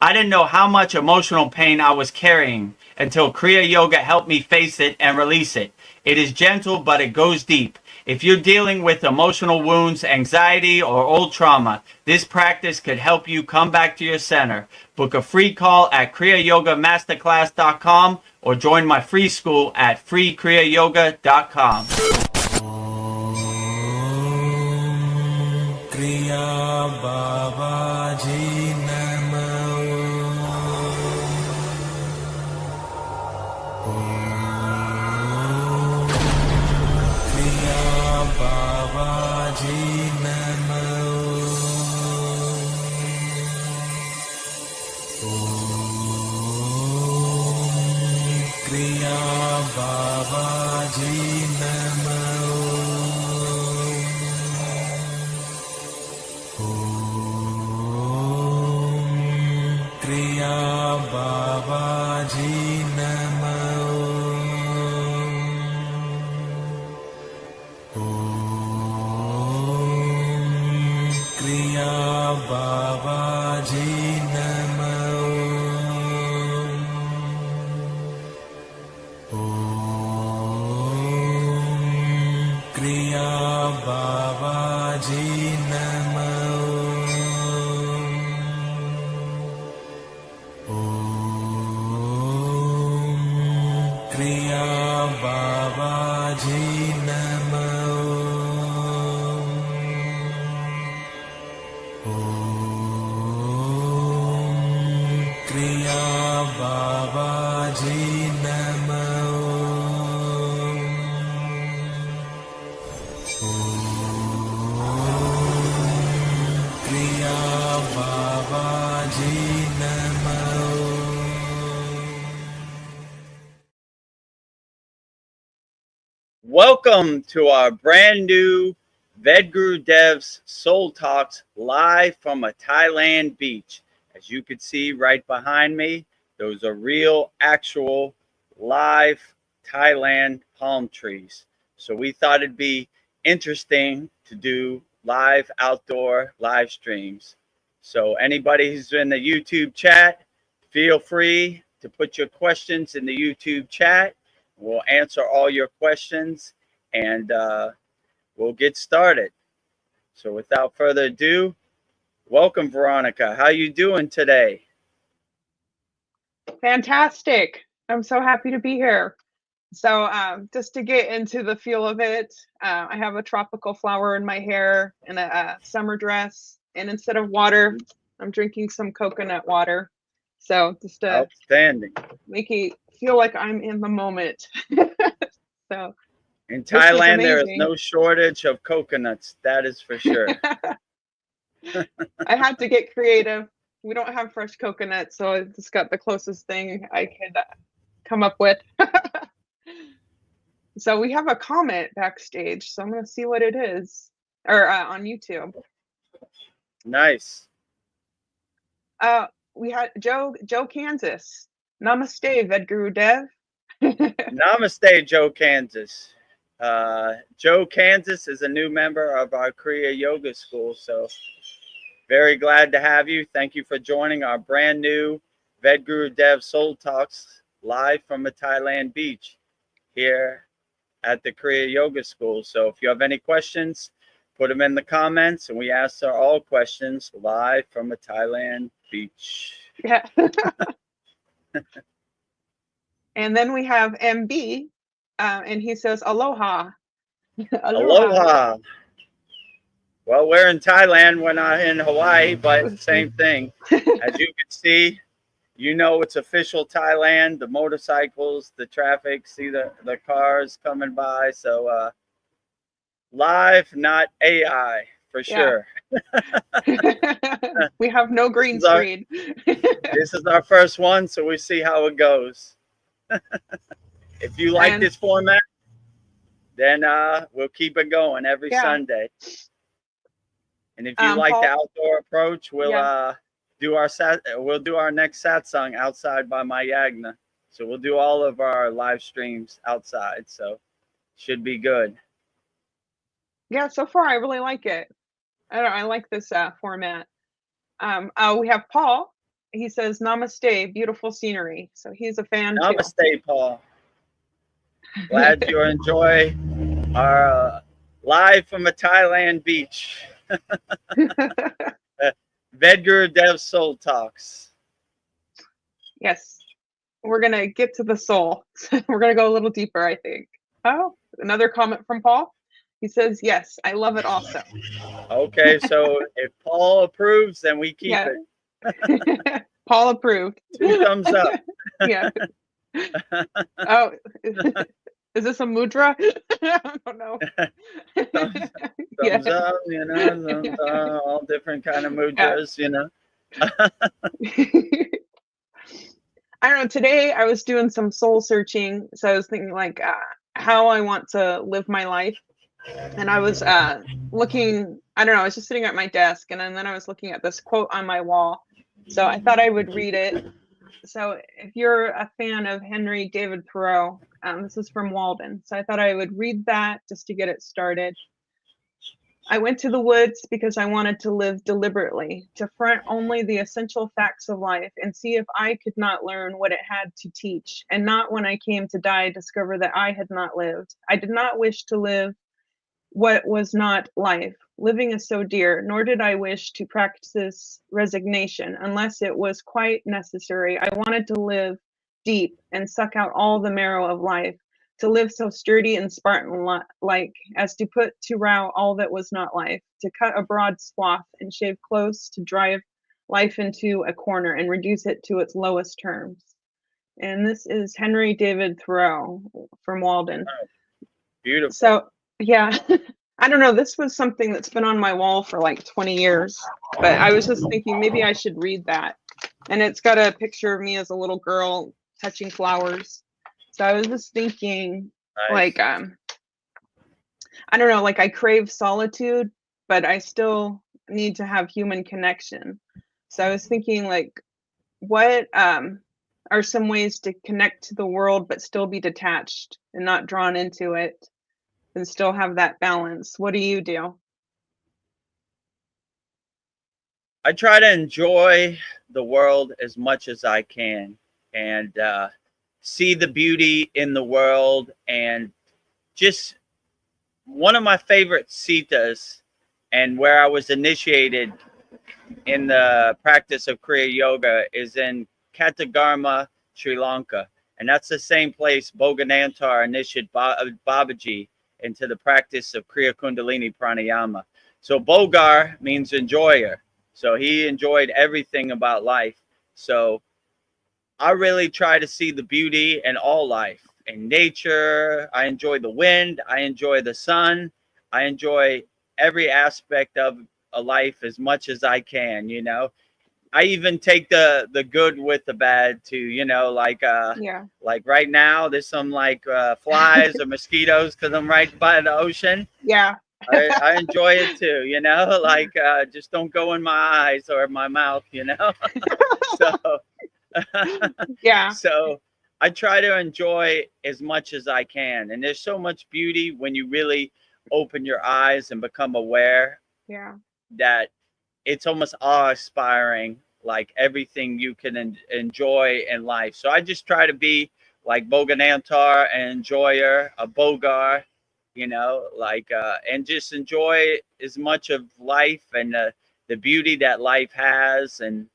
I didn't know how much emotional pain I was carrying until Kriya Yoga helped me face it and release it. It is gentle, but it goes deep. If you're dealing with emotional wounds, anxiety, or old trauma, this practice could help you come back to your center. Book a free call at kriyayogamasterclass.com or join my free school at freekriyayogamasterclass.com. Kriya Babaji Namo. Kriya Babaji Namo. Kriya Babaji Namo. Kriya Babaji Namo. Kriya Babaji Namo. Kriya Babaji Namo. Kriya Babaji Namo. Kriya Babaji Namo. Kriya Babaji Namo. Welcome to our brand new Vedgurudev's Soul Talks live from a Thailand beach. As you can see right behind me, those are real, actual, live Thailand palm trees. So we thought it'd be interesting to do live outdoor live streams. So anybody who's in the YouTube chat, feel free to put your questions in the YouTube chat. We'll answer all your questions and we'll get started. So without further ado, welcome, Veronica. How you doing today? Fantastic. I'm so happy to be here. So just to get into the feel of it, I have a tropical flower in my hair and a summer dress. And instead of water, I'm drinking some coconut water. So just to Outstanding. make it feel like I'm in the moment. So In this is Thailand, there is amazing. no shortage of coconuts. That is for sure. I had to get creative. We don't have fresh coconut, so I just got the closest thing I could come up with. So we have a comment backstage, so I'm going to see what it is, or on YouTube. Nice. We had Joe Kansas. Namaste, Vedagurudev. Namaste, Joe Kansas. Joe Kansas is a new member of our Kriya Yoga School, so very glad to have you. Thank you for joining our brand new Vedagurudev Soul Talks live from a Thailand beach here at the Kriya Yoga School. So if you have any questions, put them in the comments and we answer all questions live from a Thailand beach. Yeah. And then we have MB, and he says, aloha. Aloha. Well, we're in Thailand. We're not in Hawaii, but same thing. As you can see, you know it's official Thailand. The motorcycles, the traffic, see the cars coming by. So live, not AI, for sure. We have no green screen. This is our first one, so we see how it goes. If you like this format, then we'll keep it going every Sunday. And if you like Paul, the outdoor approach, we'll do our next satsang outside by my yagna. So we'll do all of our live streams outside. So should be good. Yeah, so far I really like it. I like this format. We have Paul. he says, "Namaste, beautiful scenery." So he's a fan too. Namaste, Paul. Glad you enjoy our live from a Thailand beach. Vedagurudev Soul Talks. Yes, we're gonna get to the soul. We're gonna go a little deeper, I think. Oh, another comment from Paul. He says, "Yes, I love it also." Okay, so if Paul approves, then we keep Yeah. it. Paul approved. 2 thumbs up. Yeah. Oh, is this a mudra? I don't know. thumbs, Yeah. thumbs up, you know, thumbs up, all different kind of Yeah. mudras, you know. I don't know. Today I was doing some soul searching, so I was thinking like how I want to live my life, and I was looking. I don't know. I was just sitting at my desk, and then I was looking at this quote on my wall. So I thought I would read it. So if you're a fan of Henry David Thoreau, this is from Walden. So I thought I would read that just to get it started. I went to the woods because I wanted to live deliberately, to front only the essential facts of life and see if I could not learn what it had to teach, and not when I came to die discover that I had not lived. I did not wish to live what was not life. Living is so dear, nor did I wish to practice resignation unless it was quite necessary. I wanted to live deep and suck out all the marrow of life, to live so sturdy and Spartan-like as to put to rout all that was not life, to cut a broad swath and shave close, to drive life into a corner and reduce it to its lowest terms. And this is Henry David Thoreau from Walden. Beautiful. So, yeah, I don't know. This was something that's been on my wall for like 20 years, but I was just thinking maybe I should read that. And it's got a picture of me as a little girl touching flowers. So I was just thinking, Nice. like, I don't know, like I crave solitude, but I still need to have human connection. So I was thinking, like, what are some ways to connect to the world but still be detached and not drawn into it and still have that balance? What do you do? I try to enjoy the world as much as I can and see the beauty in the world. And just one of my favorite sitas and where I was initiated in the practice of Kriya Yoga is in Katagarma, Sri Lanka. And that's the same place Bhoganantar initiated Babaji into the practice of Kriya Kundalini Pranayama. So Bogar means enjoyer. So he enjoyed everything about life. So I really try to see the beauty in all life, in nature. I enjoy the wind. I enjoy the sun. I enjoy every aspect of a life as much as I can, you know. I even take the good with the bad too, you know, like Yeah. like right now there's some like flies or mosquitoes because I'm right by the ocean. Yeah. I enjoy it too, you know, like just don't go in my eyes or my mouth, you know. So Yeah. so I try to enjoy as much as I can. And there's so much beauty when you really open your eyes and become aware Yeah. that it's almost awe-inspiring, like everything you can enjoy in life. So I just try to be like Bhoganantar, an enjoyer, a Bogar, you know, like, and just enjoy as much of life and the beauty that life has, and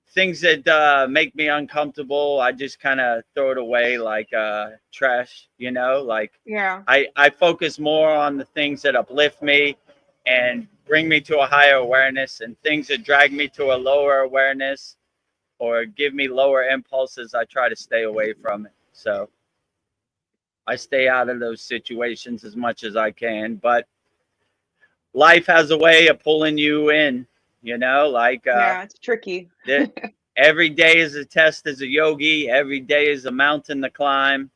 things that make me uncomfortable, I just kind of throw it away like trash, you know, like Yeah. I focus more on the things that uplift me and bring me to a higher awareness, and things that drag me to a lower awareness or give me lower impulses, I try to stay away from it. So I stay out of those situations as much as I can, but life has a way of pulling you in, you know, like Yeah, it's tricky. every day is a test as a yogi, every day is a mountain to climb,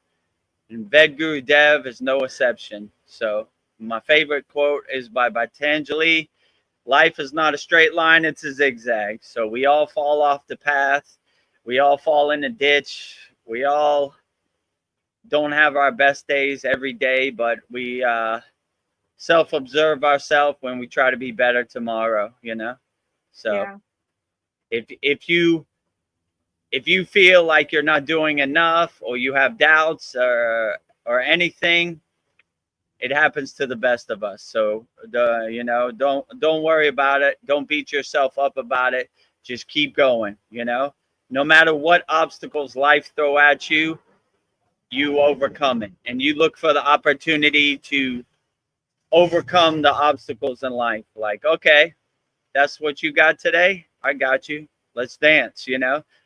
and Vedagurudev is no exception. So my favorite quote is by Patanjali: life is not a straight line, it's a zigzag. So we all fall off the path, we all fall in a ditch, we all don't have our best days every day, but we self-observe ourselves when we try to be better tomorrow, you know. So Yeah. If you feel like you're not doing enough, or you have doubts, or anything, it happens to the best of us. So don't worry about it. Don't beat yourself up about it. Just keep going. No matter what obstacles life throw at you, you overcome it, and you look for the opportunity to overcome the obstacles in life. Like, okay, that's what you got today. I got you. Let's dance.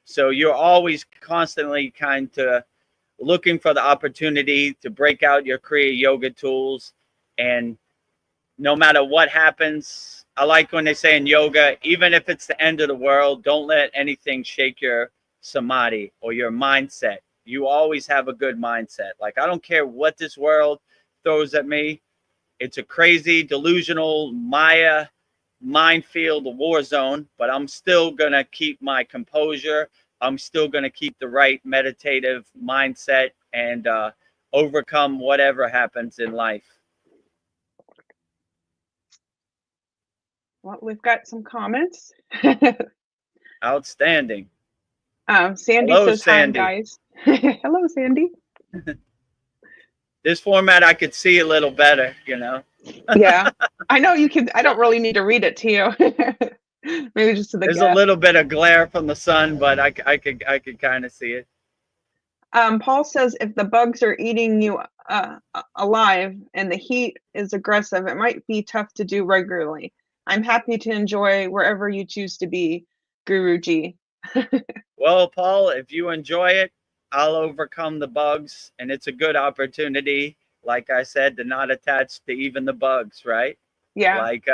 So you're always constantly kind of looking for the opportunity to break out your Kriya yoga tools. And no matter what happens, I like when they say in yoga, even if it's the end of the world, don't let anything shake your samadhi or your mindset. You always have a good mindset. Like, I don't care what this world throws at me. It's a crazy, delusional Maya minefield war zone, but I'm still going to keep my composure. I'm still going to keep the right meditative mindset and overcome whatever happens in life. Well, we've got some comments. Outstanding. Sandy Hello, says, Sandy. hi, guys. Hello, Sandy. This format, I could see a little better, Yeah, I know you can. I don't really need to read it to you. Maybe just to the There's guest. a little bit of glare from the sun, but I could kind of see it. Paul says, if the bugs are eating you alive and the heat is aggressive, it might be tough to do regularly. I'm happy to enjoy wherever you choose to be, Guruji. Well, Paul, if you enjoy it, I'll overcome the bugs, and it's a good opportunity, like I said, to not attach to even the bugs, right? Yeah. Like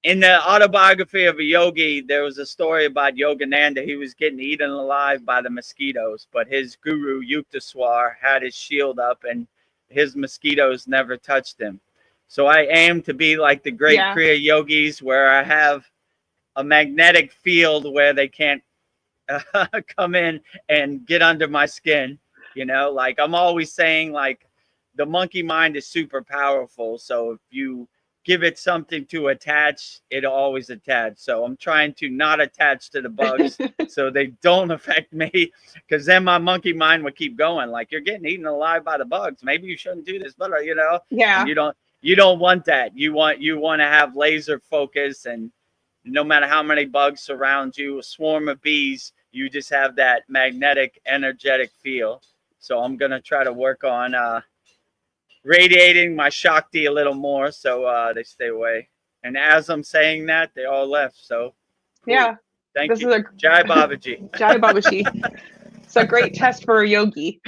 in the autobiography of a yogi, there was a story about Yogananda. He was getting eaten alive by the mosquitoes, but his guru Yukteswar had his shield up, and his mosquitoes never touched him. So I aim to be like the great Kriya yogis, where I have a magnetic field where they can't come in and get under my skin. Like, I'm always saying, like, the monkey mind is super powerful. So if you give it something to attach, it'll always attach. So I'm trying to not attach to the bugs so they don't affect me, because then my monkey mind would keep going. Like, you're getting eaten alive by the bugs. Maybe you shouldn't do this, but Yeah. And you don't want that. You want to have laser focus, and no matter how many bugs surround you, a swarm of bees, you just have that magnetic, energetic feel. So I'm going to try to work on radiating my Shakti a little more, so they stay away. And as I'm saying that, they all left. So cool. Yeah. Thank you. Jai Babaji. Jai Babaji. It's a great test for a yogi.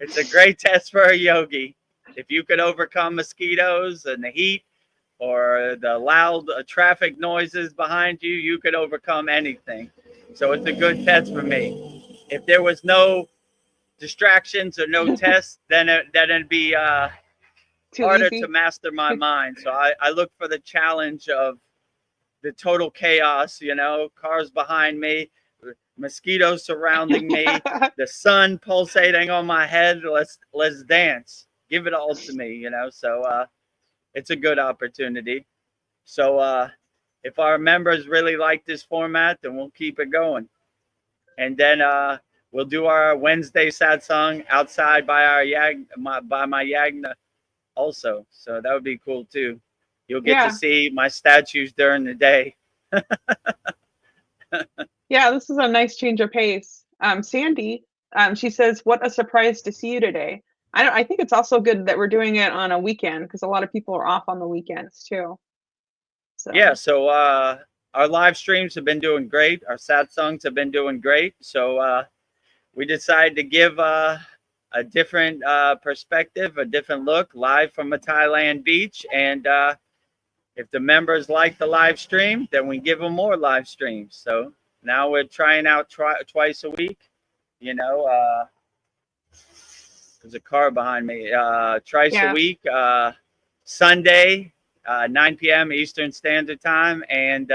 It's a great test for a yogi. If you could overcome mosquitoes and the heat, or the loud traffic noises behind you, you could overcome anything. So it's a good test for me. If there was no distractions or no tests, then it'd be harder to master my mind. So I look for the challenge of the total chaos, cars behind me, mosquitoes surrounding me, the sun pulsating on my head. Let's dance. Give it all to me, So it's a good opportunity. So if our members really like this format, then we'll keep it going. And then we'll do our Wednesday satsang outside by my yagna also. So that would be cool too. You'll get to see my statues during the day. Yeah, this is a nice change of pace. Sandy, she says, what a surprise to see you today. I think it's also good that we're doing it on a weekend, because a lot of people are off on the weekends too. So. Yeah, so our live streams have been doing great. Our satsangs have been doing great. So we decided to give a different perspective, a different look, live from a Thailand beach. And if the members like the live stream, then we give them more live streams. So now we're trying out twice a week. There's a car behind me. Twice a week, Sunday, 9 p.m. Eastern Standard Time, and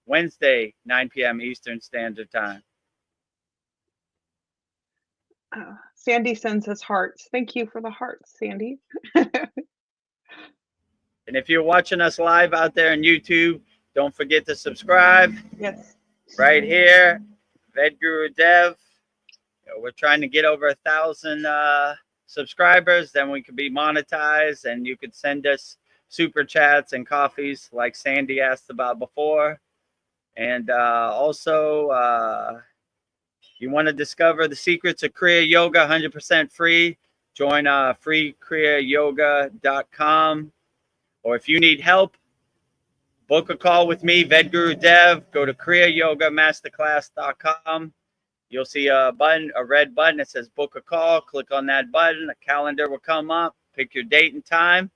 Wednesday, 9 p.m. Eastern Standard Time. Sandy sends us hearts. Thank you for the hearts, Sandy. And if you're watching us live out there on YouTube, don't forget to subscribe Yes. right here. Vedagurudev. We're trying to get over 1,000 subscribers. Then we could be monetized, and you could send us super chats and coffees like Sandy asked about before. And also, you want to discover the secrets of Kriya Yoga 100% free, join free kriyayogamasterclass.com. Or if you need help, book a call with me, Vedagurudev. Go to kriyayogamasterclass.com. You'll see a button, a red button that says book a call. Click on that button. A calendar will come up. Pick your date and time,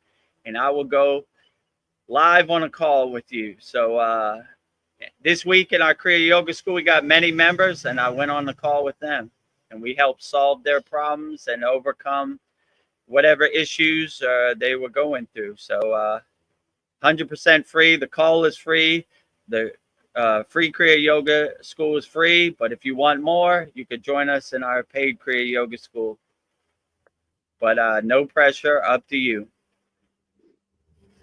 and I will go live on a call with you. So this week in our Kriya Yoga School, we got many members, and I went on the call with them, and we helped solve their problems and overcome whatever issues they were going through. So 100% free. The call is free. The free Kriya Yoga School is free, but if you want more, you could join us in our paid Kriya Yoga School. But no pressure, up to you.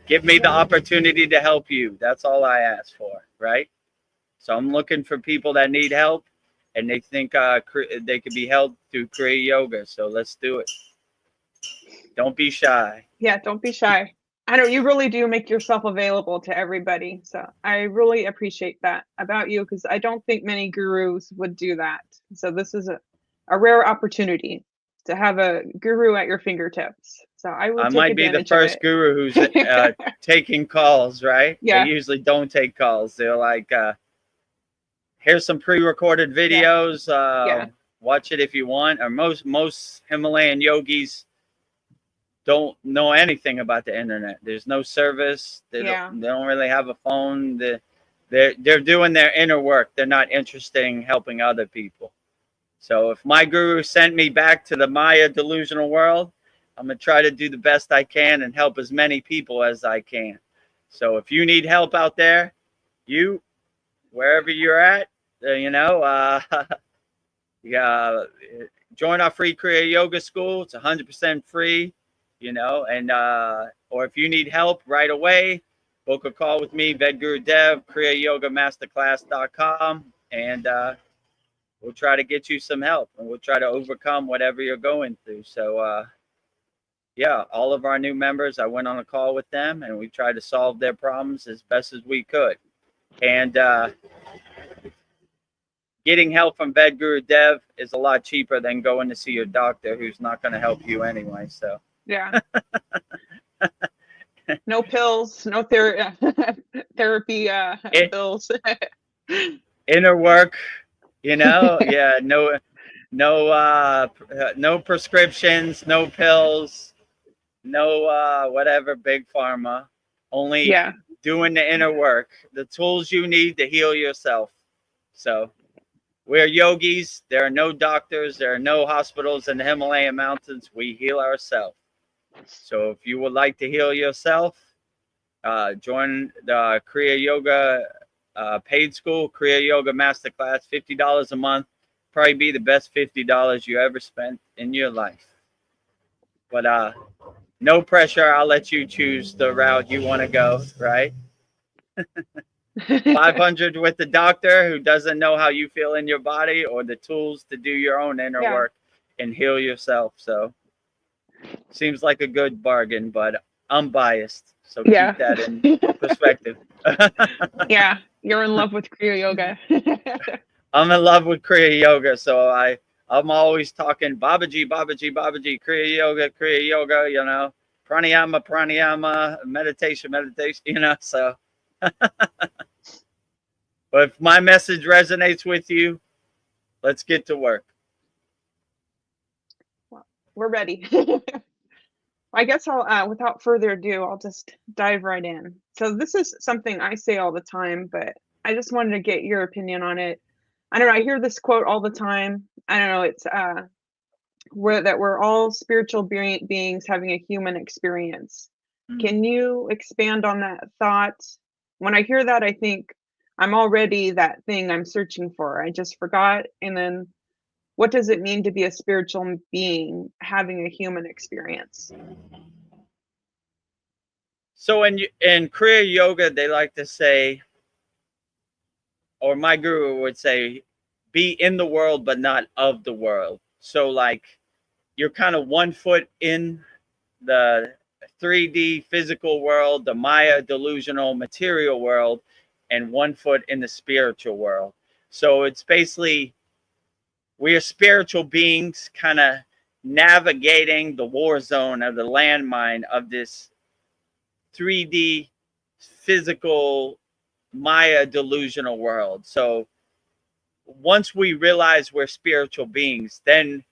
Give me the opportunity to help you. That's all I ask for, right? So I'm looking for people that need help, and they think they could be helped through Kriya Yoga. So let's do it. Don't be shy. Yeah, don't be shy. I know you really do make yourself available to everybody. So I really appreciate that about you, because I don't think many gurus would do that. So this is a rare opportunity to have a guru at your fingertips. So I will I take might be the advantage first of it. guru who's taking calls, right? Yeah. They usually don't take calls. They're like, here's some pre-recorded videos. Yeah. Watch it if you want. Or most Himalayan yogis don't know anything about the internet. There's no service. They don't really have a phone. They're doing their inner work. They're not interested in helping other people. So if my guru sent me back to the Maya delusional world, I'm going to try to do the best I can and help as many people as I can. So if you need help out there, wherever you're at, join our free Kriya Yoga School. It's 100% free, and or if you need help right away, book a call with me, Vedagurudev, kriyayogamasterclass.com, and we'll try to get you some help, and we'll try to overcome whatever you're going through. So, all of our new members, I went on a call with them, and we tried to solve their problems as best as we could. And getting help from Vedagurudev is a lot cheaper than going to see your doctor, who's not going to help you anyway. So yeah. No pills, no therapy bills. Inner work, yeah, no prescriptions, no pills, no whatever big pharma, only doing the inner work, the tools you need to heal yourself. So we're yogis. There are no doctors. There are no hospitals in the Himalayan mountains. We heal ourselves. So if you would like to heal yourself, join the Kriya Yoga paid school, Kriya Yoga Masterclass, $50 a month. Probably be the best $50 you ever spent in your life. But no pressure. I'll let you choose the route you want to go, right? 500 with the doctor who doesn't know how you feel in your body, or the tools to do your own inner work and heal yourself. So seems like a good bargain, but I'm biased. So keep that in perspective. Yeah, you're in love with Kriya Yoga. I'm in love with Kriya Yoga, so I'm always talking Babaji, Kriya Yoga, pranayama, meditation, so. But if my message resonates with you, let's get to work. Well, we're ready. I guess I'll, without further ado, I'll just dive right in. So this is something I say all the time, but I just wanted to get your opinion on it. I don't know. I hear this quote all the time. I don't know. It's that we're all spiritual beings having a human experience. Can you expand on that thought? When I hear that, I think I'm already that thing I'm searching for. I just forgot. And then what does it mean to be a spiritual being having a human experience? So in Kriya Yoga, they like to say or my guru would say, be in the world but not of the world. So like you're kind of 1 foot in the 3D physical world, the Maya delusional material world, and 1 foot in the spiritual world. So it's basically we are spiritual beings kind of navigating the war zone of the landmine of this 3D physical Maya delusional world. So once we realize we're spiritual beings, then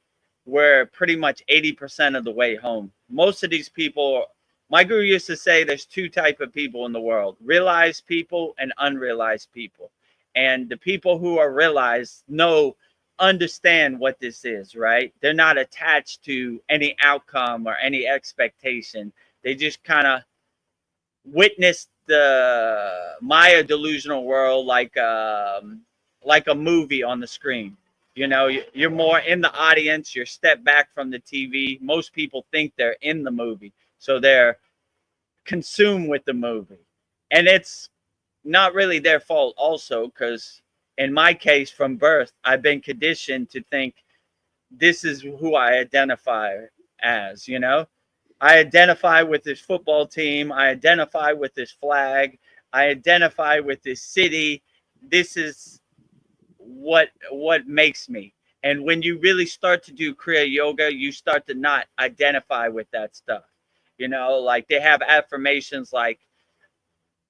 we're pretty much 80% of the way home. Most of these people, my guru used to say there's two type of people in the world, realized people and unrealized people. And the people who are realized understand what this is, right? They're not attached to any outcome or any expectation. They just kind of witness the Maya delusional world like a movie on the screen. You know, you're more in the audience, you're stepped back from the TV. Most people think they're in the movie, so they're consumed with the movie. And it's not really their fault also, because in my case, from birth, I've been conditioned to think this is who I identify as, you know? I identify with this football team. I identify with this flag. I identify with this city. This is what makes me. And when you really start to do Kriya yoga, you start to not identify with that stuff. You know, like they have affirmations like,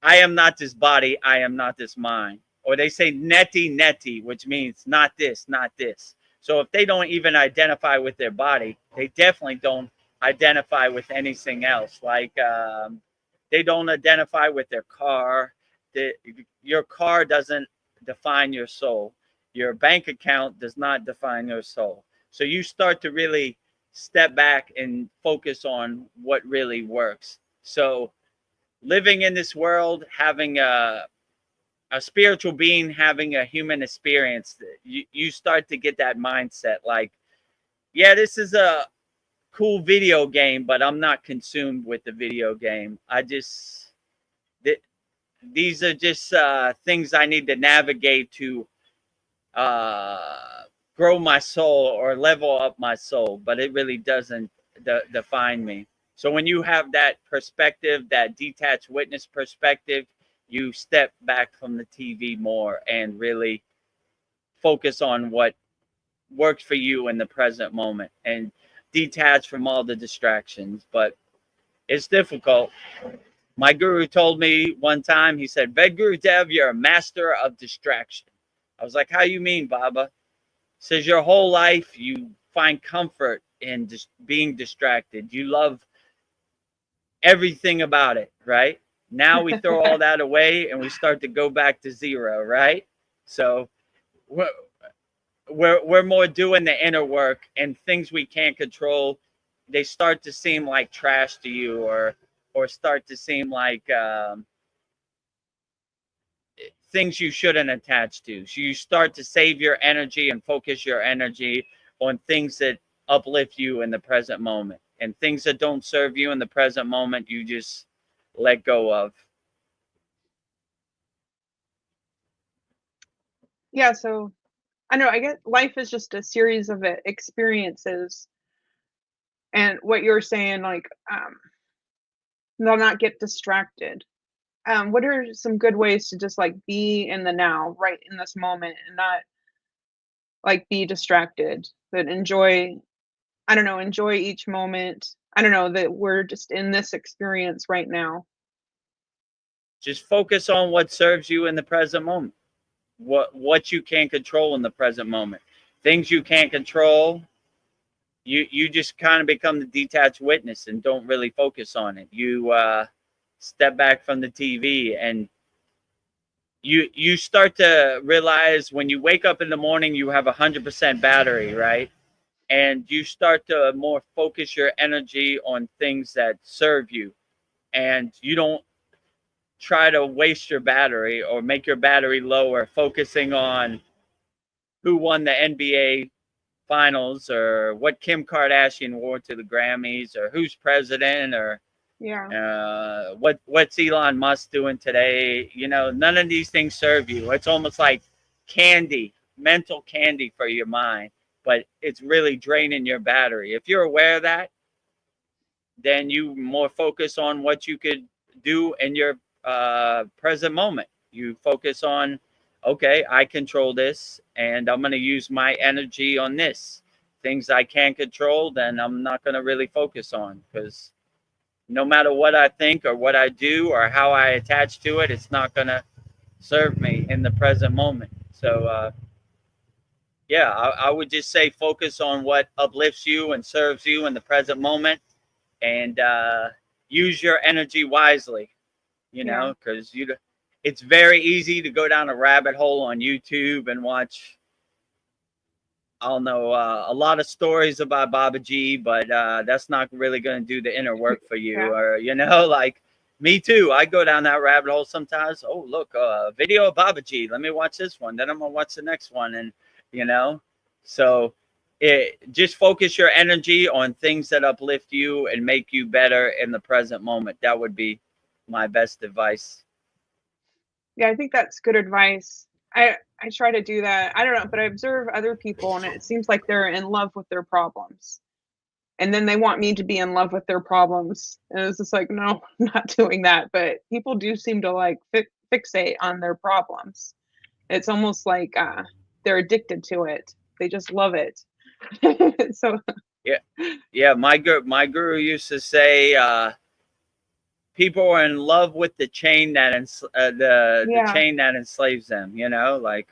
I am not this body, I am not this mind. Or they say neti neti, which means not this, not this. So if they don't even identify with their body, they definitely don't identify with anything else. Like they don't identify with their car. Your car doesn't define your soul. Your bank account does not define your soul. So you start to really step back and focus on what really works. So living in this world, having a spiritual being, having a human experience, you start to get that mindset like, yeah, this is a cool video game, but I'm not consumed with the video game. These are just things I need to navigate to grow my soul or level up my soul, but it really doesn't define me. So when you have that perspective, that detached witness perspective, you step back from the TV more and really focus on what works for you in the present moment and detach from all the distractions. But it's difficult. My guru told me one time, he said, Vedagurudev, you're a master of distraction. I was like, how you mean, Baba? He says your whole life you find comfort in just being distracted. You love everything about it, right? Now we throw all that away and we start to go back to zero, right? So we're more doing the inner work, and things we can't control, they start to seem like trash to you, or start to seem like things you shouldn't attach to. So you start to save your energy and focus your energy on things that uplift you in the present moment, and things that don't serve you in the present moment, you just let go of. Yeah, so I know, I guess life is just a series of experiences, and what you're saying, like, they'll not get distracted. What are some good ways to just like be in the now, right in this moment, and not like be distracted, but enjoy, I don't know, enjoy each moment. I don't know, that we're just in this experience right now. Just focus on what serves you in the present moment. What you can control in the present moment. Things you can't control, you just kind of become the detached witness and don't really focus on it. You step back from the TV, and you start to realize when you wake up in the morning you have 100% battery, right? And you start to more focus your energy on things that serve you, and you don't try to waste your battery or make your battery lower focusing on who won the NBA finals or what Kim Kardashian wore to the Grammys or who's president or Yeah. What's Elon Musk doing today? You know, none of these things serve you. It's almost like candy, mental candy for your mind, but it's really draining your battery. If you're aware of that, then you more focus on what you could do in your present moment. You focus on, okay, I control this, and I'm going to use my energy on this. Things I can't control, then I'm not going to really focus on, because no matter what I think or what I do or how I attach to it, it's not going to serve me in the present moment. So, yeah, I would just say focus on what uplifts you and serves you in the present moment, and use your energy wisely, you know, because it's very easy to go down a rabbit hole on YouTube and watch, I don't know, a lot of stories about Babaji, but that's not really going to do the inner work for you. Yeah. Or, you know, like me too. I go down that rabbit hole sometimes. Oh, look, a video of Babaji. Let me watch this one. Then I'm going to watch the next one. And, you know, so just focus your energy on things that uplift you and make you better in the present moment. That would be my best advice. Yeah, I think that's good advice. I try to do that. I don't know, but I observe other people and it seems like they're in love with their problems. And then they want me to be in love with their problems. And it's just like, no, I'm not doing that. But people do seem to like fixate on their problems. It's almost like they're addicted to it. They just love it. So Yeah. My guru used to say, people are in love with the chain that the yeah, chain that enslaves them. You know, like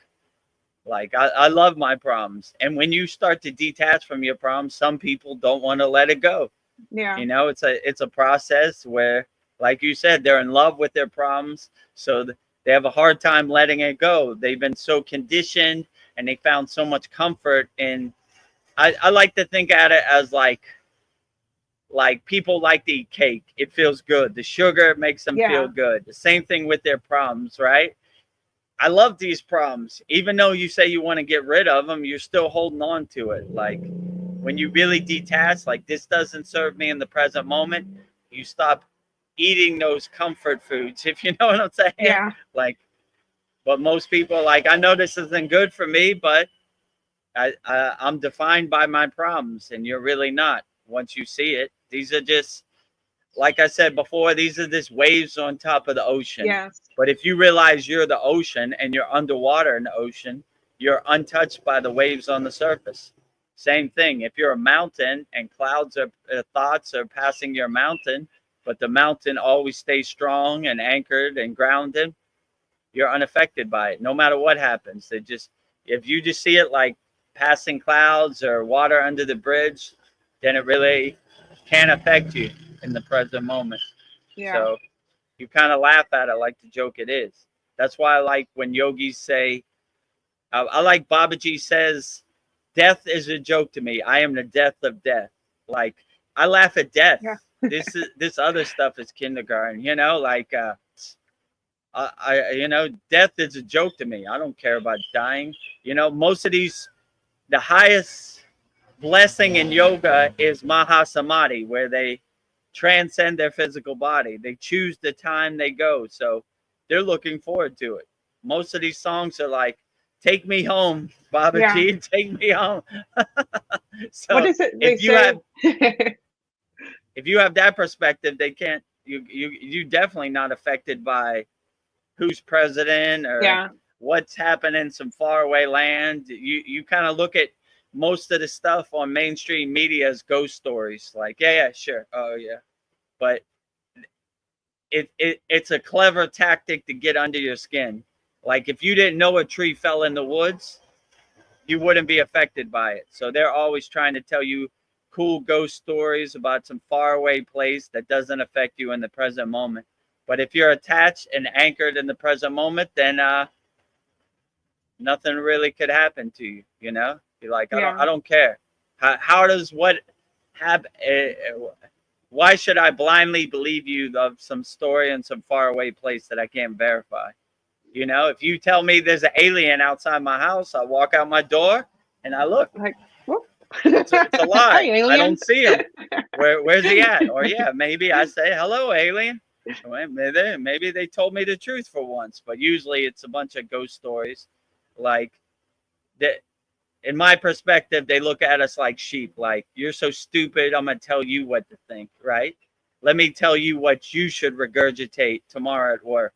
I love my problems, and when you start to detach from your problems, some people don't want to let it go. yeah, You know, it's a process where, like you said, they're in love with their problems, so they have a hard time letting it go. They've been so conditioned, and they found so much comfort in. I like to think at it as like people like to eat cake. It feels good. The sugar makes them feel yeah, good. The same thing with their problems, right? I love these problems. Even though you say you want to get rid of them, you're still holding on to it. Like when you really detach, like this doesn't serve me in the present moment, you stop eating those comfort foods, if you know what I'm saying. yeah, Like, but most people are like, I know this isn't good for me, but I'm defined by my problems, and you're really not once you see it. These are just, like I said before, these are just waves on top of the ocean. yes, But if you realize you're the ocean and you're underwater in the ocean, you're untouched by the waves on the surface. Same thing. If you're a mountain and clouds or thoughts are passing your mountain, but the mountain always stays strong and anchored and grounded, you're unaffected by it. No matter what happens, it just, if you just see it like passing clouds or water under the bridge, then it really can't affect you in the present moment. yeah, So you kind of laugh at it like the joke it is. That's why I like when yogis say, I like Babaji says, death is a joke to me. I am the death of death. Like, I laugh at death. yeah, This other stuff is kindergarten, you know, like, you know, death is a joke to me. I don't care about dying. You know, most of these, the highest blessing in yoga is Mahasamadhi, where they transcend their physical body. They choose the time they go. So they're looking forward to it. Most of these songs are like, take me home, yeah. Babaji, take me home. What So is it they if you say? have that perspective, they can't, you definitely not affected by who's president or Yeah, what's happening in some faraway land. You kind of look at most of the stuff on mainstream media as ghost stories. Like, yeah, sure, oh yeah, but it's a clever tactic to get under your skin. Like if you didn't know a tree fell in the woods, you wouldn't be affected by it. So they're always trying to tell you cool ghost stories about some faraway place that doesn't affect you in the present moment. But if you're attached and anchored in the present moment, then nothing really could happen to you. You know, you're like, yeah, I don't care. How does what happen? Why should I blindly believe you of some story in some faraway place that I can't verify? You know, if you tell me there's an alien outside my house, I walk out my door and I look. like, whoop. It's a Hi, lie. I alien. don't see him. Where's he at? Or yeah, maybe I say, hello, alien. Maybe they told me the truth for once, but usually it's a bunch of ghost stories. Like that, in my perspective, they look at us like sheep. Like, you're so stupid, I'm gonna tell you what to think, right? Let me tell you what you should regurgitate tomorrow at work,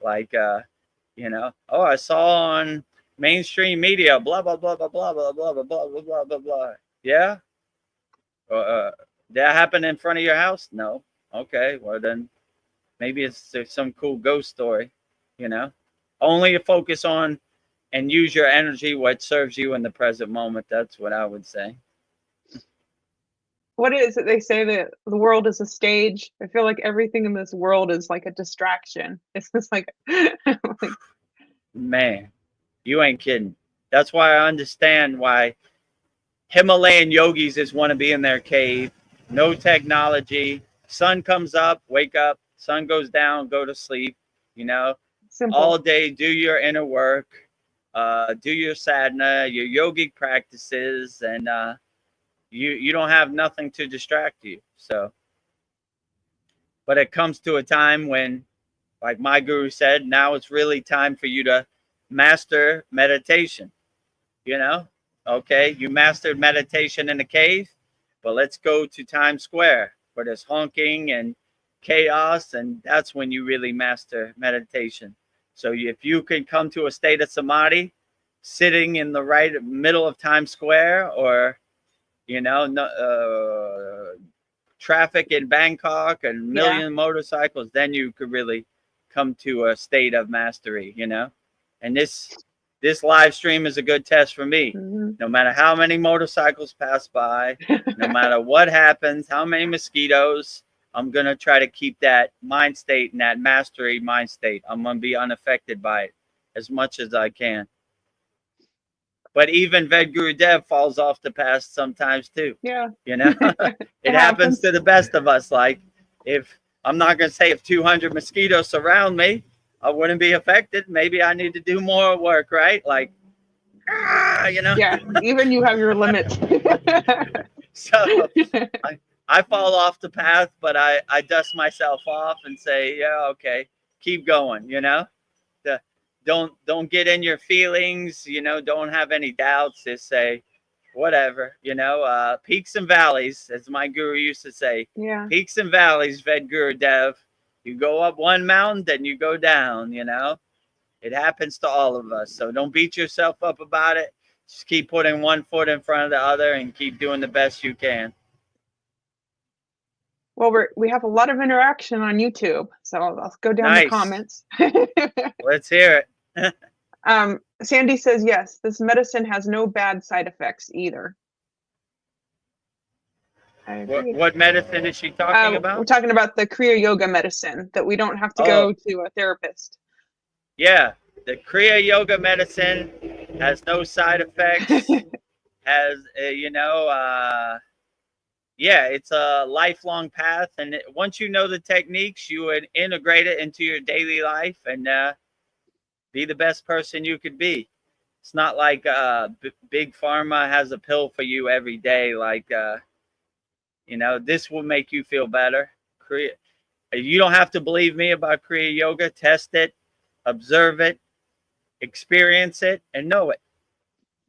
Like oh, I saw on mainstream media, blah blah blah blah blah blah blah blah blah blah blah blah blah. Yeah. That happened in front of your house? No. Okay, well then maybe it's some cool ghost story, Only focus on and use your energy what serves you in the present moment. That's what I would say. What is it they say that the world is a stage? I feel like everything in this world is like a distraction. It's just like, Man, you ain't kidding. That's why I understand why Himalayan yogis just want to be in their cave. No technology. Sun comes up, wake up. Sun goes down, go to sleep. simple. All day, do your inner work. Do your sadhana, your yogic practices, and you don't have nothing to distract you. So, but it comes to a time when, like my guru said, now it's really time for you to master meditation. Okay, you mastered meditation in the cave, but let's go to Times Square where there's honking and chaos, and that's when you really master meditation. So if you can come to a state of samadhi sitting in the right middle of Times Square, or traffic in Bangkok and million motorcycles, then you could really come to a state of mastery, And this live stream is a good test for me. Mm-hmm. No matter how many motorcycles pass by, no matter what happens, how many mosquitoes, I'm going to try to keep that mind state and that mastery mind state. I'm going to be unaffected by it as much as I can. But even Vedagurudev falls off the path sometimes too. Yeah. It happens to the best of us. Like, if I'm not going to say if 200 mosquitoes surround me, I wouldn't be affected. Maybe I need to do more work, right? Like, Yeah, even you have your limits. So I fall off the path, but I dust myself off and say, yeah, okay, keep going, Don't get in your feelings, don't have any doubts. Just say, whatever, peaks and valleys, as my guru used to say. Yeah. Peaks and valleys, Vedagurudev. You go up one mountain, then you go down, It happens to all of us. So don't beat yourself up about it. Just keep putting one foot in front of the other and keep doing the best you can. Well, we have a lot of interaction on YouTube, so I'll go down the comments. Let's hear it. Sandy says, yes, this medicine has no bad side effects either. What medicine is she talking about? We're talking about the Kriya Yoga medicine, that we don't have to go to a therapist. Yeah, the Kriya Yoga medicine has no side effects. Has, it's a lifelong path. And once you know the techniques, you would integrate it into your daily life and be the best person you could be. It's not like big pharma has a pill for you every day. Like, this will make you feel better. You don't have to believe me about Kriya Yoga. Test it, observe it, experience it, and know it.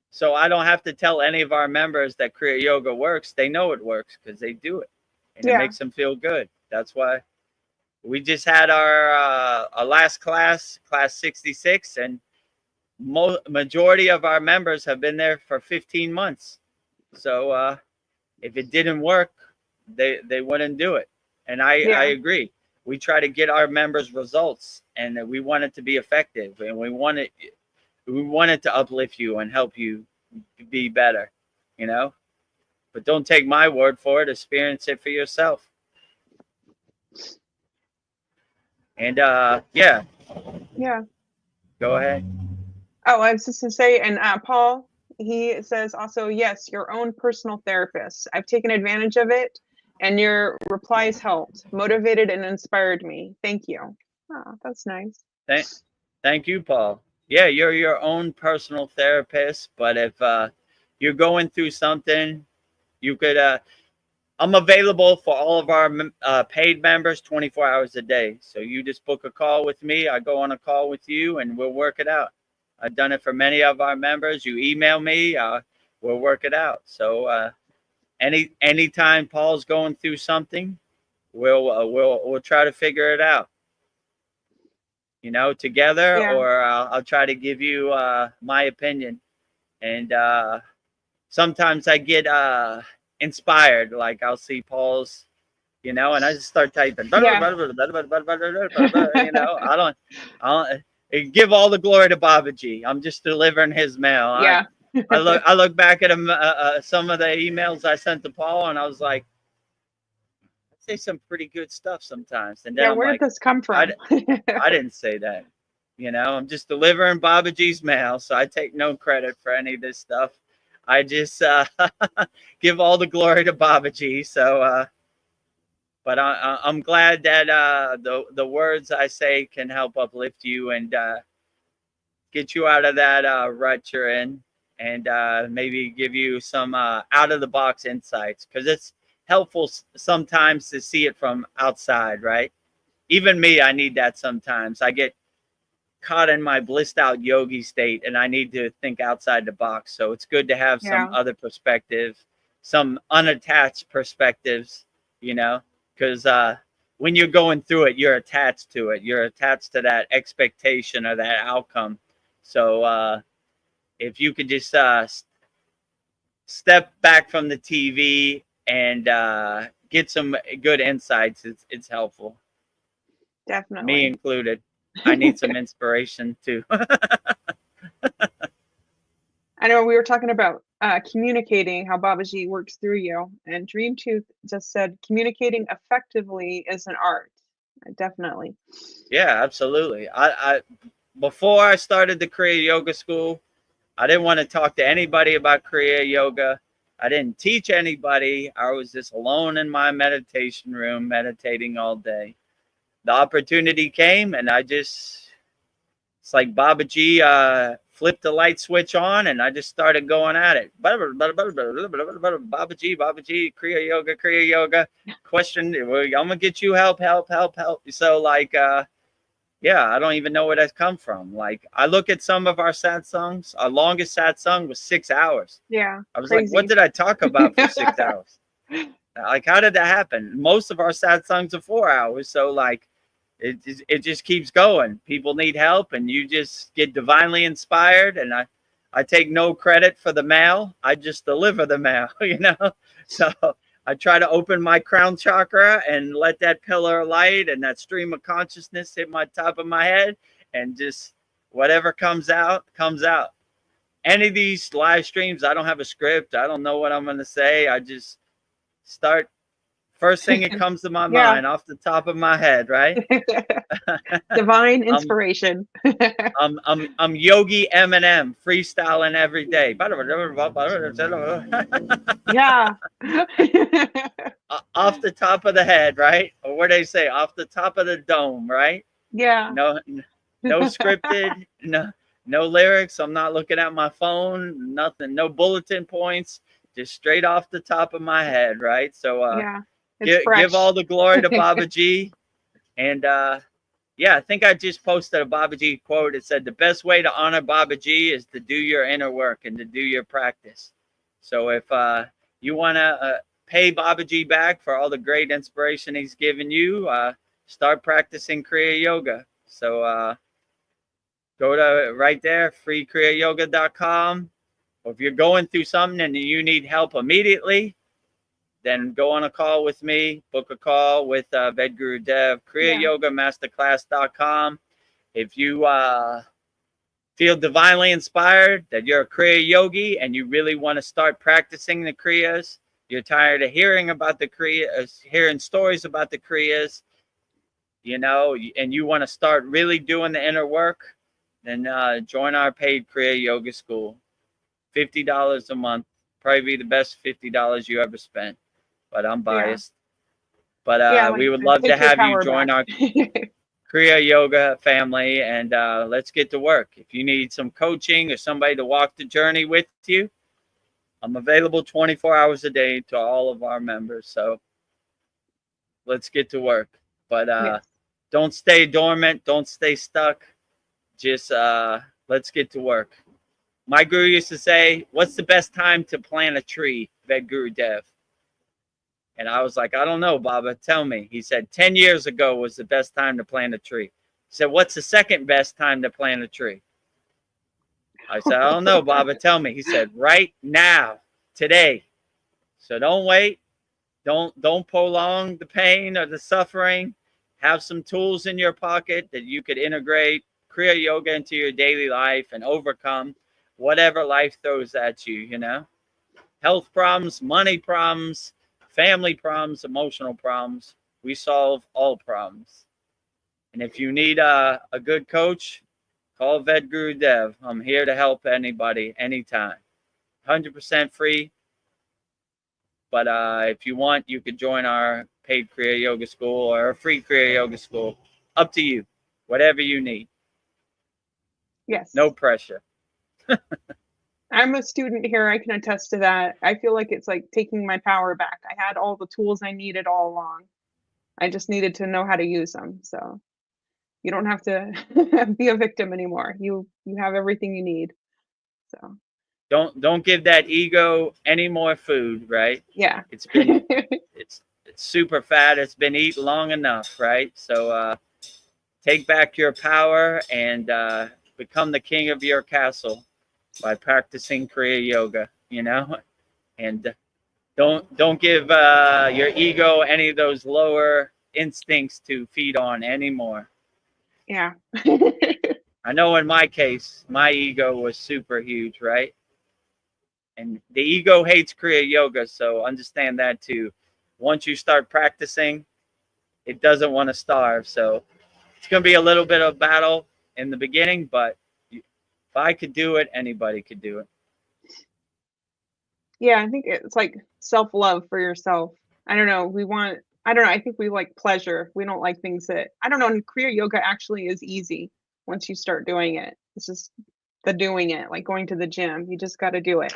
So I don't have to tell any of our members that Kriya Yoga works. They know it works because they do it, and it makes them feel good. That's why we just had our last class 66, and majority of our members have been there for 15 months. So if it didn't work, they wouldn't do it. And I agree. We try to get our members results, and we want it to be effective, and we want it to uplift you and help you be better, But don't take my word for it. Experience it for yourself. And Yeah. Go ahead. Oh, I was just to say, and Paul, he says also, yes, your own personal therapist. I've taken advantage of it, and your replies helped, motivated, and inspired me. Thank you. Oh, that's nice. Thank you, Paul. Yeah, you're your own personal therapist, but if you're going through something, you could I'm available for all of our paid members 24 hours a day. So you just book a call with me. I go on a call with you and we'll work it out. I've done it for many of our members. You email me, we'll work it out. So anytime Paul's going through something, we'll try to figure it out, together, Yeah. or I'll try to give you my opinion. And sometimes I get inspired, like I'll see Paul's, and I just start typing. Yeah. I don't give all the glory to Baba G. I'm just delivering his mail. Yeah. I look back at him, some of the emails I sent to Paul, and I was like, I say some pretty good stuff sometimes. And then Yeah, I'm where like, did this come from? I didn't say that. I'm just delivering Baba G's mail, so I take no credit for any of this stuff. I just give all the glory to Baba G. So, but I'm glad that the words I say can help uplift you and get you out of that rut you're in, and maybe give you some out of the box insights, because it's helpful sometimes to see it from outside, right? Even me, I need that sometimes. I get caught in my blissed out yogi state and I need to think outside the box. So it's good to have some other perspective, some unattached perspectives, because when you're going through it, you're attached to it. You're attached to that expectation or that outcome. So if you could just step back from the TV and get some good insights, it's helpful. Definitely. Me included. I need some inspiration too. I know we were talking about communicating, how Babaji works through you, and Dream Tooth just said communicating effectively is an art. Definitely. Yeah, absolutely. I before I started the Kriya Yoga School, I didn't want to talk to anybody about Kriya Yoga. I didn't teach anybody. I was just alone in my meditation room, meditating all day. The opportunity came, and it's like Baba G flipped the light switch on, and I just started going at it. Baba G, Kriya Yoga. Question, I'm gonna get you help. So like, yeah, I don't even know where that's come from. Like, I look at some of our satsangs. Our longest satsang was 6 hours. Yeah, I was like, what did I talk about for 6 hours? Like, how did that happen? Most of our satsangs are 4 hours. So like, it just keeps going. People need help, and you just get divinely inspired. And I take no credit for the mail. I just deliver the mail, So I try to open my crown chakra and let that pillar of light and that stream of consciousness hit my top of my head, and just whatever comes out, comes out. Any of these live streams, I don't have a script. I don't know what I'm going to say. I just start. First thing that comes to my mind, off the top of my head, right? Divine inspiration. I'm Yogi Eminem, freestyling every day. Yeah. Off the top of the head, right? Or what they say, off the top of the dome, right? Yeah. No scripted, no lyrics. I'm not looking at my phone, nothing, no bulletin points, just straight off the top of my head, right? So give all the glory to Baba G. And yeah, I think I just posted a Baba G quote. It said, the best way to honor Baba G is to do your inner work and to do your practice. So if you want to pay Baba G back for all the great inspiration he's given you, start practicing Kriya Yoga. So go to right there, freekriyayogamasterclass.com. Or if you're going through something and you need help immediately, then go on a call with me, book a call with Vedagurudev, kriyayogamasterclass.com. If you feel divinely inspired that you're a Kriya yogi and you really want to start practicing the Kriyas, you're tired of hearing about the Kriyas, hearing stories about the Kriyas, and you want to start really doing the inner work, then join our paid Kriya Yoga School. $50 a month, probably be the best $50 you ever spent. But I'm biased. But we would love to have you join our Kriya Yoga family, and let's get to work. If you need some coaching or somebody to walk the journey with you, I'm available 24 hours a day to all of our members. So let's get to work. But Yes. don't stay dormant. Don't stay stuck. Just let's get to work. My guru used to say, what's the best time to plant a tree, Vedagurudev? And I was like, I don't know, Baba, tell me. He said, 10 years ago was the best time to plant a tree. He said, what's the second best time to plant a tree? I said, I don't know, Baba, tell me. He said, right now, today. So don't wait. Don't prolong the pain or the suffering. Have some tools in your pocket that you could integrate Kriya Yoga into your daily life and overcome whatever life throws at you, you know? Health problems, money problems, family problems, emotional problems. We solve all problems. And if you need a good coach, call Vedagurudev. I'm here to help anybody, anytime. 100% free. But if you want, you could join our paid Kriya Yoga school or a free Kriya Yoga school. Up to you. Whatever you need. Yes. No pressure. I'm a student here. I can attest to that. I feel like it's like taking my power back. I had all the tools I needed all along. I just needed to know how to use them. So you don't have to be a victim anymore. You have everything you need. So Don't give that ego any more food, right? yeah. It's been it's super fat. It's been eaten long enough, right? So take back your power and become the king of your castle by practicing Kriya Yoga, you know? And don't give your ego any of those lower instincts to feed on anymore. Yeah. I know in my case, my ego was super huge, right? And the ego hates Kriya Yoga, so understand that too. Once you start practicing, it doesn't want to starve. So it's going to be a little bit of a battle in the beginning, but if I could do it, anybody could do it. Yeah, I think it's like self-love for yourself. I don't know. I don't know. I think we like pleasure. We don't like things that, I don't know. And Kriya Yoga actually is easy once you start doing it. It's just the doing it, like going to the gym. You just got to do it.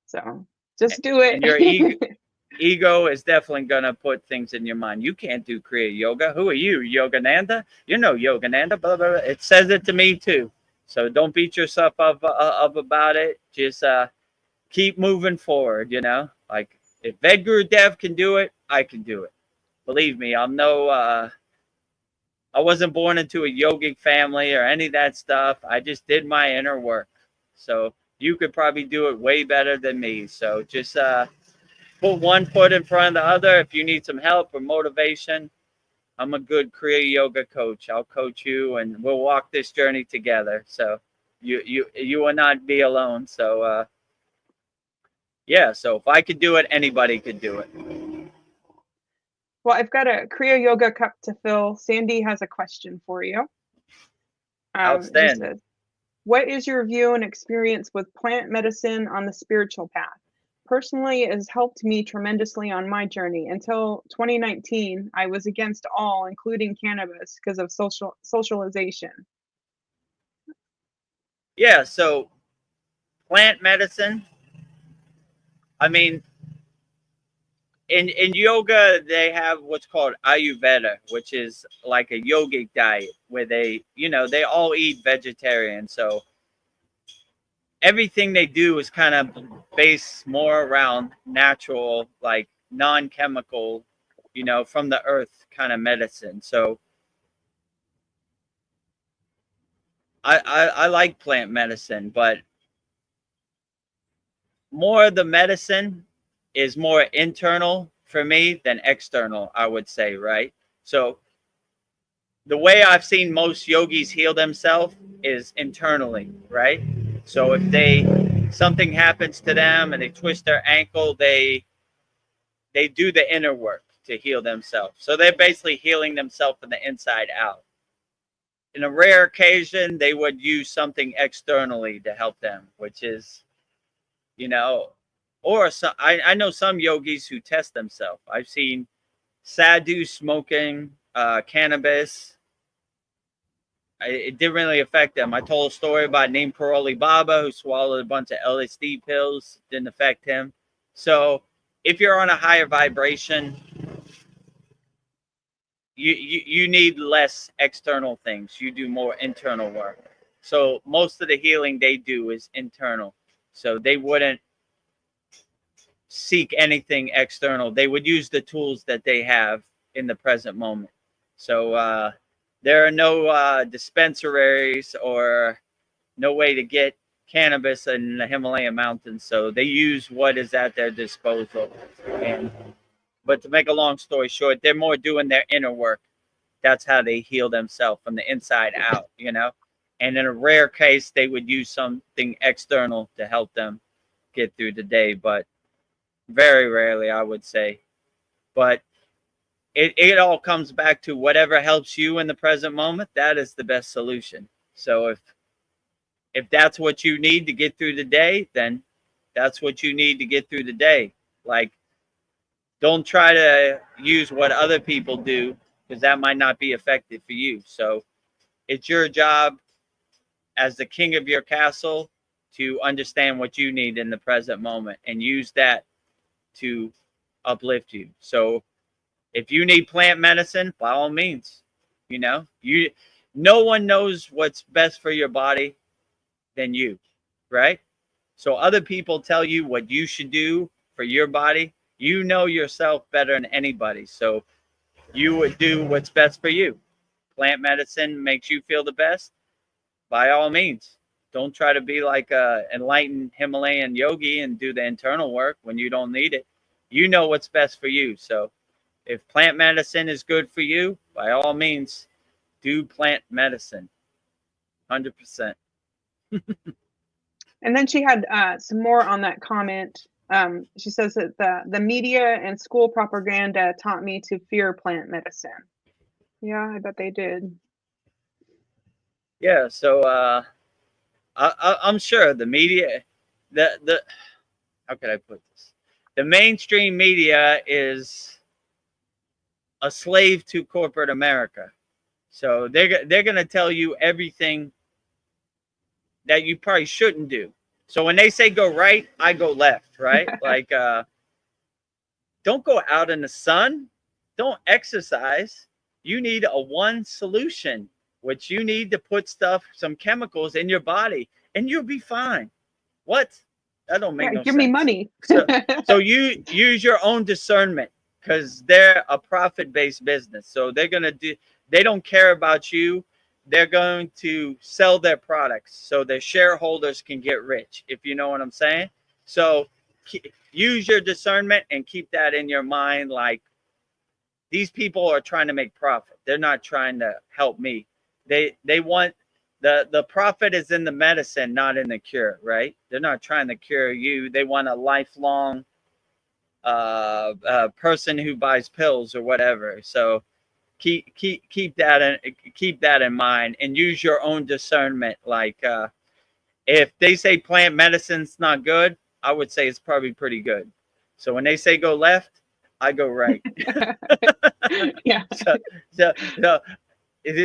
So just do And your ego, it. ego is definitely going to put things in your mind. You can't do Kriya Yoga. Who are you, Yogananda? You're no Yogananda. Blah, blah, blah. It says it to me too. So don't beat yourself up about it. Just keep moving forward, you know? Like if Vedagurudev can do it, I can do it. Believe me, I'm no I wasn't born into a yogic family or any of that stuff. I just did my inner work. So you could probably do it way better than me. So just put one foot in front of the other. If you need some help or motivation, I'm a good Kriya Yoga coach. I'll coach you and we'll walk this journey together. So you will not be alone. So yeah, so if I could do it, anybody could do it. Well, I've got a Kriya Yoga cup to fill. Sandy has a question for you. She Outstanding. says, what is your view and experience with plant medicine on the spiritual path? Personally, it has helped me tremendously on my journey. Until 2019, I was against all, including cannabis, because of socialization. Yeah, so plant medicine, I mean, in yoga, they have what's called Ayurveda, which is like a yogic diet where they all eat vegetarian. So everything they do is kind of based more around natural, like non-chemical, from the earth kind of medicine. So I like plant medicine, but more of the medicine is more internal for me than external, I would say, right? So the way I've seen most yogis heal themselves is internally, right? So if something happens to them and they twist their ankle, they do the inner work to heal themselves. So they're basically healing themselves from the inside out. In a rare occasion, they would use something externally to help them, which is, or I know some yogis who test themselves. I've seen sadhu smoking cannabis it didn't really affect them. I told a story about Neem Karoli Baba, who swallowed a bunch of LSD pills. Didn't affect him. So if you're on a higher vibration, you need less external things. You do more internal work. So most of the healing they do is internal. So they wouldn't seek anything external. They would use the tools that they have in the present moment. So there are no dispensaries or no way to get cannabis in the Himalayan mountains. So they use what is at their disposal. But to make a long story short, they're more doing their inner work. That's how they heal themselves from the inside out, you know. And in a rare case, they would use something external to help them get through the day, but very rarely, I would say. But it all comes back to whatever helps you in the present moment. That is the best solution. So if that's what you need to get through the day, then that's what you need to get through the day. Like, don't try to use what other people do, because that might not be effective for you. So it's your job as the king of your castle to understand what you need in the present moment and use that to uplift you. So if you need plant medicine, by all means, you know, no one knows what's best for your body than you, right? So other people tell you what you should do for your body. You know yourself better than anybody. So you would do what's best for you. Plant medicine makes you feel the best. By all means, don't try to be like a enlightened Himalayan yogi and do the internal work when you don't need it. You know what's best for you. So if plant medicine is good for you, by all means, do plant medicine. 100%. And then she had some more on that comment. She says that the media and school propaganda taught me to fear plant medicine. Yeah, I bet they did. Yeah, so I'm sure the media, the how could I put this? The mainstream media is a slave to corporate America. So they're going to tell you everything that you probably shouldn't do. So when they say go right, I go left, right? Like don't go out in the sun, don't exercise. You need a one solution, which you need to put some chemicals in your body and you'll be fine. What? That don't make no give sense. Me money. So you use your own discernment, because they're a profit-based business. So they don't care about you. They're going to sell their products so their shareholders can get rich, if you know what I'm saying. So use your discernment and keep that in your mind. Like, these people are trying to make profit. They're not trying to help me. They want the profit is in the medicine, not in the cure, right? They're not trying to cure you. They want a lifelong person who buys pills or whatever. So keep that in mind and use your own discernment. Like if they say plant medicine's not good, I would say it's probably pretty good. So when they say go left, I go right. Yeah.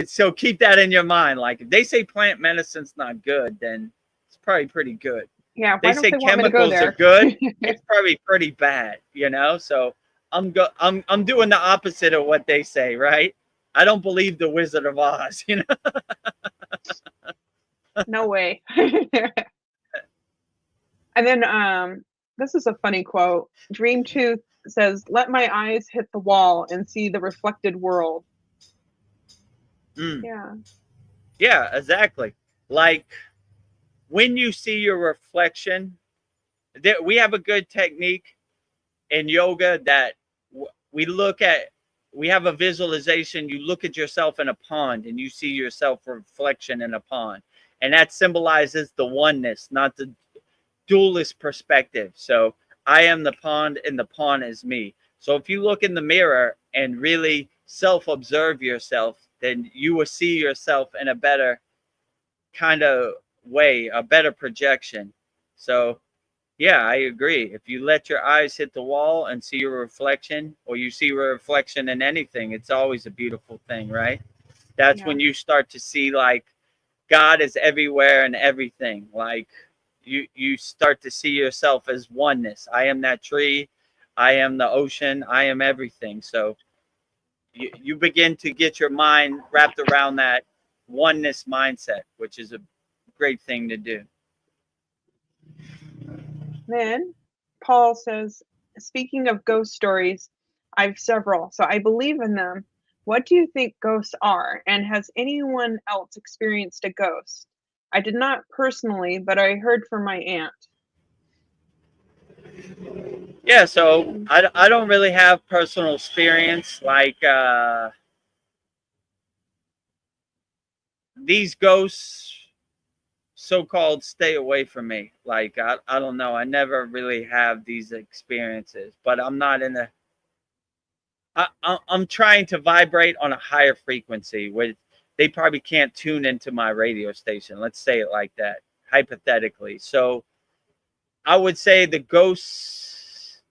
So keep that in your mind. Like if they say plant medicine's not good, then it's probably pretty good. Yeah. They say chemicals are good, it's probably pretty bad, you know. So I'm doing the opposite of what they say, right? I don't believe the Wizard of Oz, you know. No way. And then this is a funny quote. Dream Tooth says, "Let my eyes hit the wall and see the reflected world." Yeah, exactly. Like when you see your reflection, we have a good technique in yoga that we have a visualization. You look at yourself in a pond and you see yourself reflection in a pond, and that symbolizes the oneness, not the dualist perspective. So I am the pond and the pond is me. So if you look in the mirror and really self-observe yourself, then you will see yourself in a better kind of way, a better projection. So yeah, I agree. If you let your eyes hit the wall and see your reflection, or you see your reflection in anything, it's always a beautiful thing, right? That's Yeah. when you start to see like God is everywhere and everything. Like you start to see yourself as oneness. I am that tree, I am the ocean, I am everything. So you begin to get your mind wrapped around that oneness mindset, which is a great thing to do. Then Paul says, speaking of ghost stories, I've several, so I believe in them. What do you think ghosts are? And has anyone else experienced a ghost? I did not personally, but I heard from my aunt. Yeah, so I don't really have personal experience like these ghosts so-called stay away from me. Like I don't know, I never really have these experiences, but I'm not in a I'm trying to vibrate on a higher frequency where they probably can't tune into my radio station. Let's say it like that, hypothetically. So I would say the ghosts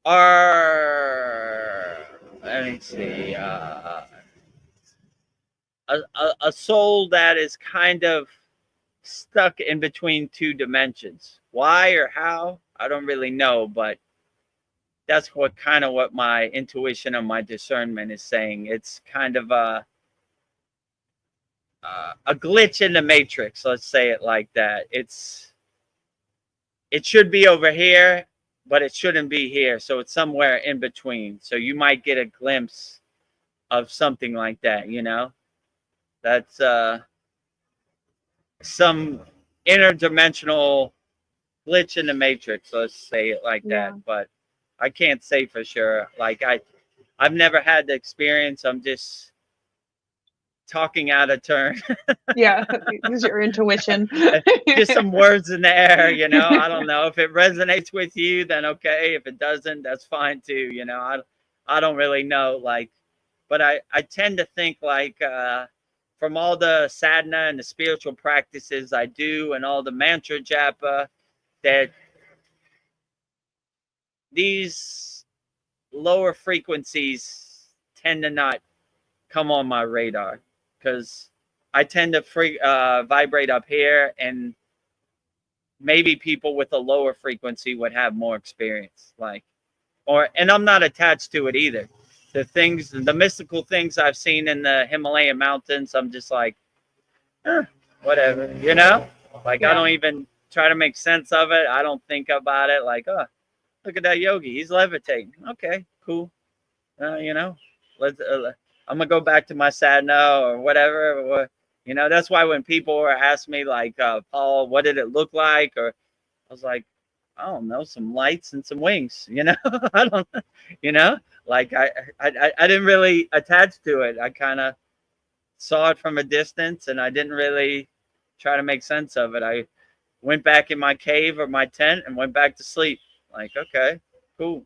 are, let me see, a soul that is kind of stuck in between two dimensions. Why or how? I don't really know, but that's what my intuition and my discernment is saying. It's kind of a glitch in the matrix. Let's say it like that. It should be over here, but it shouldn't be here. So it's somewhere in between. So you might get a glimpse of something like that. You know, that's some interdimensional glitch in the matrix. Let's say it like Yeah. that. But I can't say for sure. Like I've never had the experience. I'm just talking out of turn. Yeah, use your intuition. Just some words in the air, you know. I don't know if it resonates with you, then okay. If it doesn't, that's fine too. You know, I don't really know. Like, but I tend to think like from all the sadhana and the spiritual practices I do, and all the mantra japa, that these lower frequencies tend to not come on my radar because I tend to vibrate up here, and maybe people with a lower frequency would have more experience. Like, and I'm not attached to it either. The mystical things I've seen in the Himalayan mountains, I'm just like, whatever, you know? Like, I Yeah. don't even try to make sense of it. I don't think about it like, oh, look at that yogi. He's levitating. Okay, cool. You know, let's. I'm gonna go back to my sadhana or whatever. Or, you know, that's why when people were asking me like, Paul, what did it look like? Or I was like, I don't know, some lights and some wings. You know, I don't. You know, like I didn't really attach to it. I kind of saw it from a distance, and I didn't really try to make sense of it. I went back in my cave or my tent and went back to sleep. Like, okay, cool.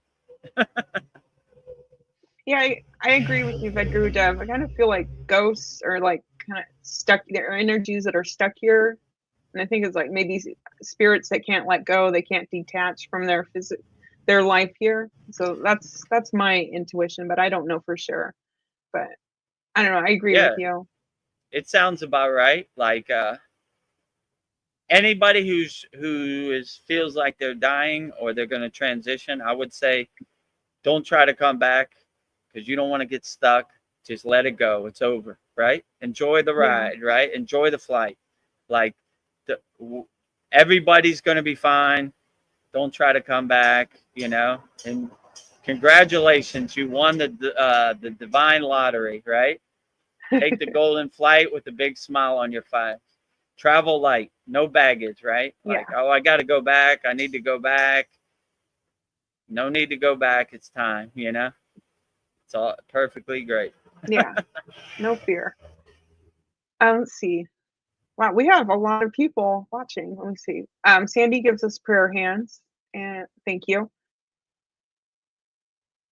Yeah, I agree with you, Vedagurudev. I kind of feel like ghosts are like kind of stuck. There are energies that are stuck here, and I think it's like maybe spirits that can't let go. They can't detach from their life here. So that's my intuition, but I don't know for sure. But I don't know. I agree with Yeah, you. it sounds about right. Like anybody feels like they're dying or they're going to transition, I would say don't try to come back because you don't want to get stuck. Just let it go. It's over, right? Enjoy the Yeah. ride, right? Enjoy the flight. Like the, everybody's going to be fine. Don't try to come back, you know. And congratulations, you won the divine lottery, right? Take the golden flight with a big smile on your face. Travel light, no baggage, right? Yeah. Like, oh, I got to go back. I need to go back. No need to go back. It's time, you know? It's all perfectly great. Yeah. No fear. Let's see. Wow, we have a lot of people watching. Let me see. Sandy gives us prayer hands, and thank you.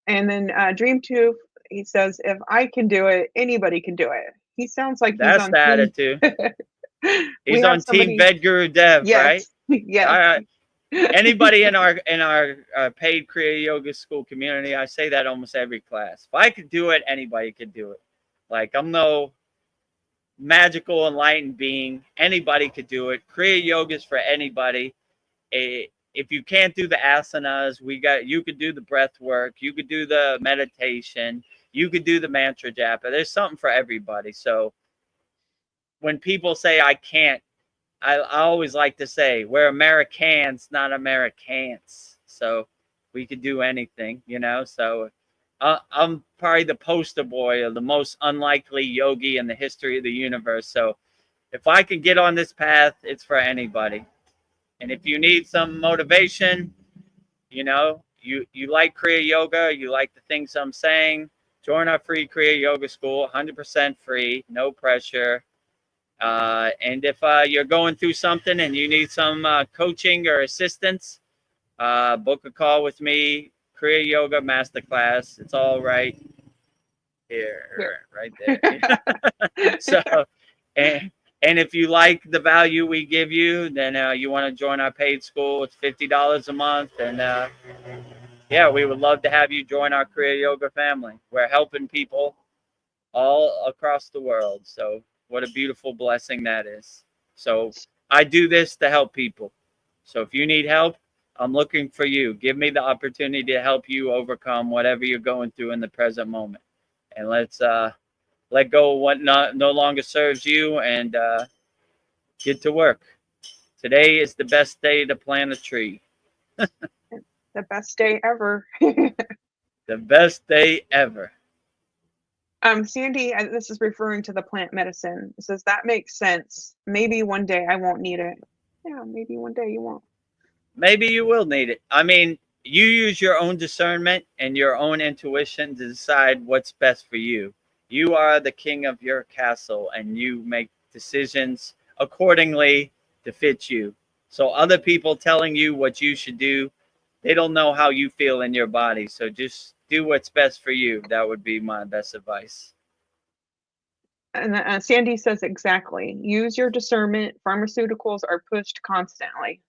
And then Dream Tooth, he says, if I can do it, anybody can do it. He sounds like he's That's on the team. attitude. We He's have on Team somebody. Vedagurudev, right? Yes. Yes. All right. Anybody in our paid Kriya Yoga School community, I say that almost every class. If I could do it, anybody could do it. Like, I'm no magical enlightened being. Anybody could do it. Kriya yoga is for anybody. If you can't do the asanas, you could do the breath work, you could do the meditation, you could do the mantra japa. There's something for everybody. So when people say I can't, I always like to say we're Americans, not Americans. So we could do anything, you know. So I'm probably the poster boy of the most unlikely yogi in the history of the universe. So if I can get on this path, it's for anybody. And if you need some motivation, you know, you like Kriya Yoga, you like the things I'm saying, join our free Kriya Yoga school, 100% free, no pressure. And if you're going through something and you need some coaching or assistance, book a call with me, Kriya Yoga Masterclass. It's all right here. Right there. So, and if you like the value we give you, then you want to join our paid school. It's $50 a month. And yeah, we would love to have you join our Kriya Yoga family. We're helping people all across the world. So what a beautiful blessing that is. So I do this to help people. So if you need help, I'm looking for you. Give me the opportunity to help you overcome whatever you're going through in the present moment. And let's let go of what no longer serves you and get to work. Today is the best day to plant a tree. The best day ever. The best day ever. Sandy, this is referring to the plant medicine. It says that makes sense. Maybe one day I won't need it. Yeah, maybe one day you won't. Maybe you will need it. I mean, you use your own discernment and your own intuition to decide what's best for you. You are the king of your castle and you make decisions accordingly to fit you. So other people telling you what you should do, they don't know how you feel in your body. So just do what's best for you. That would be my best advice. And Sandy says exactly. Use your discernment. Pharmaceuticals are pushed constantly.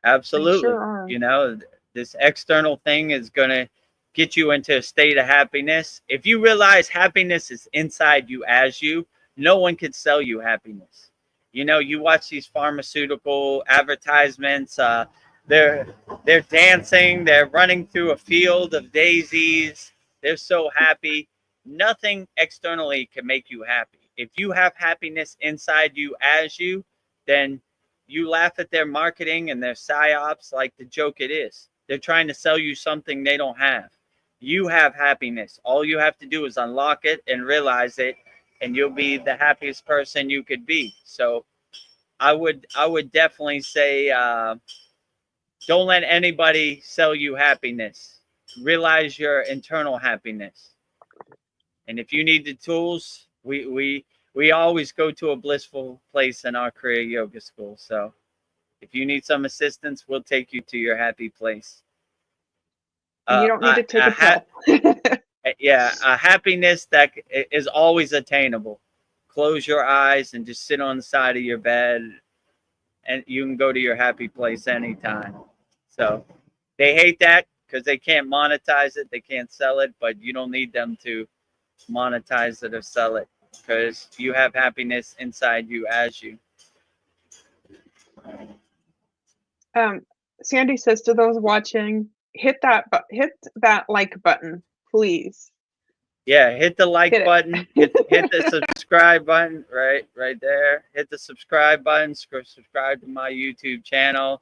Absolutely. Sure are. You know, this external thing is going to get you into a state of happiness. If you realize happiness is inside you as you, no one can sell you happiness. You know, you watch these pharmaceutical advertisements, they're dancing, they're running through a field of daisies. They're so happy. Nothing externally can make you happy. If you have happiness inside you as you, then you laugh at their marketing and their psyops like the joke it is. They're trying to sell you something they don't have. You have happiness. All you have to do is unlock it and realize it, and you'll be the happiest person you could be. So I would definitely say don't let anybody sell you happiness. Realize your internal happiness. And if you need the tools, we always go to a blissful place in our Kriya Yoga school. So if you need some assistance, we'll take you to your happy place. And you don't need to take a pill. Yeah, a happiness that is always attainable. Close your eyes and just sit on the side of your bed, and you can go to your happy place anytime. So they hate that because they can't monetize it, they can't sell it, but you don't need them to monetize it or sell it because you have happiness inside you as you. Sandy says to those watching, hit that like button, please. Yeah, hit the like button, hit the subscribe button right there. Hit the subscribe button, subscribe to my YouTube channel.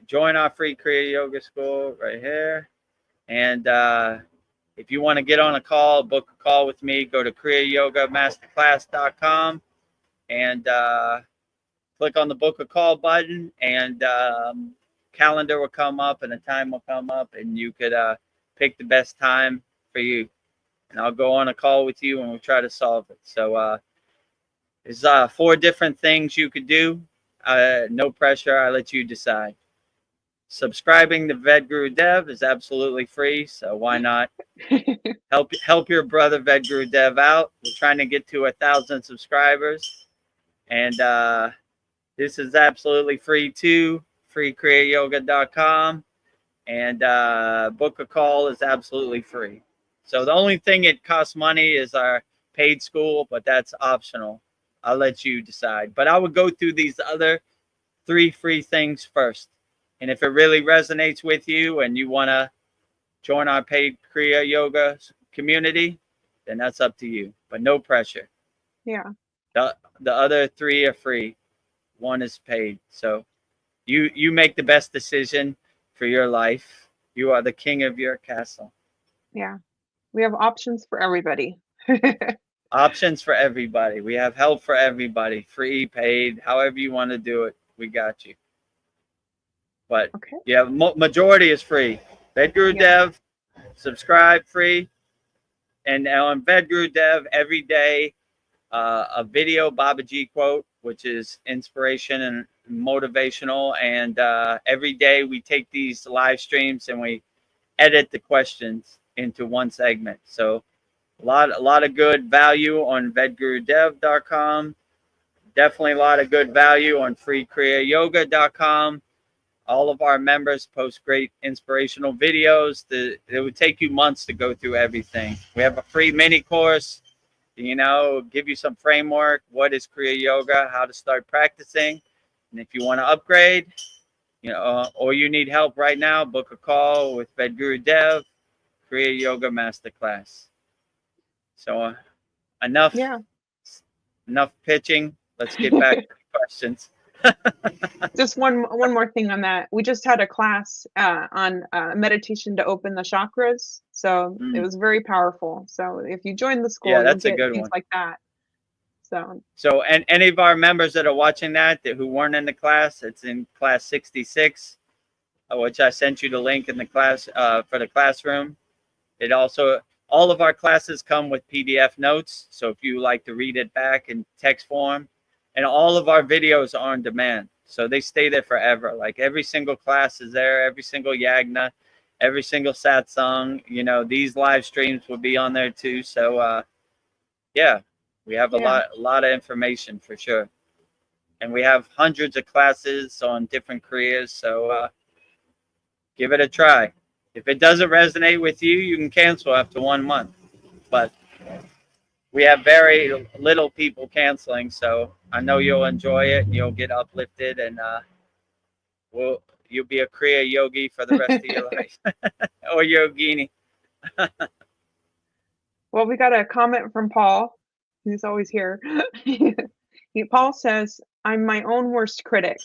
Join our free Kriya Yoga school right here. And if you want to get on a call, book a call with me, go to kriyayogamasterclass.com and click on the book a call button, and calendar will come up and a time will come up, and you could pick the best time for you. And I'll go on a call with you and we'll try to solve it. So there's 4 different things you could do. No pressure. I let you decide. Subscribing to Vedagurudev is absolutely free, so why not? help your brother Vedagurudev out. We're trying to get to 1,000 subscribers, and this is absolutely free too. Freekriyayogamasterclass.com, and book a call is absolutely free. So the only thing it costs money is our paid school, but that's optional. I'll let you decide. But I would go through these other 3 free things first. And if it really resonates with you and you want to join our paid Kriya Yoga community, then that's up to you. But no pressure. Yeah. The other 3 are free. 1 is paid. So you make the best decision for your life. You are the king of your castle. Yeah. We have options for everybody. Options for everybody. We have help for everybody. Free, paid, however you want to do it. We got you. But Okay. yeah, majority is free. Vedagurudev, subscribe free. And on Vedagurudev, every day, a video Babaji quote, which is inspiration and motivational. And every day we take these live streams and we edit the questions into one segment. So a lot of good value on Vedagurudev.com. Definitely a lot of good value on freekriyayogamasterclass.com. All of our members post great inspirational videos. It would take you months to go through everything. We have a free mini course, give you some framework. What is Kriya Yoga? How to start practicing. And if you want to upgrade, or you need help right now, book a call with Vedagurudev, Kriya Yoga Masterclass. So enough pitching. Let's get back to the questions. Just one more thing on that. We just had a class on meditation to open the chakras. So it was very powerful. So if you join the school, that's you'll a get good things one. like that. So and any of our members that are watching who weren't in the class, it's in class 66, which I sent you the link in the class for the classroom. It also, all of our classes come with PDF notes. So if you like to read it back in text form, and all of our videos are on demand. So they stay there forever. Like every single class is there, every single yagna, every single satsang, these live streams will be on there too. So we have a lot of information for sure. And we have hundreds of classes on different kriyas. So give it a try. If it doesn't resonate with you, you can cancel after 1 month. But we have very little people canceling, so I know you'll enjoy it and you'll get uplifted, and you'll be a Kriya yogi for the rest of your life, or yogini. Well, we got a comment from Paul, who's always here. Paul says, "I'm my own worst critic.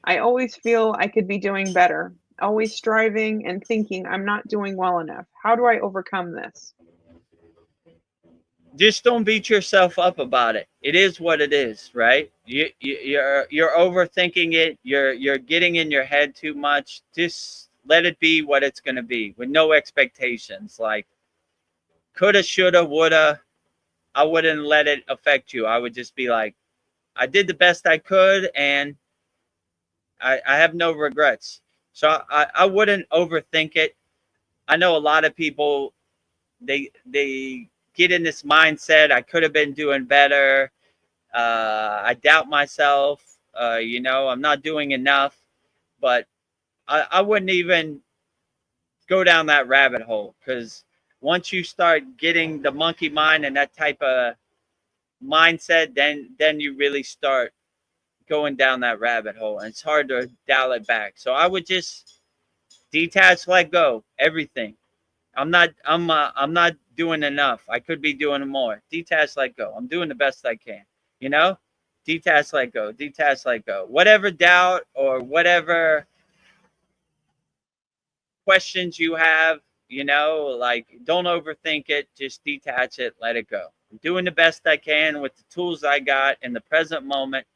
I always feel I could be doing better. Always striving and thinking I'm not doing well enough. How do I overcome this?" Just don't beat yourself up about it. It is what it is, right? You're overthinking it. You're getting in your head too much. Just let it be what it's going to be, with no expectations. Like coulda, shoulda, woulda. I wouldn't let it affect you. I would just be like, I did the best I could, and I have no regrets. So I wouldn't overthink it. I know a lot of people, they get in this mindset, I could have been doing better. I doubt myself. I'm not doing enough. But I wouldn't even go down that rabbit hole, because once you start getting the monkey mind and that type of mindset, then you really start going down that rabbit hole, and it's hard to dial it back. So I would just detach, let go, everything. I'm not doing enough. I could be doing more. Detach, let go. I'm doing the best I can. Detach, let go. Detach, let go. Whatever doubt or whatever questions you have, like, don't overthink it. Just detach it. Let it go. I'm doing the best I can with the tools I got in the present moment.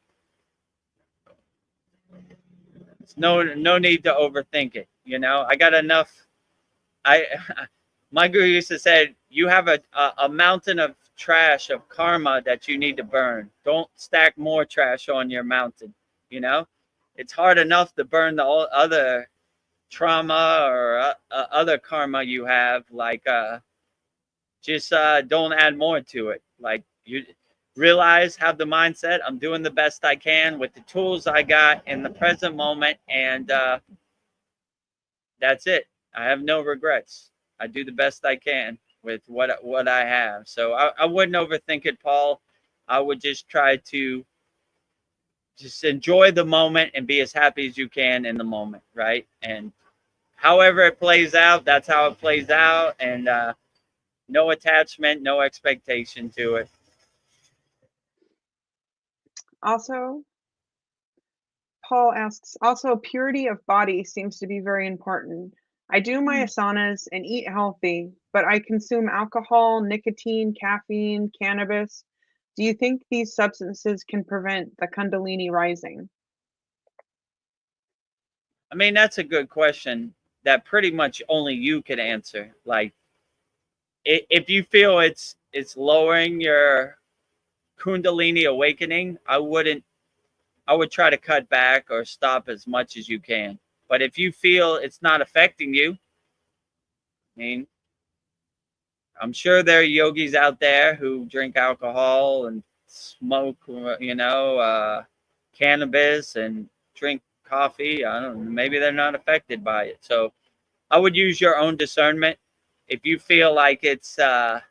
It's no need to overthink it. I got enough. My guru used to say, you have a mountain of trash, of karma that you need to burn. Don't stack more trash on your mountain. It's hard enough to burn the other trauma or other karma you have. Like, just don't add more to it. Like, you realize, have the mindset, I'm doing the best I can with the tools I got in the present moment, and that's it. I have no regrets. I do the best I can. with what I have. So I wouldn't overthink it, Paul. I would just try to just enjoy the moment and be as happy as you can in the moment, right? And however it plays out, that's how it plays out, and no attachment, no expectation to it. Also, Paul asks, also purity of body seems to be very important. I do my asanas and eat healthy, but I consume alcohol, nicotine, caffeine, cannabis. Do you think these substances can prevent the Kundalini rising? I mean, that's a good question that pretty much only you could answer. Like, if you feel it's lowering your Kundalini awakening, I would try to cut back or stop as much as you can. But if you feel it's not affecting you, I mean, I'm sure there are yogis out there who drink alcohol and smoke, cannabis and drink coffee. I don't know. Maybe they're not affected by it. So I would use your own discernment. If you feel like it's not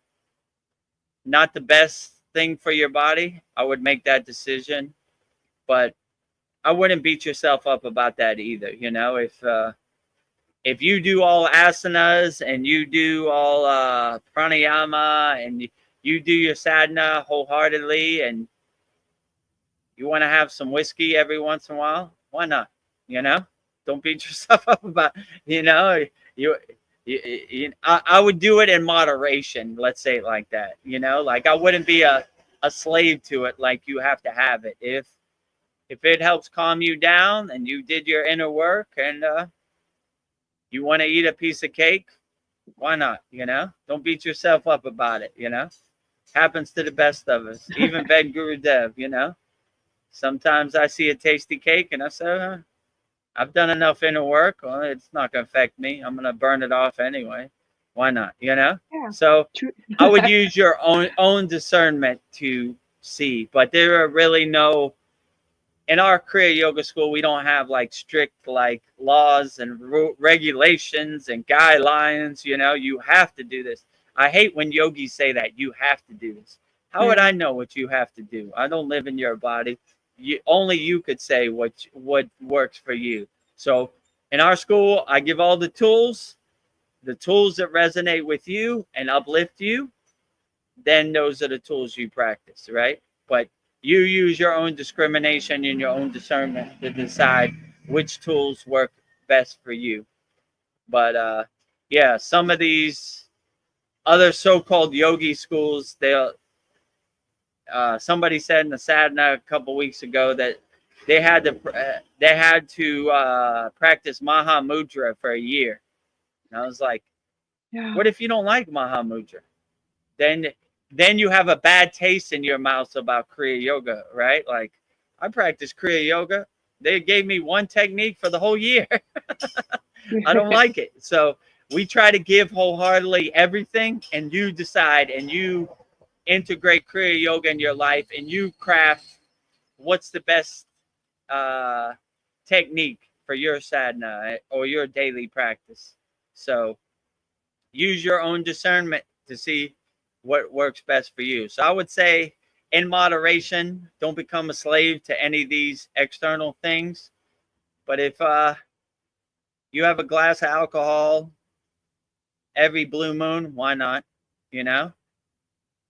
the best thing for your body, I would make that decision. But I wouldn't beat yourself up about that either. If you do all asanas and you do all pranayama and you do your sadhana wholeheartedly and you want to have some whiskey every once in a while, why not? Don't beat yourself up about, I would do it in moderation. Let's say it like that. Like I wouldn't be a slave to it. Like you have to have it. If it helps calm you down and you did your inner work and you want to eat a piece of cake, why not? Don't beat yourself up about it. Happens to the best of us. Even Vedagurudev. Sometimes I see a tasty cake and I say, I've done enough inner work. Well, it's not going to affect me. I'm going to burn it off anyway. Why not? Yeah. So I would use your own discernment to see, but there are really no. In our Kriya Yoga school, we don't have like strict like laws and regulations and guidelines. You have to do this. I hate when yogis say that you have to do this. How would I know what you have to do? I don't live in your body. Only you could say what works for you. So in our school, I give all the tools that resonate with you and uplift you. Then those are the tools you practice, right? But you use your own discrimination and your own discernment to decide which tools work best for you. But yeah, some of these other so-called yogi schools, they'll somebody said in the sadhana a couple weeks ago that they had to practice Maha Mudra for a year. And I was like, what if you don't like Maha Mudra? Then you have a bad taste in your mouth about Kriya Yoga, right? Like, I practice Kriya Yoga. They gave me one technique for the whole year. I don't like it. So we try to give wholeheartedly everything, and you decide, and you integrate Kriya Yoga in your life, and you craft what's the best technique for your sadhana or your daily practice. So use your own discernment to see what works best for you. So I would say in moderation, don't become a slave to any of these external things. But if you have a glass of alcohol every blue moon, why not?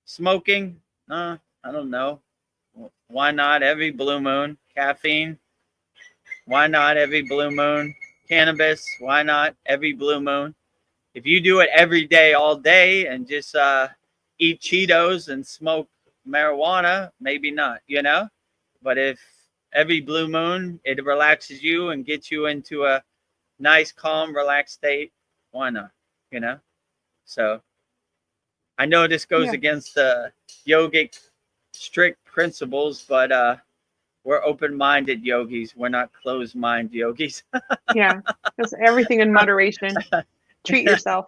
Smoking, I don't know. Why not every blue moon? Caffeine, why not every blue moon? Cannabis, why not every blue moon? If you do it every day, all day, and just eat Cheetos and smoke marijuana, maybe not, But if every blue moon it relaxes you and gets you into a nice, calm, relaxed state, why not, So I know this goes against the yogic strict principles, but we're open-minded yogis. We're not closed-minded yogis. Yeah, just everything in moderation. Treat yourself.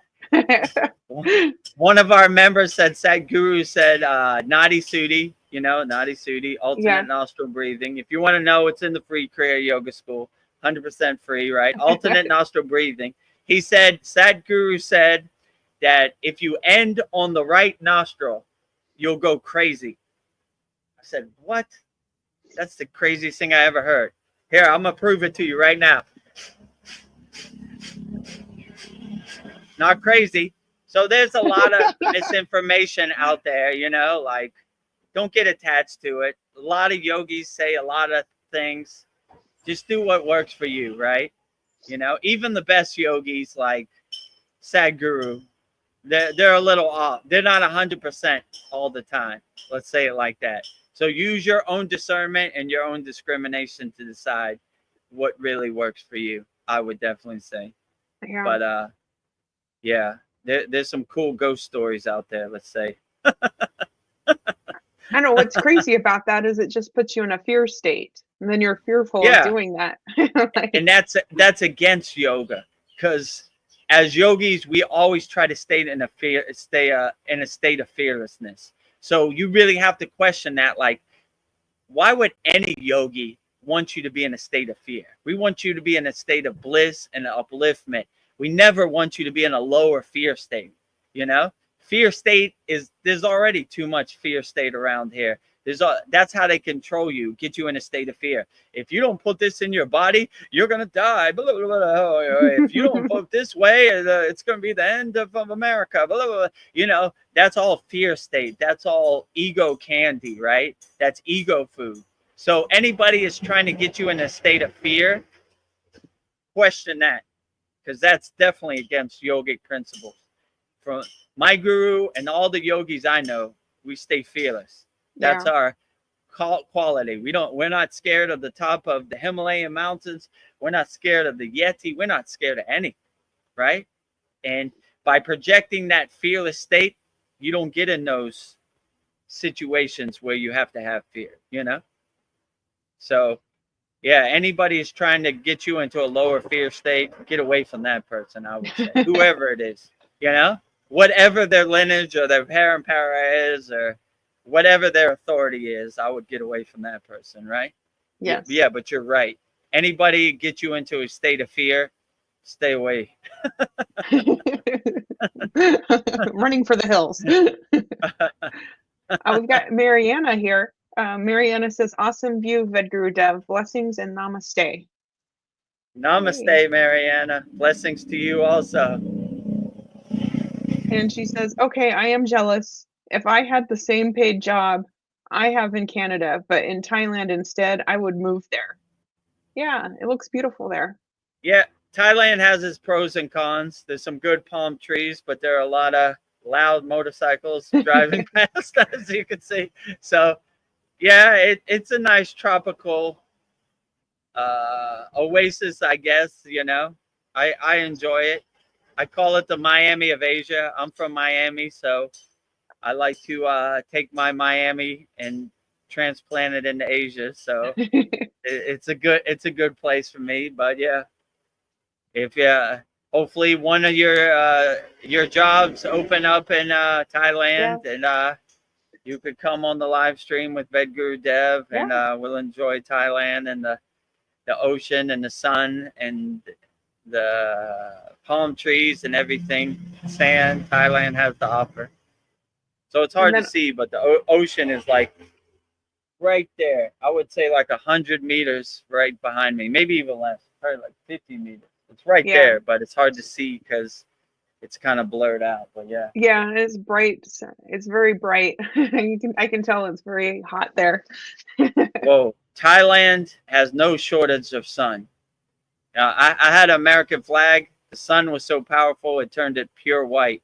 One of our members said, Sadhguru said, Nadi Sudhi, Nadi Sudhi, alternate nostril breathing. If you want to know, it's in the free Kriya Yoga School, 100% free, right? Alternate nostril breathing. He said, Sadhguru said, that if you end on the right nostril, you'll go crazy. I said, what? That's the craziest thing I ever heard. Here, I'm going to prove it to you right now. Not crazy. So there's a lot of misinformation out there, you know, like don't get attached to it. A lot of yogis say a lot of things. Just do what works for you, right? You know, even the best yogis like Sadhguru, they're a little off. They're not 100% all the time. Let's say it like that. So use your own discernment and your own discrimination to decide what really works for you. I would definitely say. Yeah. But yeah, there's some cool ghost stories out there. Let's say. I know what's crazy about that is it just puts you in a fear state, and then you're fearful of doing that. Like, and that's against yoga, because as yogis we always try to stay in a state of fearlessness. So you really have to question that. Like, why would any yogi want you to be in a state of fear? We want you to be in a state of bliss and upliftment. We never want you to be in a lower fear state, you know? Fear state there's already too much fear state around here. That's how they control you, get you in a state of fear. If you don't put this in your body, you're gonna die. Blah, blah, blah. If you don't vote this way, it's gonna be the end of America. Blah, blah, blah. You know, that's all fear state. That's all ego candy, right? That's ego food. So anybody is trying to get you in a state of fear, question that, because that's definitely against yogic principles. From my guru and all the yogis I know, we stay fearless. That's our quality. We're not scared of the top of the Himalayan mountains. We're not scared of the Yeti. We're not scared of anything, right? And by projecting that fearless state, you don't get in those situations where you have to have fear, you know? So, yeah, anybody is trying to get you into a lower fear state, get away from that person, I would say. Whoever it is, you know? Whatever their lineage or their parampara is, or whatever their authority is, I would get away from that person, right? Yes. Yeah, but you're right. Anybody get you into a state of fear, stay away. Running for the hills. We've got Mariana here. Mariana says, awesome view, Vedagurudev. Blessings and namaste. Namaste, hey. Mariana. Blessings to you also. And she says, okay, I am jealous. If I had the same paid job I have in Canada, but in Thailand instead, I would move there. Yeah, it looks beautiful there. Yeah, Thailand has its pros and cons. There's some good palm trees, but there are a lot of loud motorcycles driving past, as you can see. So, yeah, it's a nice tropical oasis, I guess, you know. I enjoy it. I call it the Miami of Asia. I'm from Miami, so I like to take my Miami and transplant it into Asia. So it's a good place for me. But yeah, if hopefully one of your jobs open up in Thailand, and you could come on the live stream with Vedagurudev, and we'll enjoy Thailand and the ocean and the sun and the palm trees and everything, sand Thailand has to offer. So it's hard to see, but the ocean is like right there. I would say like 100 meters right behind me, maybe even less, probably like 50 meters. It's right there, but it's hard to see because it's kind of blurred out. But yeah. Yeah, it's bright. It's very bright. I can tell it's very hot there. Whoa, Thailand has no shortage of sun. I had an American flag. The sun was so powerful, it turned it pure white.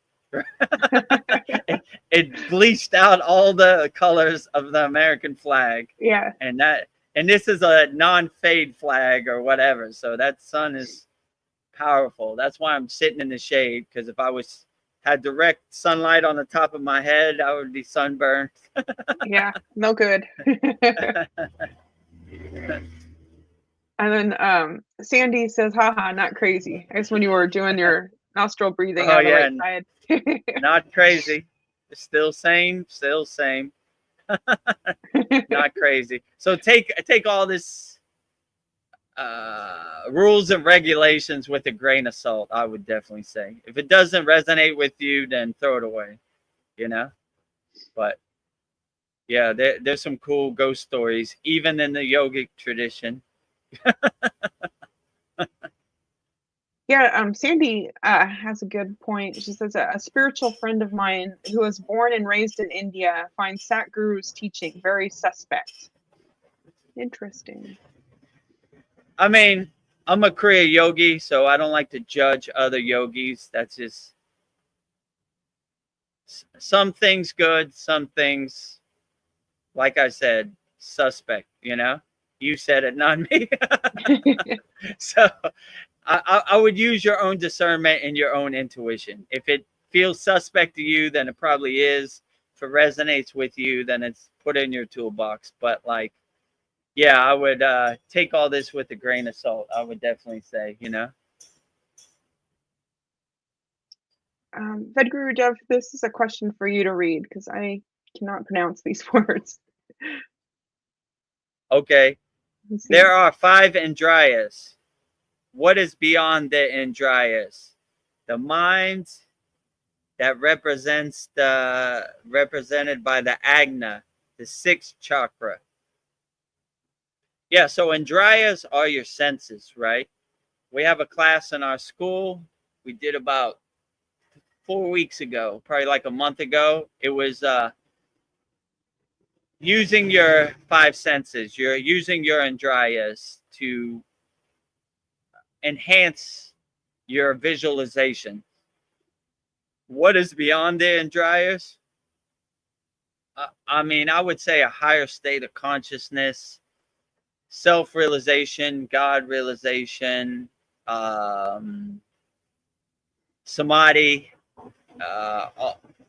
it bleached out all the colors of the American flag. Yeah. And this is a non-fade flag or whatever. So that sun is powerful. That's why I'm sitting in the shade, because if I had direct sunlight on the top of my head, I would be sunburned. Yeah, no good. And then Sandy says, haha, not crazy. I guess when you were doing your nostril breathing on the right side. Not crazy. Still same. Not crazy. So take all this rules and regulations with a grain of salt. I would definitely say, if it doesn't resonate with you, then throw it away. You know, but yeah, there's some cool ghost stories, even in the yogic tradition. Yeah, Sandy has a good point. She says a spiritual friend of mine who was born and raised in India finds Satguru's teaching very suspect. Interesting. I mean, I'm a Kriya yogi, so I don't like to judge other yogis. That's just some things good, some things, like I said, suspect. You know, you said it, not me. So I would use your own discernment and your own intuition. If it feels suspect to you, then it probably is. If it resonates with you, then it's put in your toolbox. But like, yeah, I would take all this with a grain of salt. I would definitely say, you know. Vedagurudev, this is a question for you to read because I cannot pronounce these words. Okay. Let's see. There are 5 Indriyas. What is beyond the Indriyas? The mind that represented by the Agna, the 6th chakra. Yeah, so Indriyas are your senses, right? We have a class in our school. We did about 4 weeks ago, probably like a month ago. It was using your 5 senses. You're using your Indriyas to enhance your visualization. What is beyond the Indriyas? I mean, I would say a higher state of consciousness, self-realization, God realization, samadhi,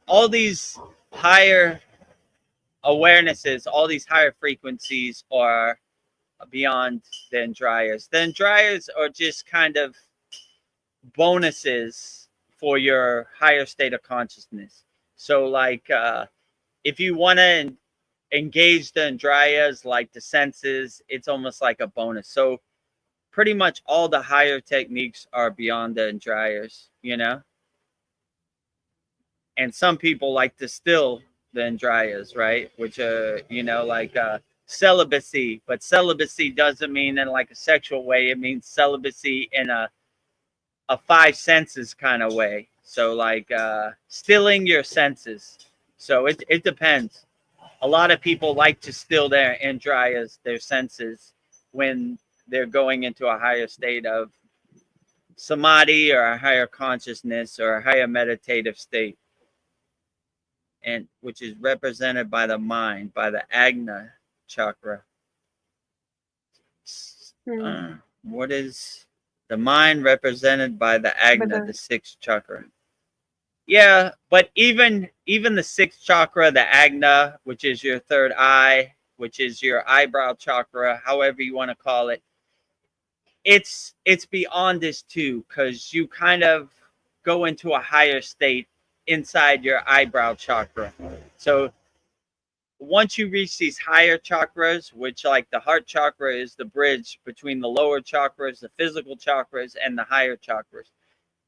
all these higher awarenesses, all these higher frequencies are beyond the Indriyas. The Indriyas are just kind of bonuses for your higher state of consciousness. So like if you want to engage the Indriyas, like the senses, it's almost like a bonus. So pretty much all the higher techniques are beyond the Indriyas, you know. And some people like to still the Indriyas, right? Which you know, like celibacy, but celibacy doesn't mean in like a sexual way. It means celibacy in a 5 senses kind of way. So like stilling your senses. So it depends. A lot of people like to still their Indriyas, their senses, when they're going into a higher state of samadhi or a higher consciousness or a higher meditative state, and which is represented by the mind, by the Agna chakra. What is the mind represented by the Agna, the 6th chakra? Yeah, but even the 6th chakra, the Agna, which is your third eye, which is your eyebrow chakra, however you want to call it, it's beyond this too, because you kind of go into a higher state inside your eyebrow chakra. So once you reach these higher chakras, which like the heart chakra is the bridge between the lower chakras, the physical chakras, and the higher chakras.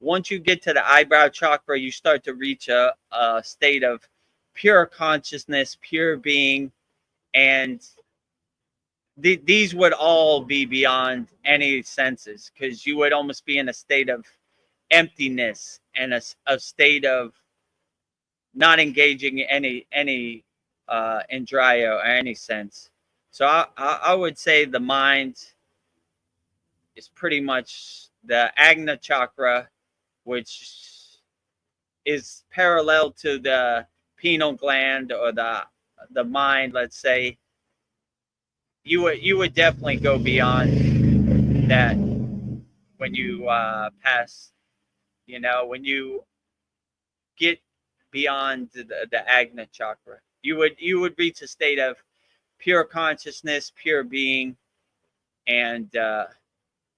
Once you get to the eyebrow chakra, you start to reach a state of pure consciousness, pure being, and these would all be beyond any senses, because you would almost be in a state of emptiness and a state of not engaging any Indriya or any sense. So I would say the mind is pretty much the Agna chakra, which is parallel to the pineal gland or the mind. Let's say you would definitely go beyond that when you pass. You know, when you get beyond the Agna chakra, you would reach a state of pure consciousness, pure being, and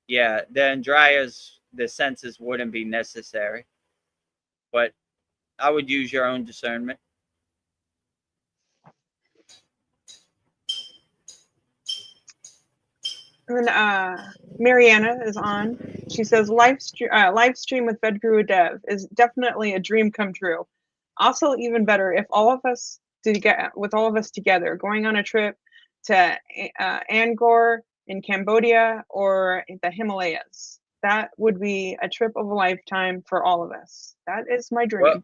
yeah, the Indriyas, the senses wouldn't be necessary. But I would use your own discernment. And then Mariana is on. She says live stream with Vedagurudev is definitely a dream come true. Also, even better if all of us together, going on a trip to Angkor in Cambodia or the Himalayas. That would be a trip of a lifetime for all of us. That is my Well,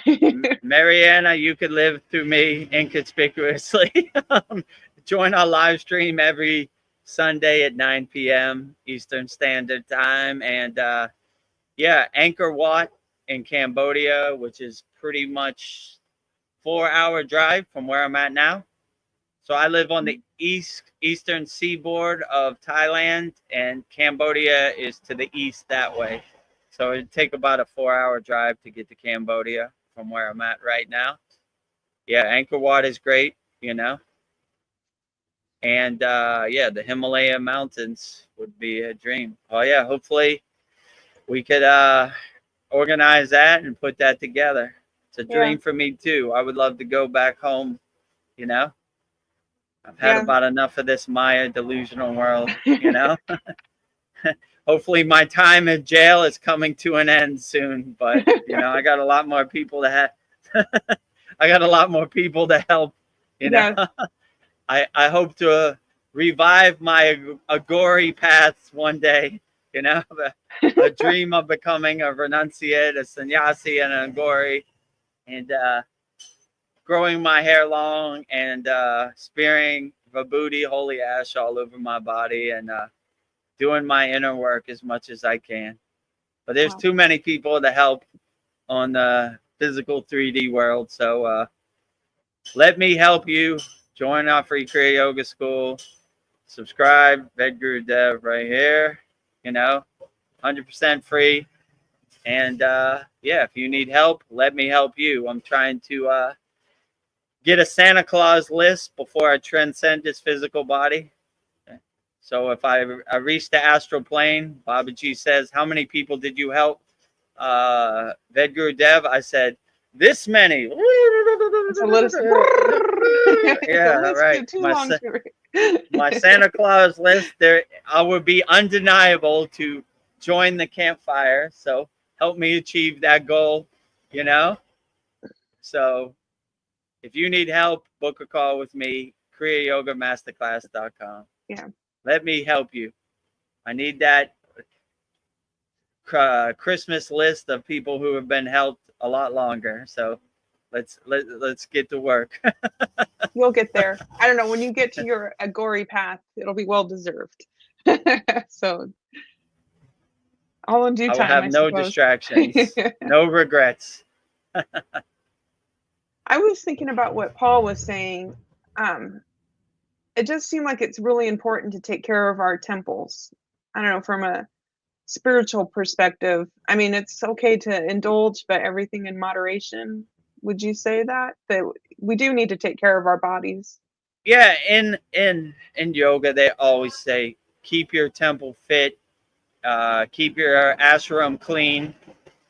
dream. Mariana, you could live through me inconspicuously. Join our live stream every Sunday at 9 p.m. Eastern Standard Time. And yeah, Angkor Wat in Cambodia, which is pretty much 4-hour drive from where I'm at now. So I live on the eastern seaboard of Thailand, and Cambodia is to the east that way. So it'd take about a 4-hour drive to get to Cambodia from where I'm at right now. Yeah, Angkor Wat is great, you know. And yeah, the Himalayan mountains would be a dream. Oh yeah, hopefully we could organize that and put that together. It's a dream for me too. I would love to go back home, you know. I've had about enough of this Maya delusional world, you know. Hopefully my time in jail is coming to an end soon, but you know, I got a lot more people to have. I got a lot more people to help, you know. I hope to revive my Agori paths one day, you know, a dream of becoming a renunciate, a sannyasi, and an Agori, and growing my hair long and spearing vibhuti, holy ash, all over my body, and doing my inner work as much as I can. But there's too many people to help on the physical 3D world, so let me help you. Join our free Kriya Yoga School. Subscribe, Vedagurudev right here. You know, 100% free. And yeah, if you need help, let me help you. I'm trying to get a Santa Claus list before I transcend this physical body. Okay. So if I reach the astral plane, Babaji says, how many people did you help? Vedagurudev, I said, this many. Yeah, right. My Santa Claus list, there I would be undeniable to join the campfire. So help me achieve that goal, you know. So if you need help, book a call with me, kriyayogamasterclass.com. Yeah. Let me help you. I need that Christmas list of people who have been helped a lot longer. So let's get to work. You'll get there. I don't know, when you get to your Agori path, it'll be well deserved. So all in due time. I will have no distractions, no regrets. I was thinking about what Paul was saying. It just seemed like it's really important to take care of our temples. I don't know, from a spiritual perspective. I mean, it's okay to indulge, but everything in moderation. Would you say that we do need to take care of our bodies? Yeah, in yoga, they always say keep your temple fit, keep your ashram clean,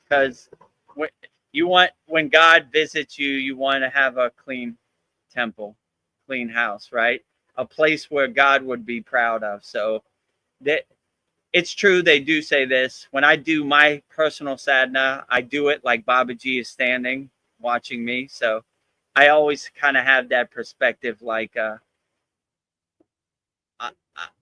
because when God visits you, you want to have a clean temple, clean house, right? A place where God would be proud of. So that it's true, they do say this. When I do my personal sadhana, I do it like Babaji is standing watching me. So I always kind of have that perspective, like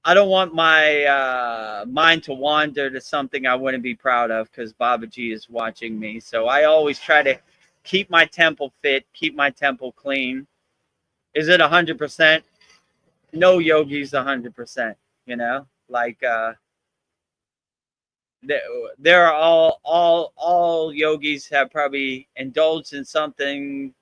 I don't want my mind to wander to something I wouldn't be proud of, because Babaji is watching me. So I always try to keep my temple fit, keep my temple clean. Is it 100%? No yogi's 100%, you know, like there are all yogis have probably indulged in something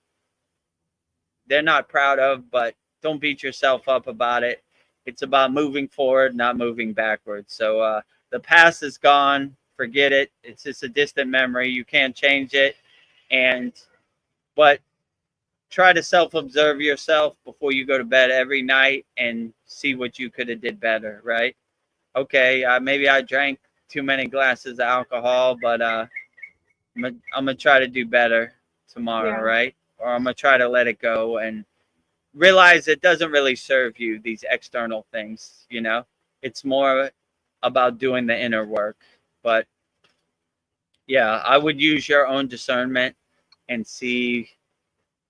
they're not proud of, but don't beat yourself up about it. It's about moving forward, not moving backwards. So the past is gone. Forget it. It's just a distant memory. You can't change it. But try to self-observe yourself before you go to bed every night and see what you could have did better, right? Okay, maybe I drank too many glasses of alcohol, but I'm gonna try to do better tomorrow, right? Or I'm gonna try to let it go and realize it doesn't really serve you, these external things, you know. it's more about doing the inner work. But yeah, I would use your own discernment and see,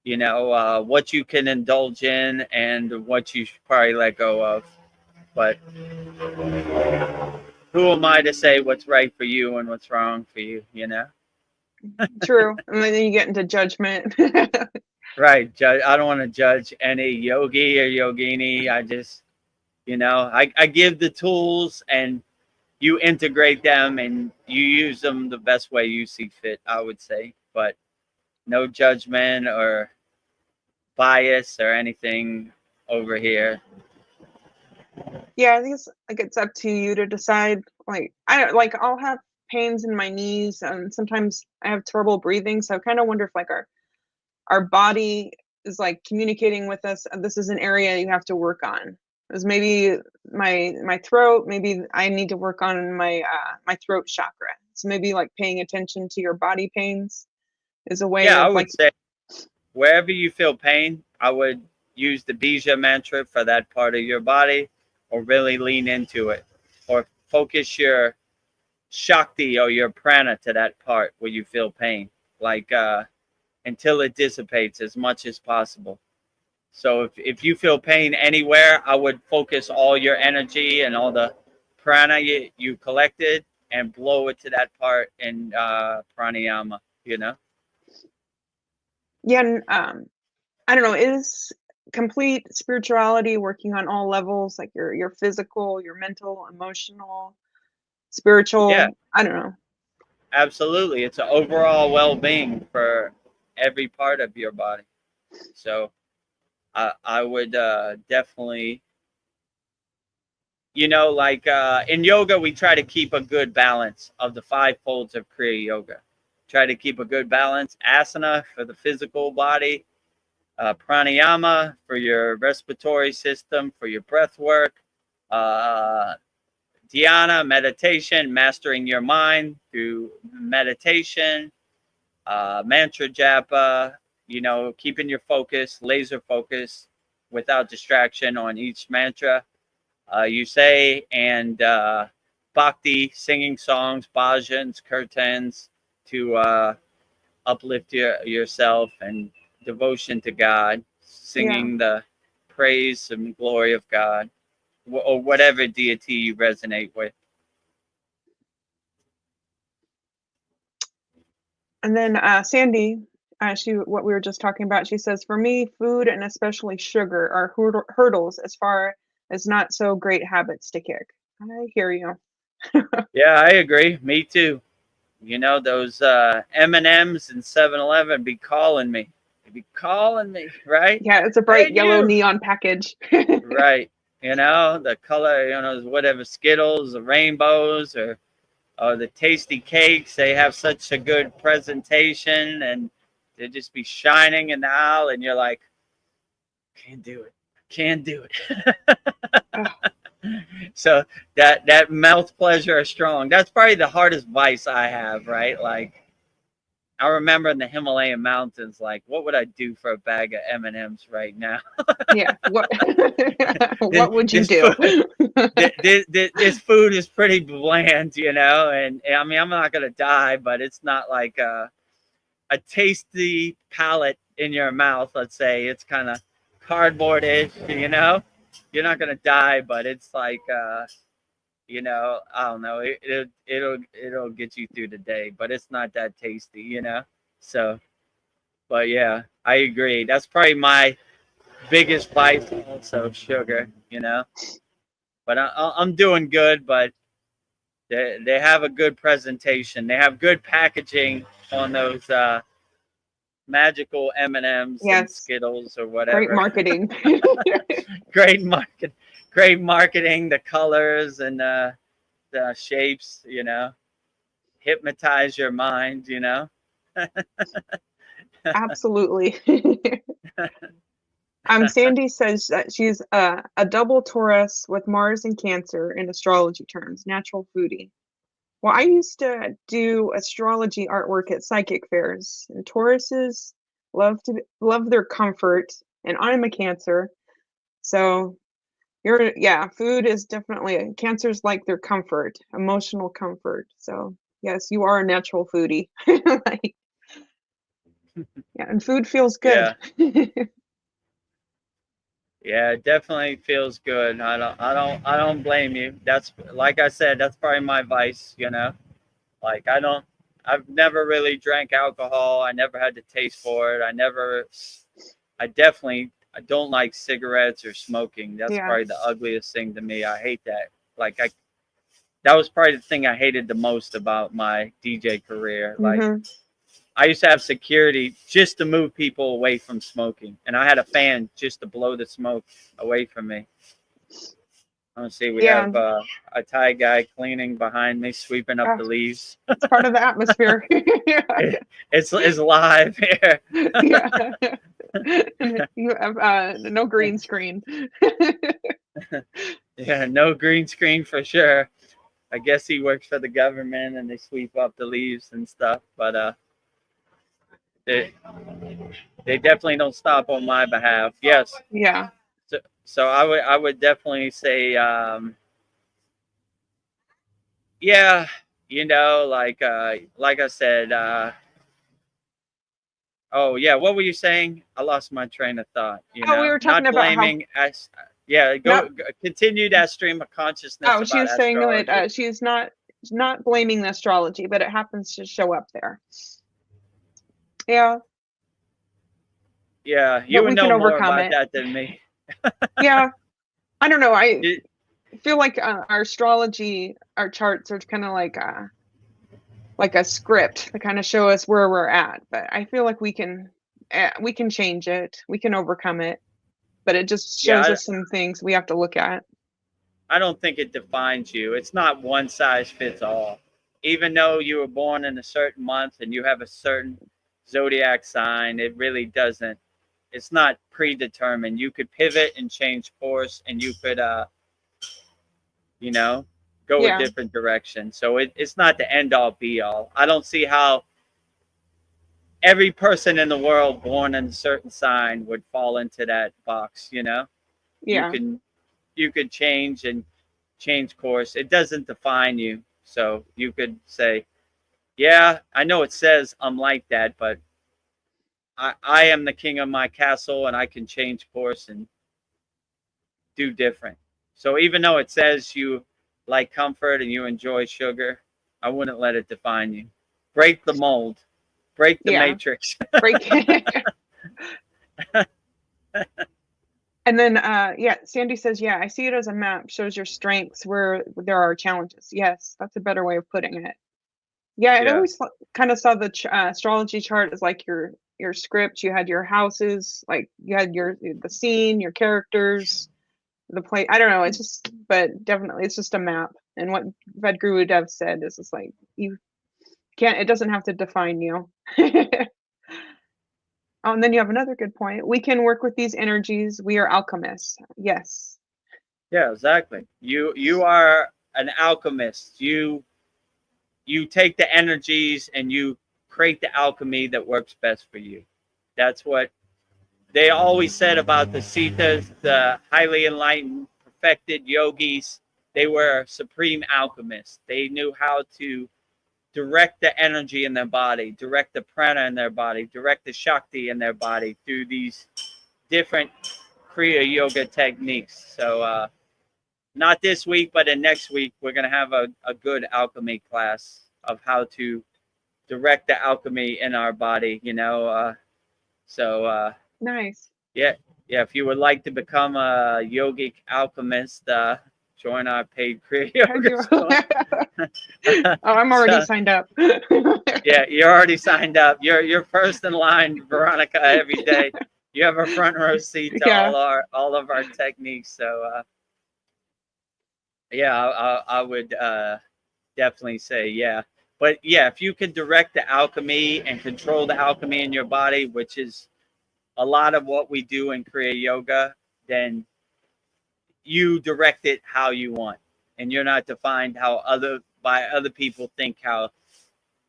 what you can indulge in and what you should probably let go of. But who am I to say what's right for you and what's wrong for you, True. And then you get into judgment. Right. I don't want to judge any yogi or yogini. I just, I give the tools and you integrate them and you use them the best way you see fit, I would say. But no judgment or bias or anything over here. Yeah, I think it's like it's up to you to decide. Like I'll have pains in my knees and sometimes I have trouble breathing. So I kind of wonder if like our body is like communicating with us, and this is an area you have to work on. Because maybe my throat, maybe I need to work on my throat chakra. So maybe like paying attention to your body pains is a way Yeah, I of like, would say wherever you feel pain, I would use the Bija mantra for that part of your body, or really lean into it, or focus your Shakti or your prana to that part where you feel pain, like until it dissipates as much as possible. So if you feel pain anywhere, I would focus all your energy and all the prana you collected and blow it to that part in pranayama, yeah, and, I don't know, is complete spirituality working on all levels, like your physical, your mental, emotional, Yeah, spiritual, I don't know. absolutely. It's an overall well-being for every part of your body. So I would definitely, like in yoga, we try to keep a good balance of the five folds of Kriya yoga. Try to keep a good balance. Asana for the physical body, pranayama for your respiratory system, for your breath work, uh, dhyana, meditation, mastering your mind through meditation, mantra japa, keeping your focus, laser focus without distraction on each mantra you say, and bhakti, singing songs, bhajans, kirtans to uplift yourself, and devotion to God, Yeah. singing the praise and glory of God, or whatever deity you resonate with. And then Sandy, what we were just talking about, she says, for me, food and especially sugar are hurdles as far as not so great habits to kick. I hear you. Yeah, I agree. Me too. Those M&Ms and 7-Eleven be calling me. They be calling me, right? Yeah, it's a bright Hey, yellow you. neon package. Right. The color, whatever Skittles, the rainbows, or the tasty cakes. They have such a good presentation and they just be shining in the aisle, and you're like, can't do it. Can't do it. Ugh, So that mouth pleasure is strong. That's probably the hardest vice I have, right? Like I remember in the Himalayan mountains, like what would I do for a bag of M&Ms right now? yeah. What this, what would you this do? food, this food is pretty bland, and I mean I'm not gonna die, but it's not like a tasty palate in your mouth. Let's say it's kind of cardboardish, You're not gonna die, but it's like I don't know. It'll get you through the day, but it's not that tasty. So, but yeah, I agree. That's probably my biggest vice, also sugar. But I'm doing good. But they have a good presentation. They have good packaging on those magical M&Ms and Yes, Skittles or great whatever. marketing. great market, great marketing. The colors and the shapes, hypnotize your mind. Absolutely. Sandy says that she's a double Taurus with Mars in Cancer in astrology terms, natural foodie. Well, I used to do astrology artwork at psychic fairs, and Tauruses love their comfort, and I'm a Cancer, so Food is definitely cancers like their comfort, emotional comfort. So yes, you are a natural foodie. Like, yeah, and food feels good. Yeah. Yeah, it definitely feels good. I don't blame you. That's, like I said, that's probably my vice, you know. Like I've never really drank alcohol. I never had the taste for it. I don't like cigarettes or smoking. That's Yeah. probably the ugliest thing to me. I hate that. Like that was probably the thing I hated the most about my DJ career. Like Mhm. I used to have security just to move people away from smoking, and I had a fan just to blow the smoke away from me. Let's see, we Yeah. have a Thai guy cleaning behind me, sweeping up Ah, the leaves. it's part of the atmosphere. Yeah. It's live here. Yeah. And you have no green screen. Yeah, no green screen for sure. I guess he works for the government and they sweep up the leaves and stuff. But they they definitely don't stop on my behalf. Yes. Yeah. So I would definitely say yeah, like I said, oh yeah, what were you saying? I lost my train of thought. Oh, we were talking Not about how blaming as yeah, no. continue that stream of consciousness Oh, she about was saying that astrology. she's not blaming the astrology, but it happens to show up there. Yeah, Yeah, you but would we can know more overcome about it. that than me. Yeah, I don't know. I It- feel like our astrology, our charts are kind of like a script that kind of show us where we're at. But I feel like we can change it. We can overcome it. But it just shows yeah, us some things we have to look at. I don't think it defines you. It's not one size fits all. Even though you were born in a certain month and you have a certain zodiac sign, it really doesn't. It's not predetermined. You could pivot and change course, and you could, you know, go a Yeah, different direction. So it's not the end all be all. I don't see how every person in the world born in a certain sign would fall into that box. You yeah, can you could change course. It doesn't define you. So you could say, yeah, I know it says I'm like that, but I am the king of my castle and I can change course and do different. So even though it says you like comfort and you enjoy sugar, I wouldn't let it define you. Break the mold, break the yeah. matrix. Break. And then, yeah, Sandy says, yeah, I see it as a map, shows your strengths where there are challenges. Yes, that's a better way of putting it. Yeah, I Yeah, always kind of saw the astrology chart as like your script. You had your houses, like you had the scene, your characters, the play. I don't know. It's just, but definitely, it's just a map. And what Vedagurudev said is just like you can't. It doesn't have to define you. Oh, and then you have another good point. We can work with these energies. We are alchemists. Yes. yeah, exactly. You are an alchemist. You take the energies and you create the alchemy that works best for you. That's what they always said about the Siddhas, the highly enlightened, perfected yogis. They were supreme alchemists. They knew how to direct the energy in their body, direct the prana in their body, direct the shakti in their body through these different kriya yoga techniques. So, not this week, but in next week, we're going to have a good alchemy class of how to direct the alchemy in our body, So, Nice. yeah, yeah. If you would like to become a yogic alchemist, join our paid Kriya I yoga do. school. Oh, I'm already So, signed up. yeah, you're already signed up. You're first in line, Veronica. Every day, you have a front row seat to Yeah. all of our techniques. So, yeah, I would definitely say yeah. But yeah, if you can direct the alchemy and control the alchemy in your body, which is a lot of what we do in Kriya Yoga, then you direct it how you want, and you're not defined by other people think how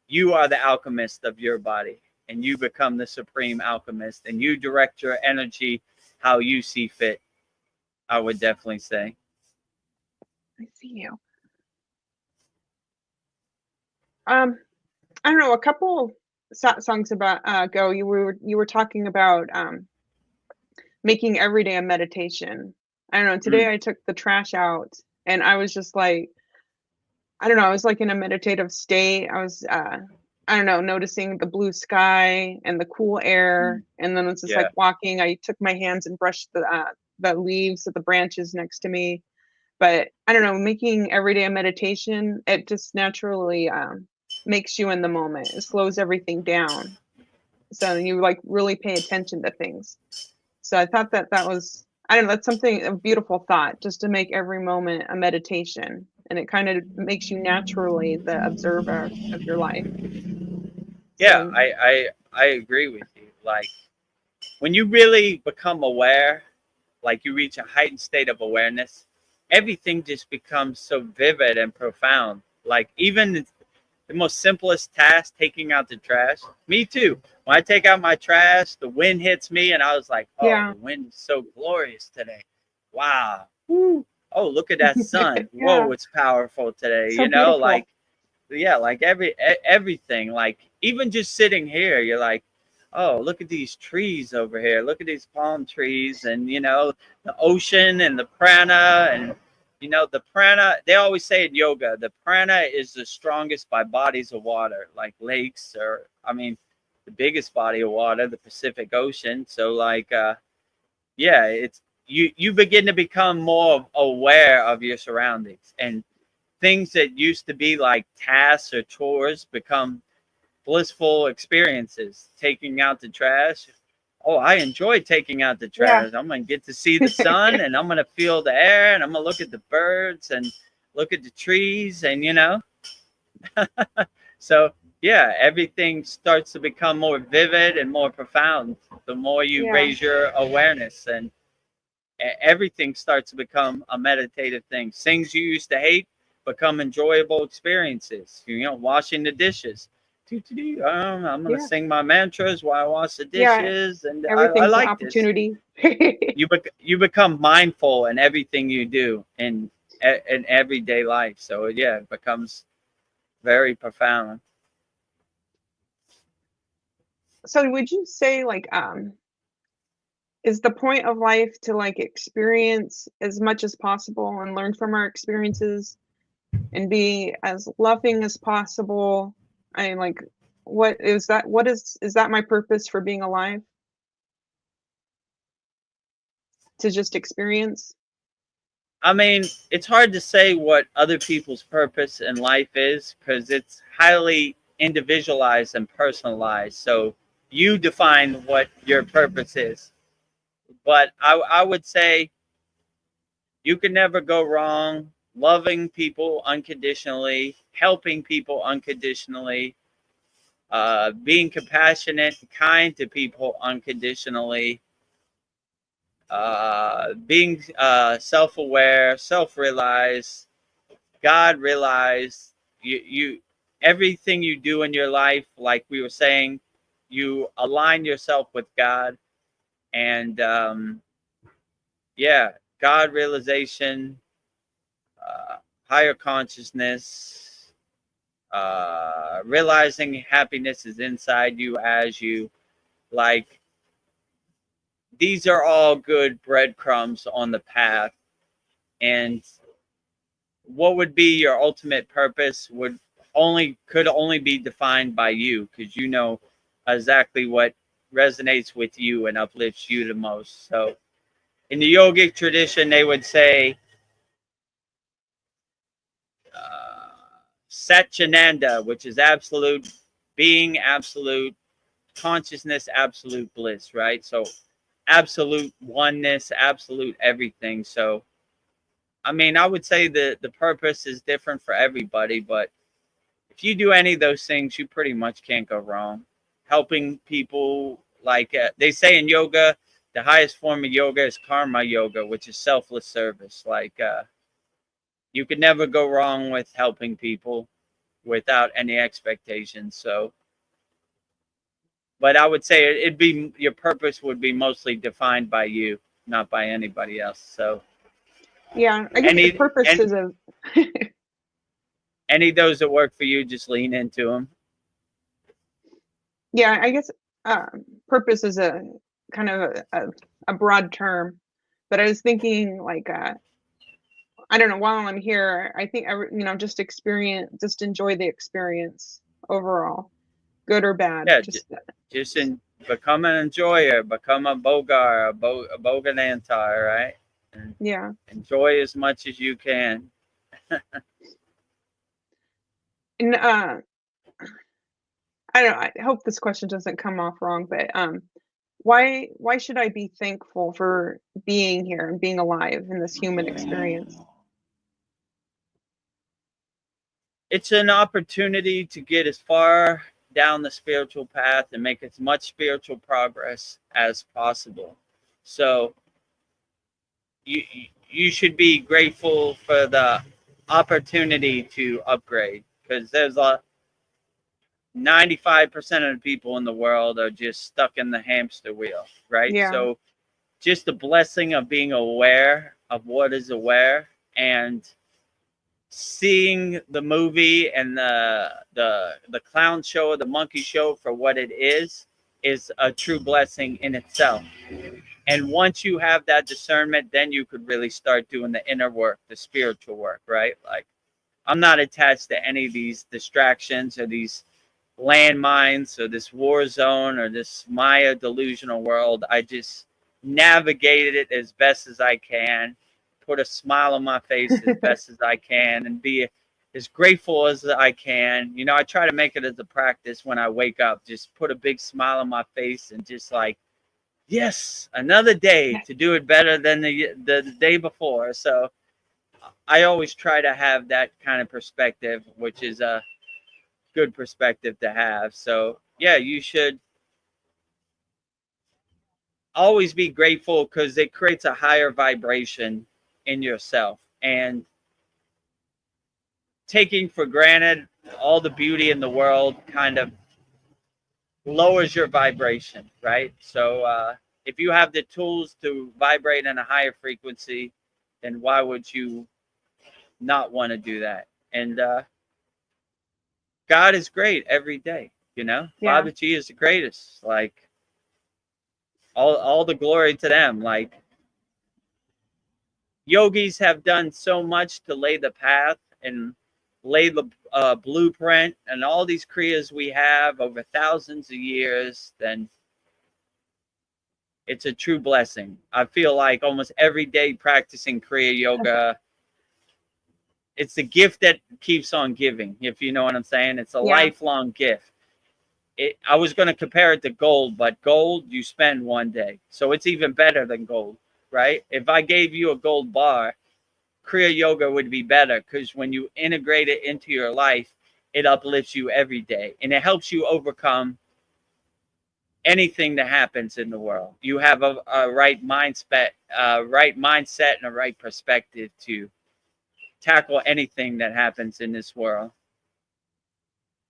you are the alchemist of your body, and you become the supreme alchemist, and you direct your energy how you see fit. I would definitely say. I see you. I don't know. A couple songs about ago, you were talking about making every day a meditation. I don't know. Mm, Today I took the trash out, and I was just like, I don't know. I was like in a meditative state. I was, I don't know, noticing the blue sky and the cool mm, air, and then it's just like yeah. walking. I took my hands and brushed the leaves of the branches next to me. But I don't know, making every day a meditation, it just naturally makes you in the moment. It slows everything down. So you like really pay attention to things. So I thought that that was, I don't know, that's something, a beautiful thought, just to make every moment a meditation. And it kind of makes you naturally the observer of your life. Yeah, So I agree with you. Like when you really become aware, like you reach a heightened state of awareness, everything just becomes so vivid and profound. Like even the most simplest task, taking out the trash. Me too. When I take out my trash, the wind hits me, and I was like, "Oh, yeah, the wind is so glorious today! Wow! Woo. Oh, look at that sun! yeah, Whoa, it's powerful today!" so beautiful. Like yeah, like everything. Like even just sitting here, you're like, "Oh, look at these trees over here! Look at these palm trees, and the ocean and the prana and." The prana, they always say in yoga, the prana is the strongest by bodies of water, like lakes, or, I mean, the biggest body of water, the Pacific Ocean. So, like, yeah, it's you begin to become more aware of your surroundings, and things that used to be like tasks or chores become blissful experiences. Taking out the trash. Oh, I enjoy taking out the Yeah, trash. I'm gonna get to see the sun, and I'm gonna feel the air, and I'm gonna look at the birds and look at the trees, and so yeah, everything starts to become more vivid and more profound the more you yeah, raise your awareness, and everything starts to become a meditative thing. Things you used to hate become enjoyable experiences. Washing the dishes. I'm gonna yeah, sing my mantras while I wash the yeah. dishes, and I Everything's an like this. opportunity. You become mindful in everything you do in everyday life. So yeah, it becomes very profound. So would you say like is the point of life to like experience as much as possible and learn from our experiences and be as loving as possible? I mean, like, what is that? Is that my purpose for being alive? To just experience? I mean, it's hard to say what other people's purpose in life is because it's highly individualized and personalized. So you define what your purpose is. But I would say you can never go wrong loving people unconditionally, helping people unconditionally, being compassionate, kind to people unconditionally, being self-aware, self-realized, God realized. You everything you do in your life, like we were saying, you align yourself with God, and yeah, God realization, uh, higher consciousness, realizing happiness is inside you as you like. These are all good breadcrumbs on the path, and what would be your ultimate purpose could only be defined by you, because you know exactly what resonates with you and uplifts you the most. So in the yogic tradition they would say uh, Satchinanda, which is absolute being, absolute consciousness, absolute bliss, right? So absolute oneness, absolute everything. So I mean, I would say the purpose is different for everybody, but if you do any of those things, you pretty much can't go wrong. Helping people, like they say in yoga, the highest form of yoga is karma yoga, which is selfless service. Like you could never go wrong with helping people without any expectations. So, but I would say it'd be your purpose would be mostly defined by you, not by anybody else. So, Yeah, I guess the purpose is a any of those that work for you, just lean into them. yeah, I guess purpose is a kind of a broad term, but I was thinking like I don't know, while I'm here, I think just enjoy the experience overall, good or bad. Yeah, become an enjoyer, become a bogar, a boganantar, right? And yeah. enjoy as much as you can. And I don't know, I hope this question doesn't come off wrong, but why should I be thankful for being here and being alive in this human experience? It's an opportunity to get as far down the spiritual path and make as much spiritual progress as possible. So you should be grateful for the opportunity to upgrade, because there's 95% of the people in the world are just stuck in the hamster wheel, right? Yeah. So just the blessing of being aware of what is aware, and seeing the movie and the clown show or the monkey show for what it is a true blessing in itself. And once you have that discernment, then you could really start doing the inner work, the spiritual work, right? Like, I'm not attached to any of these distractions or these landmines or this war zone or this Maya delusional world. I just navigated it as best as I can, put a smile on my face as best as I can, and be as grateful as I can. You know, I try to make it as a practice when I wake up, just put a big smile on my face and just like, yes, another day to do it better than the day before. So I always try to have that kind of perspective, which is a good perspective to have. So yeah, you should always be grateful, because it creates a higher vibration in yourself. And taking for granted all the beauty in the world kind of lowers your vibration, right? So if you have the tools to vibrate in a higher frequency, then why would you not want to do that? And God is great every day, you know? Yeah. Babaji is the greatest. Like, all the glory to them. Like, yogis have done so much to lay the path and lay the blueprint, and all these kriyas we have over thousands of years, then it's a true blessing. I feel like almost every day practicing kriya yoga, it's a gift that keeps on giving, if you know what I'm saying. It's a lifelong gift. I was going to compare it to gold, but gold you spend one day, so it's even better than gold, right? If I gave you a gold bar, Kriya yoga would be better, because when you integrate it into your life, it uplifts you every day, and it helps you overcome anything that happens in the world. You have a right mindset, and a right perspective to tackle anything that happens in this world.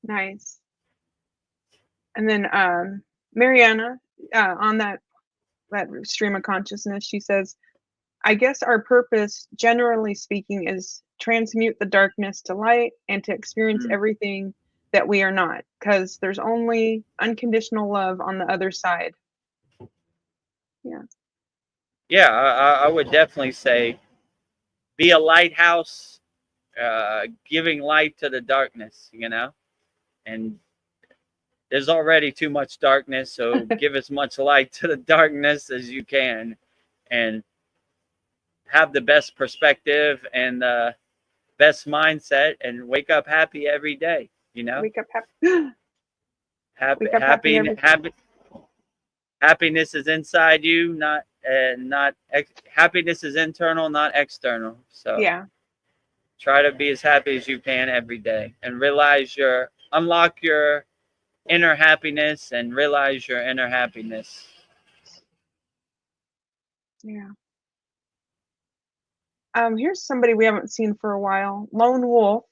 Nice. And then Mariana, on that stream of consciousness, she says, I guess our purpose, generally speaking, is transmute the darkness to light and to experience everything that we are not, because there's only unconditional love on the other side. Yeah, I would definitely say be a lighthouse, giving light to the darkness, you know? And there's already too much darkness, so give as much light to the darkness as you can, and have the best perspective and the best mindset, and wake up happy every day, you know? Wake up happy. Happiness is inside you, happiness is internal, not external. So yeah, try to be as happy as you can every day, and unlock your inner happiness, and realize your inner happiness. Yeah. Here's somebody we haven't seen for a while. Lone Wolf.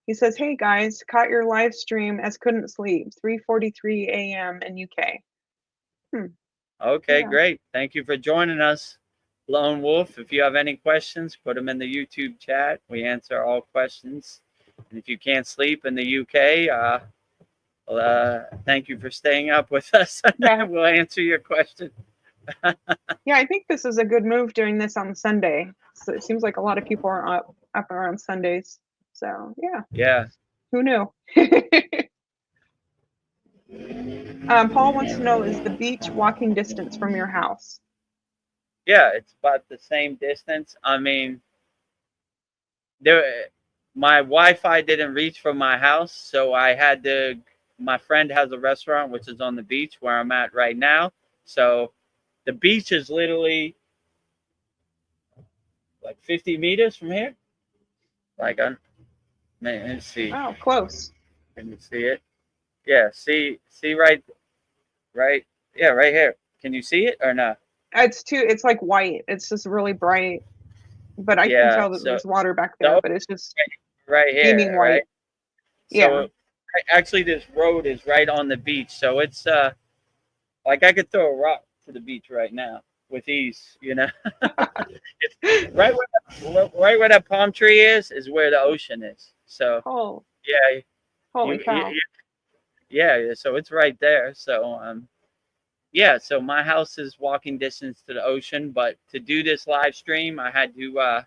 He says, "Hey guys, caught your live stream as couldn't sleep. 3:43 a.m. in UK." Okay, great. Thank you for joining us. Lone Wolf, if you have any questions, put them in the YouTube chat. We answer all questions. And if you can't sleep in the UK, thank you for staying up with us. Yeah. We'll answer your question. Yeah, I think this is a good move doing this on Sunday. So it seems like a lot of people are up around Sundays. So yeah, Yeah. who knew? Paul wants to know, is the beach walking distance from your house? Yeah, it's about the same distance. I mean, my Wi-Fi didn't reach from my house, so I had to. My friend has a restaurant which is on the beach where I'm at right now. So the beach is literally like 50 meters from here. Like, let's see. Oh, close. Can you see it? Yeah, see right, yeah, right here. Can you see it or not? It's like white. It's just really bright. But I can Yeah, tell that so there's water back there, but it's just right beaming here, white. right? Yeah. So actually this road is right on the beach. So it's like I could throw a rock to the beach right now with ease, you know. It's right where that palm tree is where the ocean is. So Oh, yeah, holy cow. yeah, so it's right there. So yeah, so my house is walking distance to the ocean, but to do this live stream, I had to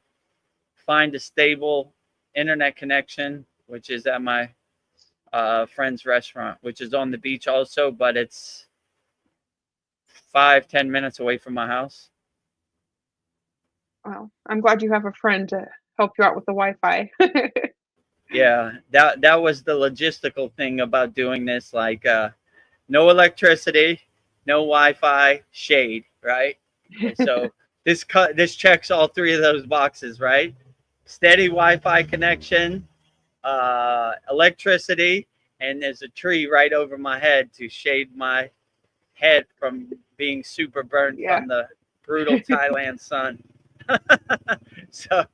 find a stable internet connection, which is at my friend's restaurant, which is on the beach also, but it's 5-10 minutes away from my house. Well, I'm glad you have a friend to help you out with the Wi-Fi. Yeah, that was the logistical thing about doing this. Like, no electricity, no Wi-Fi, shade, right? And so this checks all three of those boxes, right? Steady Wi-Fi connection, electricity, and there's a tree right over my head to shade my head from being super burned Yeah. from the brutal Thailand sun. So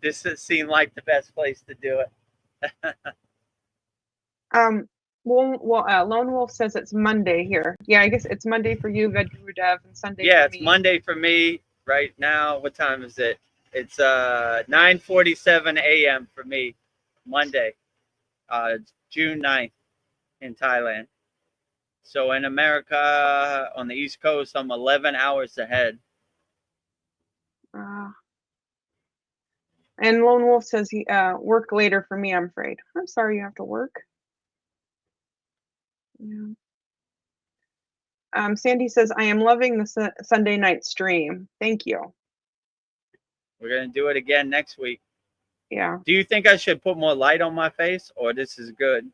this seemed like the best place to do it. Lone Wolf says it's Monday here. Yeah, I guess it's Monday for you, Vedagurudev, and Sunday Yeah, for it's me. Monday for me right now. What time is it? It's 9:47 a.m. for me, Monday, June 9th in Thailand. So in America, on the East Coast, I'm 11 hours ahead. And Lone Wolf says he work later for me, I'm afraid. I'm sorry you have to work. Yeah. Sandy says, I am loving the Sunday night stream. Thank you. We're going to do it again next week. Yeah. Do you think I should put more light on my face, or this is good?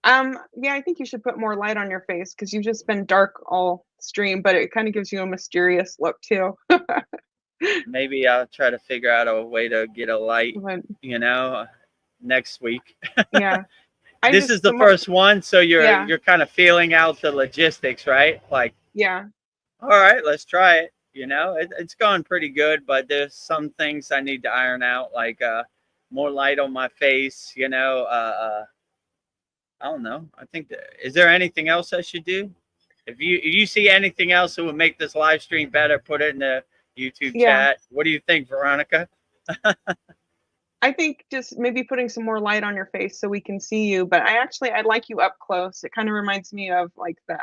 Yeah, I think you should put more light on your face because you've just been dark all stream, but it kind of gives you a mysterious look too. Maybe I'll try to figure out a way to get a light, next week. Yeah. This is the first one, so you're kind of feeling out the logistics, right? Like, yeah. All right, let's try it. It's gone pretty good, but there's some things I need to iron out, like more light on my face. I don't know. I think is there anything else I should do? If you see anything else that would make this live stream better, put it in the YouTube chat. What do you think, Veronica? I think just maybe putting some more light on your face so we can see you. But I'd like you up close. It kind of reminds me of like the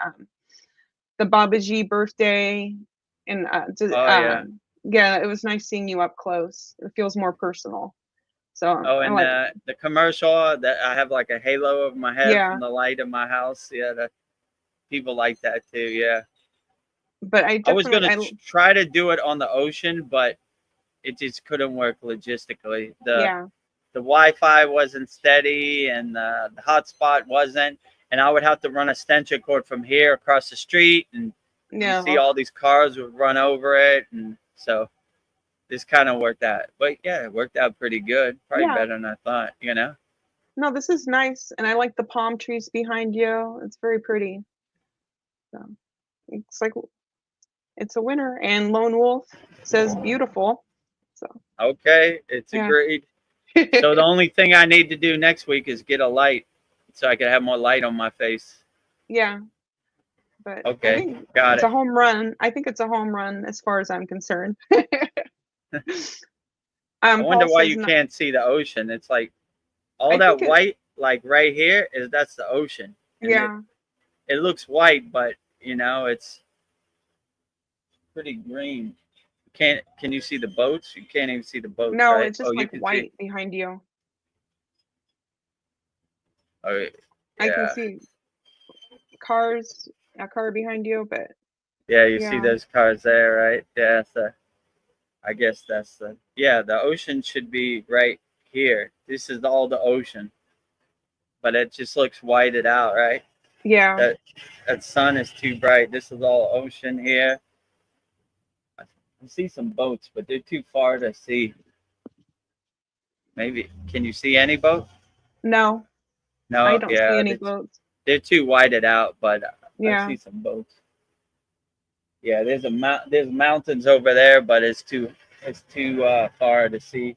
Babaji birthday, and yeah, it was nice seeing you up close. It feels more personal. So and the commercial that I have like a halo over my head from the light in my house. Yeah, that people like that too. Yeah. But I was gonna try to do it on the ocean, but it just couldn't work logistically. The Wi-Fi wasn't steady, and the hotspot wasn't, and I would have to run a extension cord from here across the street, and you see all these cars would run over it, and so this kind of worked out. But yeah, it worked out pretty good, probably better than I thought. No, this is nice, and I like the palm trees behind you. It's very pretty. So it's like it's a winner. And Lone Wolf says beautiful. So okay, it's agreed. So the only thing I need to do next week is get a light, so I can have more light on my face. Yeah, but I Okay, think got it's it. a home run. I think it's a home run as far as I'm concerned. I wonder Paul why says you no. can't see the ocean. It's like all I that think it. white, like right here, that's the ocean, and Yeah. it looks white, but it's pretty green. Can you see the boats? You can't even see the boats, No, right? it's Oh, just you like can see. white behind you. Oh, I can yeah, see cars, a car behind you, but yeah. You see yeah. those cars there, right? Yeah. So I guess that's the ocean should be right here. This is all the ocean, but it just looks whited out, right? Yeah. That that sun is too bright. This is all ocean here. I see some boats, but they're too far to see. Maybe can you see any boat? No, I No, don't see yeah, any boats. they're too whited out, but I Yeah. see some boats. Yeah, there's mountains over there, but it's too far to see.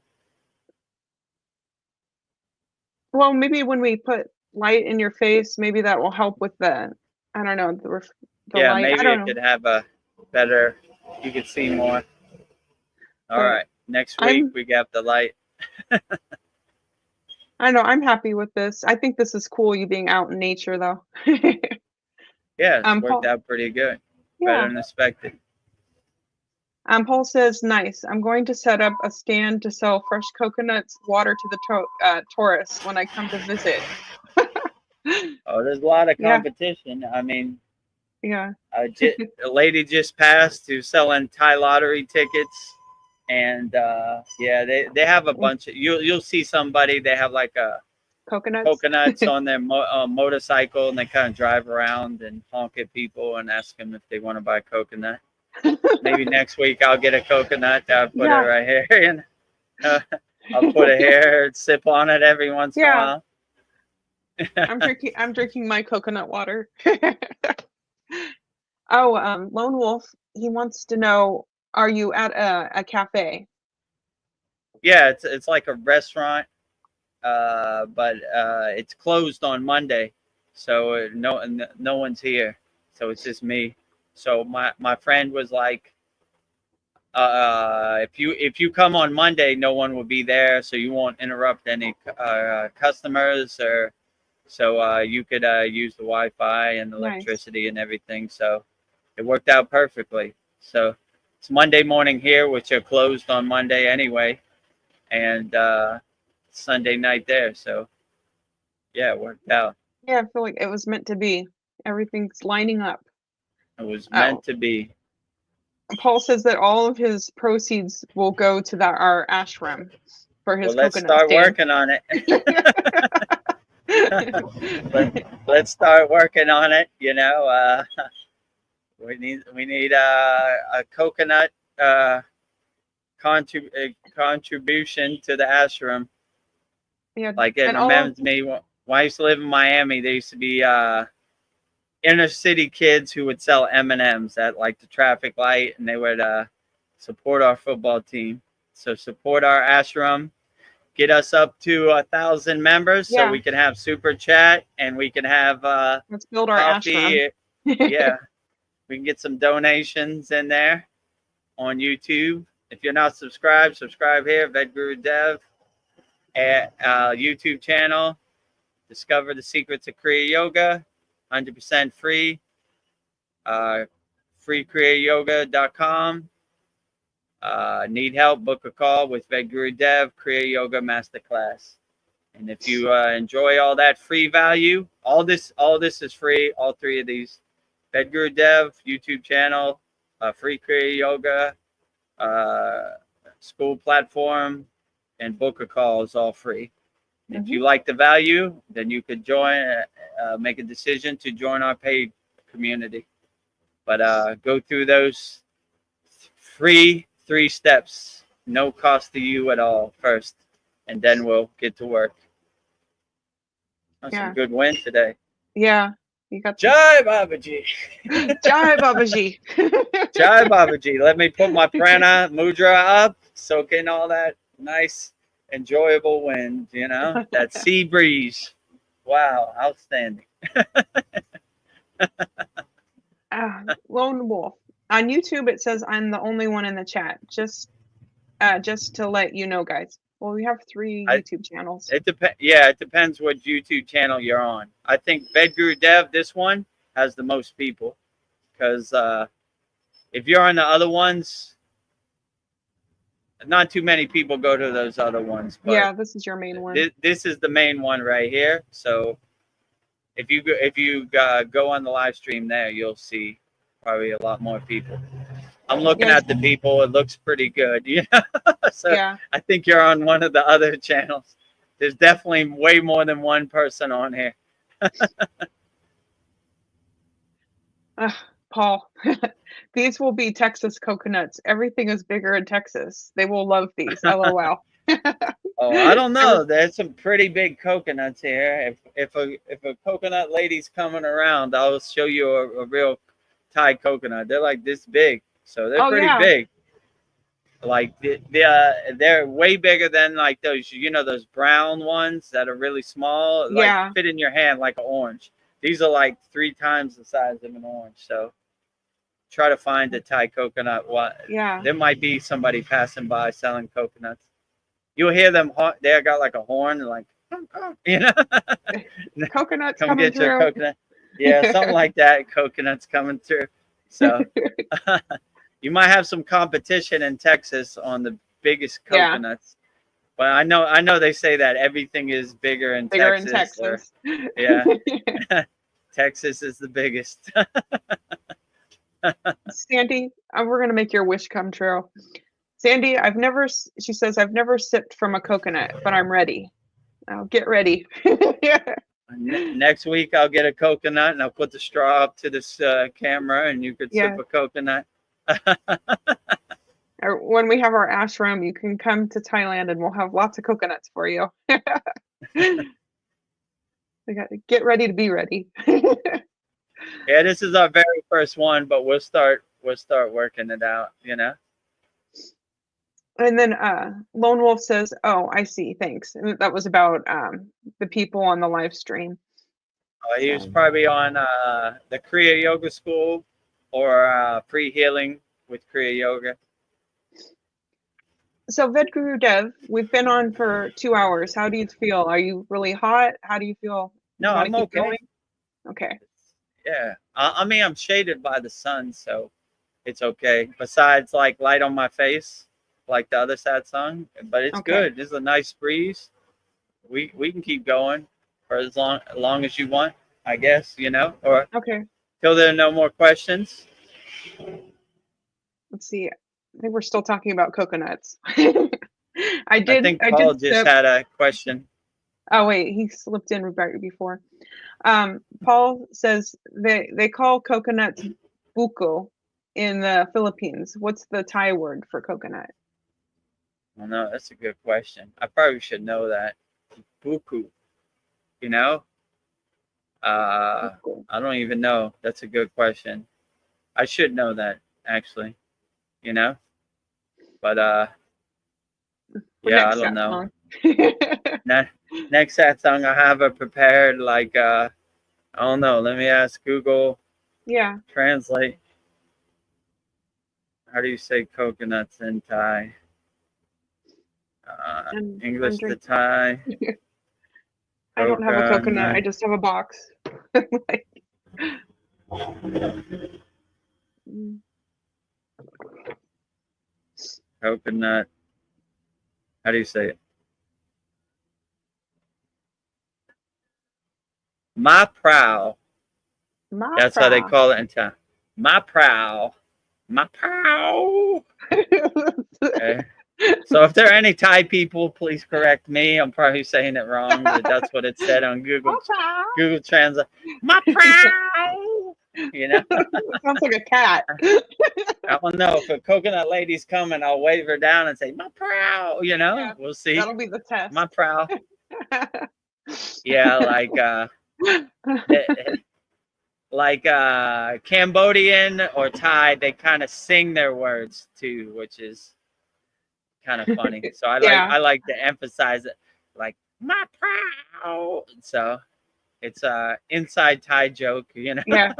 Well, maybe when we put light in your face, maybe that will help with I don't know, the Yeah, light. I maybe don't it know, could have a better. You could see more. All but right, next week I'm we got the light. I know I'm happy with this. I think this is cool, you being out in nature though. Yeah, it's worked Paul, out pretty good, better yeah. than expected. Paul says, nice. I'm going to set up a stand to sell fresh coconuts water to the tourists when I come to visit. Oh, there's a lot of Yeah, competition. I mean, yeah. a lady just passed who's selling Thai lottery tickets, and yeah, they have a With bunch of you'll see somebody they have like a coconuts. coconuts on their motorcycle, and they kind of drive around and honk at people and ask them if they want to buy a coconut. Maybe next week I'll get a coconut. I'll put it Yeah, right here, and I'll put it here and sip on it every once in a yeah. while. I'm drinking my coconut water. Oh, Lone Wolf, he wants to know, are you at a cafe? Yeah, it's like a restaurant, but it's closed on Monday, so no one's here. So it's just me. So my friend was like, if you come on Monday, no one will be there, so you won't interrupt any customers, or so you could use the Wi-Fi and Nice. electricity and everything. So it worked out perfectly. So it's Monday morning here, which are closed on Monday anyway, and Sunday night there. So yeah, it worked out. Yeah, I feel like it was meant to be. Everything's lining up. It was Oh, meant to be. Paul says that all of his proceeds will go to our ashram for his Well, let's coconut start stand. working on it. Let's start working on it. We need a coconut contribution to the ashram. Yeah, Like it and all of reminds me when I used to live in Miami. There used to be inner city kids who would sell M&Ms at like the traffic light, and they would support our football team. So support our ashram. Get us up to 1,000 members so yeah, we can have super chat and we can have let's build our ashram. coffee. Yeah, we can get some donations in there on YouTube. If you're not subscribed, subscribe here. Vedagurudev at YouTube channel. Discover the secrets of Kriya Yoga. 100% free. Freekriyayogamasterclass.com. Need help? Book a call with Vedagurudev, Kriya Yoga Masterclass. And if you enjoy all that free value, all this is free. All three of these, Vedagurudev YouTube channel, free Kriya Yoga, SKOOL platform, and book a call is all free. If Hmm. you like the value, then you could join, make a decision to join our paid community. But go through those free 3 steps, no cost to you at all first, and then we'll get to work. That's some Yeah, good win today. yeah. You got the Jai Babaji. Jai Babaji. Jai Babaji. Let me put my prana mudra up, soak in all that nice, enjoyable wind, that sea breeze. Wow, outstanding. Lone Wolf. On YouTube, it says I'm the only one in the chat. Just to let you know, guys. Well, we have 3 YouTube channels. It depends. Yeah, it depends what YouTube channel you're on. I think Vedagurudev, this one, has the most people. Because if you're on the other ones, not too many people go to those other ones. But yeah, this is your main one. This is the main one right here. So if you go on the live stream there, you'll see probably a lot more people. I'm looking at the people. It looks pretty good. So yeah. I think you're on one of the other channels. There's definitely way more than one person on here. Paul, these will be Texas coconuts. Everything is bigger in Texas. They will love these. LOL. Oh, I don't know. There's some pretty big coconuts here. If a coconut lady's coming around, I'll show you a real Thai coconut. They're like this big, so they're pretty big. Like they're way bigger than like those those brown ones that are really small. Like fit in your hand like an orange. These are like 3 times the size of an orange. So try to find a Thai coconut. There might be somebody passing by selling coconuts. You'll hear them. They got like a horn, like coconuts come coming get through. your coconut. Yeah, something like that. Coconuts coming through. So you might have some competition in Texas on the biggest coconuts. But I know they say that everything is bigger in Texas. Yeah. Texas is the biggest. Sandy, we're going to make your wish come true. Sandy, she says, I've never sipped from a coconut, but I'm ready. I'll get ready. Next week, I'll get a coconut and I'll put the straw up to this camera and you could sip a coconut. Or when we have our ashram, you can come to Thailand and we'll have lots of coconuts for you. We got to get ready to be ready. Yeah, this is our very first one, but we'll start working it out, And then Lone Wolf says, "Oh, I see. Thanks." And that was about the people on the live stream. He was probably on the Kriya Yoga School or pre-healing with Kriya Yoga. So Vedagurudev, we've been on for 2 hours. How do you feel? Are you really hot? How do you feel? No, I'm okay. Going? Okay. Yeah, I mean, I'm shaded by the sun, so it's okay. Besides, like, light on my face, like the other sad song, but it's good. There's a nice breeze. We can keep going for as long as you want, I guess, or till there are no more questions. Let's see. I think we're still talking about coconuts. I think Paul just had a question. Oh wait, he slipped in right before. Paul says they call coconuts buko in the Philippines. What's the Thai word for coconut? Well, no, that's a good question. I probably should know that. Buku, I don't even know. That's a good question. I should know that actually, but yeah, I don't know. Next sad song I have it prepared, like I don't know. Let me ask Google. Yeah. Translate. How do you say coconuts in Thai? English to Thai. I don't have a coconut. I just have a box. Coconut. How do you say it? Ma prow. That's how they call it in Thai. Ma prow. Ma prow. Okay. So if there are any Thai people, please correct me. I'm probably saying it wrong, but that's what it said on Google Translate. Ma prow. Sounds like a cat. I don't know. If a coconut lady's coming, I'll wave her down and say, "Ma prow." We'll see. That'll be the test. Ma prow. Yeah, like Cambodian or Thai, they kind of sing their words too, which is kind of funny. So I like to emphasize it, like "ma prow." So it's a inside Thai joke, Yeah.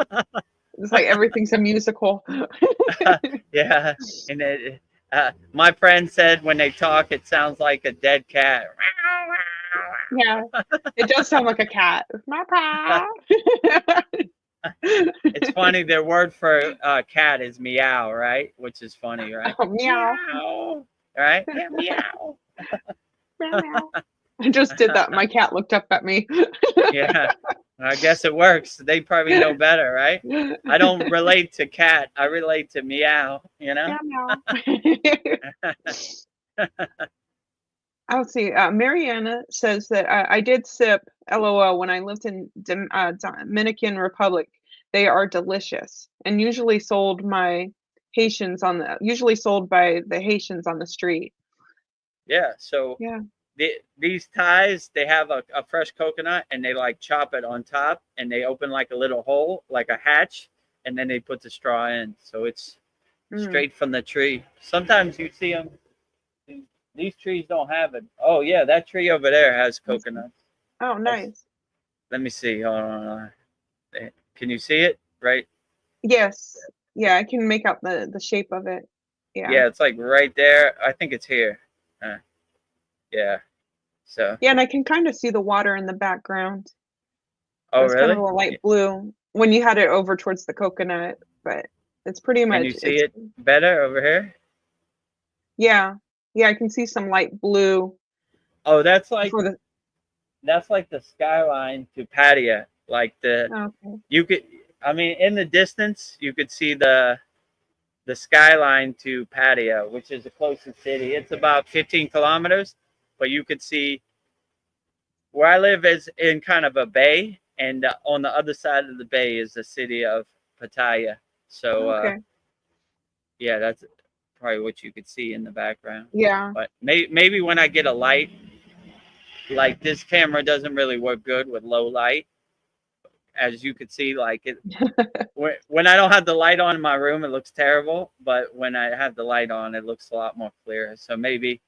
It's like everything's a musical. Yeah, and my friend said when they talk, it sounds like a dead cat. Yeah, it does sound like a cat. It's funny. Their word for cat is meow, right? Which is funny, right? Oh, meow. Meow, right? Yeah, meow. Meow, meow. I just did that. My cat looked up at me. Yeah, I guess it works. They probably know better, right? I don't relate to cat. I relate to meow. Meow, meow. I'll see. Mariana says that I did sip LOL when I lived in Dominican Republic. They are delicious and usually sold by the Haitians on the street. Yeah. So Yeah. these Thais, they have a fresh coconut and they like chop it on top and they open like a little hole, like a hatch, and then they put the straw in. So it's straight from the tree. Sometimes you see them. These trees don't have it. Oh yeah, that tree over there has coconuts. Oh, nice. Let me see. Hold on. Can you see it? Right? Yes. Yeah, I can make out the shape of it. Yeah. Yeah, it's like right there. I think it's here. Yeah. So. Yeah, and I can kind of see the water in the background. Oh, It's really? kind of a light blue when you had it over towards the coconut, but it's pretty much. Can you see it better over here? Yeah. Yeah, I can see some light blue. Oh, that's like the skyline to Pattaya. Like you could, I mean, in the distance you could see the skyline to Pattaya, which is the closest city. It's about 15 kilometers, but you could see where I live is in kind of a bay, and on the other side of the bay is the city of Pattaya. So yeah, that's probably what you could see in the background. Yeah. But maybe when I get a light, like this camera doesn't really work good with low light. As you could see, like it, when I don't have the light on in my room, it looks terrible. But when I have the light on, it looks a lot more clear. So maybe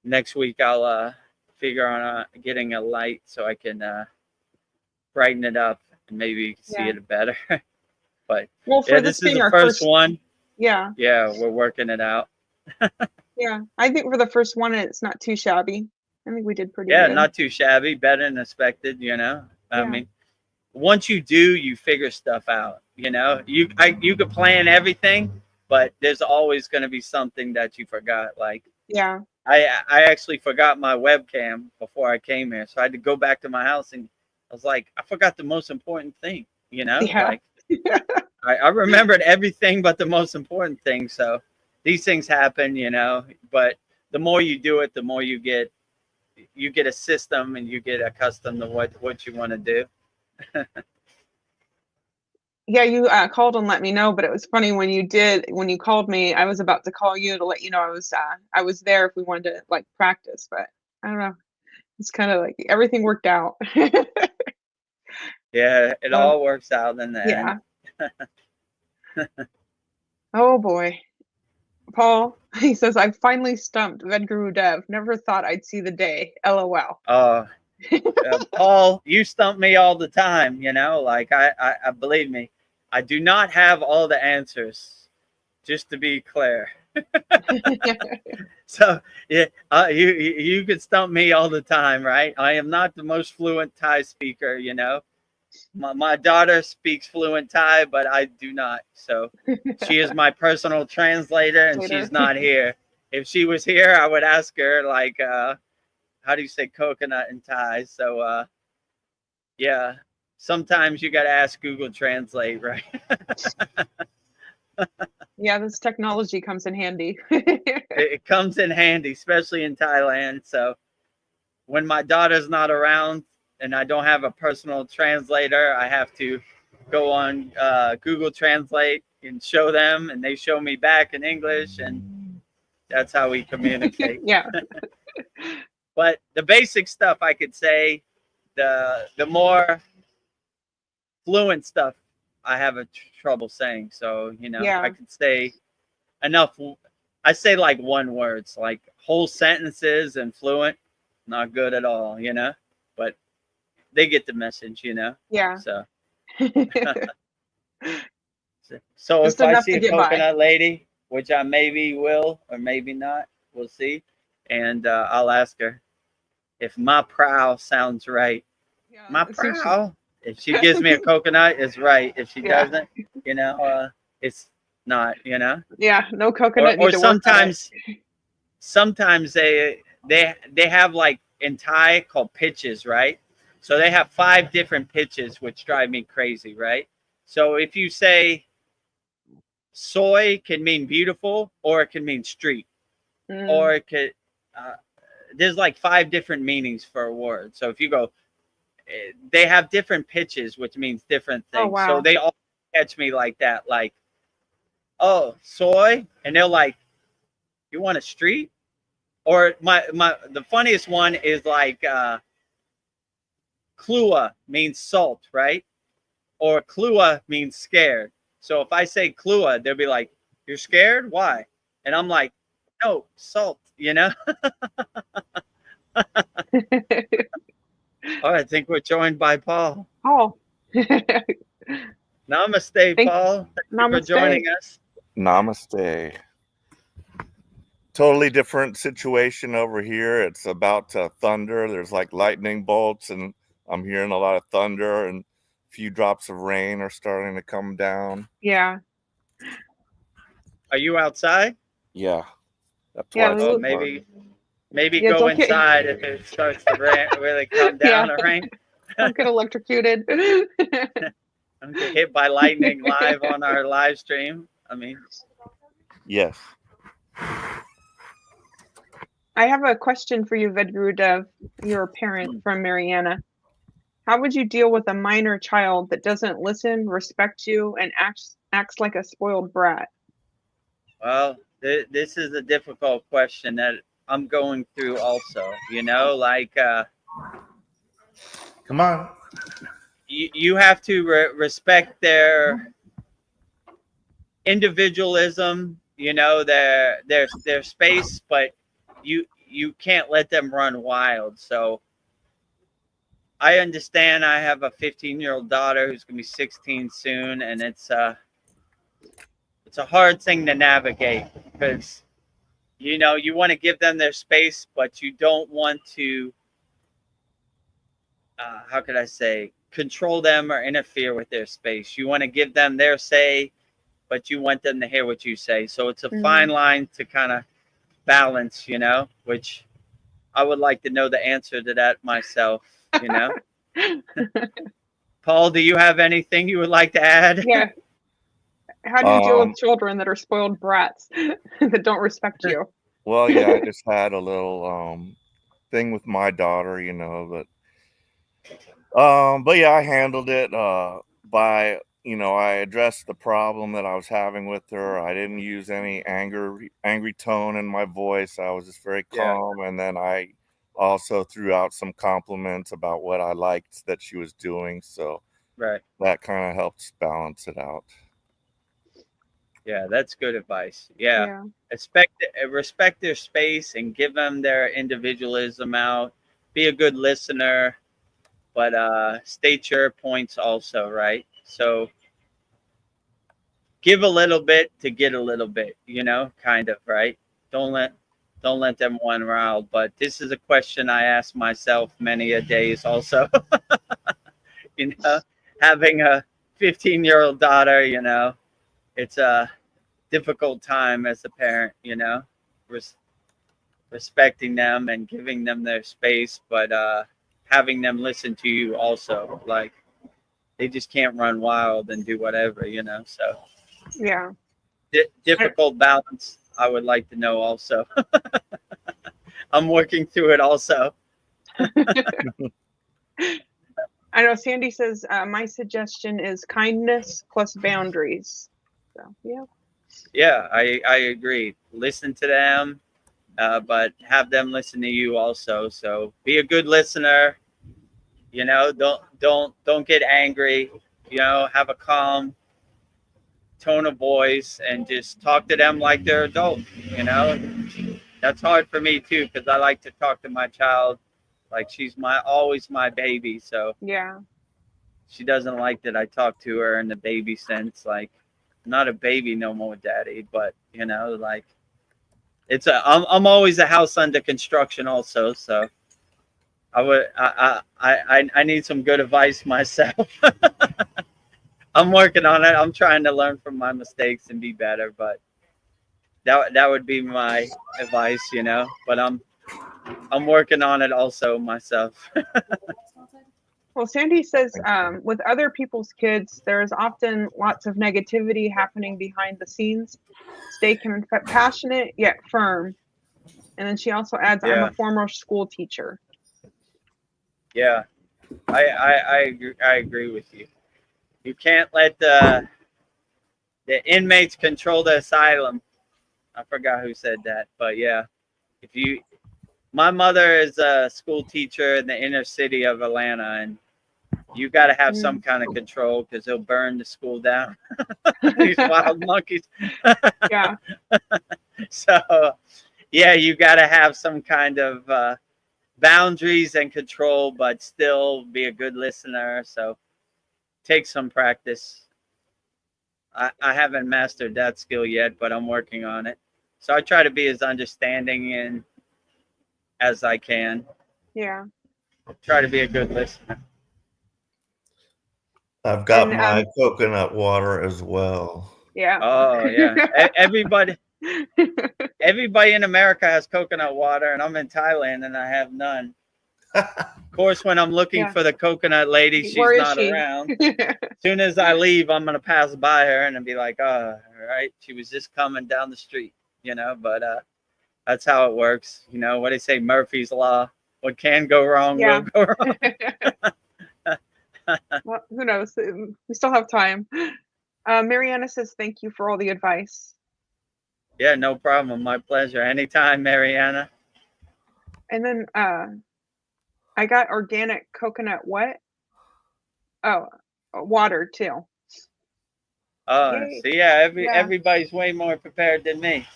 next week I'll figure on getting a light so I can brighten it up and maybe you can see it better. But well, yeah, this is the first one. Yeah. Yeah, we're working it out. Yeah, I think for the first one, it's not too shabby. I think we did pretty Yeah, good. not too shabby, better than expected, you know. I mean, once you do, you figure stuff out, you know. You could plan everything, but there's always going to be something that you forgot. Like, I actually forgot my webcam before I came here, so I had to go back to my house and I was like, I forgot the most important thing, you know. Like, I remembered everything but the most important thing. So these things happen, you know. But the more you do it, the more you get a system and you get accustomed to what you want to do. Yeah, you called and let me know, but it was funny when you called me, I was about to call you to let you know I was there if we wanted to like practice, but I don't know. It's kind of like everything worked out. Yeah, it all works out in the end. Oh boy. Paul, he says, I finally stumped Vedagurudev. Never thought I'd see the day. LOL. Oh, Paul, you stump me all the time, you know, like I believe me, I do not have all the answers, just to be clear. So yeah, you could stump me all the time, right? I am not the most fluent Thai speaker, you know. My daughter speaks fluent Thai, but I do not. So she is my personal translator, and she's not here. If she was here, I would ask her, like, how do you say coconut in Thai? So, yeah, sometimes you got to ask Google Translate, right? Yeah, this technology comes in handy. It comes in handy, especially in Thailand. So when my daughter's not around, and I don't have a personal translator, I have to go on Google Translate and show them, and they show me back in English, and that's how we communicate. Yeah. But the basic stuff I could say, the more fluent stuff I have a trouble saying. So, you know, I could say enough. I say like one words, like whole sentences and fluent, not good at all, you know, but they get the message, you know? Yeah. So So Just if I enough see to a get by. coconut lady, which I maybe will or maybe not, we'll see, and I'll ask her if my prow sounds right. Yeah, My see if she- prow. If she gives me a coconut, it's right. If she Yeah. doesn't, it's not. Yeah, no Or coconut need to work on it. sometimes they have like in Thai called pitches, right? So they have 5 different pitches, which drive me crazy, right? So if you say soy can mean beautiful, or it can mean street, or it could. Uh, there's like 5 different meanings for a word. So if you go, they have different pitches, which means different things. Oh, wow. So they all catch me like that, like, oh, soy, and they're like, you want a street? Or the funniest one is like klua means salt, right? Or klua means scared. So if I say klua, they'll be like, you're scared? Why? And I'm like, no, salt, Oh, I think we're joined by Paul. Oh. Namaste, Paul. Thank you for Namaste. joining us. Namaste. Totally different situation over here. It's about to thunder. There's like lightning bolts, and I'm hearing a lot of thunder, and a few drops of rain are starting to come down. Yeah. Are you outside? Yeah. That's Yeah, why it's Oh, so maybe Yeah, go don't get- inside if it starts to really come down Yeah. or rain. Don't get electrocuted. Don't get hit by lightning live on our live stream. I mean, Yes. I have a question for you, Vedagurudev. You're a parent from Mariana. How would you deal with a minor child that doesn't listen, respect you, and acts like a spoiled brat? well, this is a difficult question that I'm going through also. Like Come on. you have to respect their individualism, their space, but you can't let them run wild. So I understand. I have a 15-year-old daughter who's gonna be 16 soon, and it's a hard thing to navigate because you want to give them their space, but you don't want to how could I say, control them or interfere with their space. You want to give them their say, but you want them to hear what you say. So it's a fine line to kind of balance, which I would like to know the answer to that myself, Paul, do you have anything you would like to add? Yeah. How do you deal with children that are spoiled brats that don't respect you? Well, yeah, I just had a little thing with my daughter, but yeah, I handled it by I addressed the problem that I was having with her. I didn't use any angry tone in my voice. I was just very calm, and then I also threw out some compliments about what I liked that she was doing. So that kind of helps balance it out. Yeah, that's good advice. Yeah. Respect their space and give them their individualism out. Be a good listener, but state your points also, right? So give a little bit to get a little bit, kind of, right? Don't let them run wild. But this is a question I ask myself many a days also. Having a 15-year-old daughter, it's a difficult time as a parent, respecting them and giving them their space, but having them listen to you also. Like, they just can't run wild and do whatever, so Yeah. Difficult balance, I would like to know also. I'm working through it also. I know Sandy says my suggestion is kindness plus boundaries. So Yeah, I agree. Listen to them, but have them listen to you also. So be a good listener. Don't get angry. Have a calm tone of voice and just talk to them like they're adults. That's hard for me too, because I like to talk to my child like she's always my baby. So yeah. she doesn't like that I talk to her in the baby sense. Like, I'm not a baby no more, daddy. But you know, like, I'm always a house under construction also. So I need some good advice myself. I'm working on it. I'm trying to learn from my mistakes and be better. But that would be my advice, you know. But I'm working on it also myself. Well, Sandy says with other people's kids, there is often lots of negativity happening behind the scenes. Stay compassionate yet firm. And then she also adds, I'm Yeah. a former school teacher. Yeah, I agree with you. You can't let the inmates control the asylum. I forgot who said that, but yeah, my mother is a school teacher in the inner city of Atlanta, and you got to have some kind of control because they'll burn the school down. These wild monkeys. Yeah. So, yeah, you got to have some kind of boundaries and control, but still be a good listener. So, take some practice. I haven't mastered that skill yet, but I'm working on it. So I try to be as understanding and as I can. Yeah. Try to be a good listener. I've got my coconut water as well. Yeah. Oh yeah. Everybody in America has coconut water, and I'm in Thailand and I have none. Of course, when I'm looking for the coconut lady, she's not around. As soon as I leave, I'm gonna pass by her and be like, "Oh, right, she was just coming down the street," you know. But that's how it works, you know. What they say, Murphy's Law. What can go wrong will go wrong. Well, who knows? We still have time. Mariana says, "Thank you for all the advice." Yeah, no problem. My pleasure. Anytime, Mariana. And then I got organic coconut water too. See, everybody's way more prepared than me.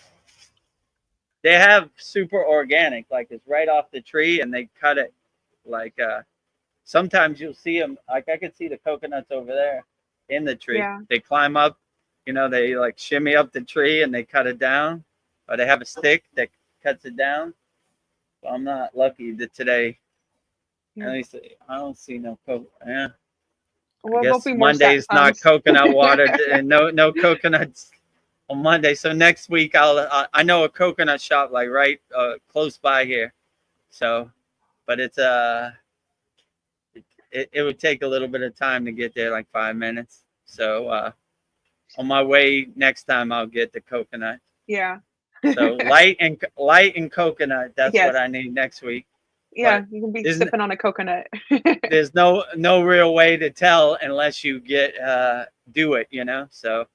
They have super organic, like it's right off the tree, and they cut it. Like sometimes you'll see them. Like I can see the coconuts over there in the tree. Yeah. They climb up, you know, they like shimmy up the tree and they cut it down, or they have a stick that cuts it down. So I'm not lucky that today. At least I don't see no coconut. Yeah. Well, I guess be more Monday's not coconut water, and no coconuts on Monday. So next week I know a coconut shop like right close by here. So, but it's it would take a little bit of time to get there, like 5 minutes. So on my way next time I'll get the coconut. Yeah. So light and coconut. That's what I need next week. Yeah, but you can be sipping on a coconut. There's no real way to tell unless you do it, you know. So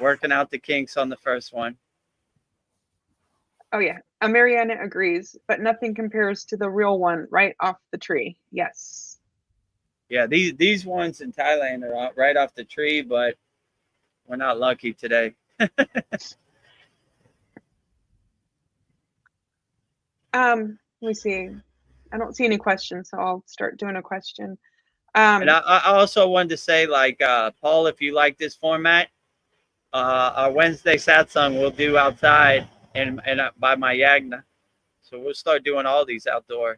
working out the kinks on the first one. Oh yeah, Mariana agrees, but nothing compares to the real one right off the tree. Yes. Yeah, these ones in Thailand are right off the tree, but we're not lucky today. Let me see. I don't see any questions, so I'll start doing a question. And I also wanted to say, like, Paul, if you like this format, our Wednesday satsang we'll do outside and by my yagna. So we'll start doing all these outdoor.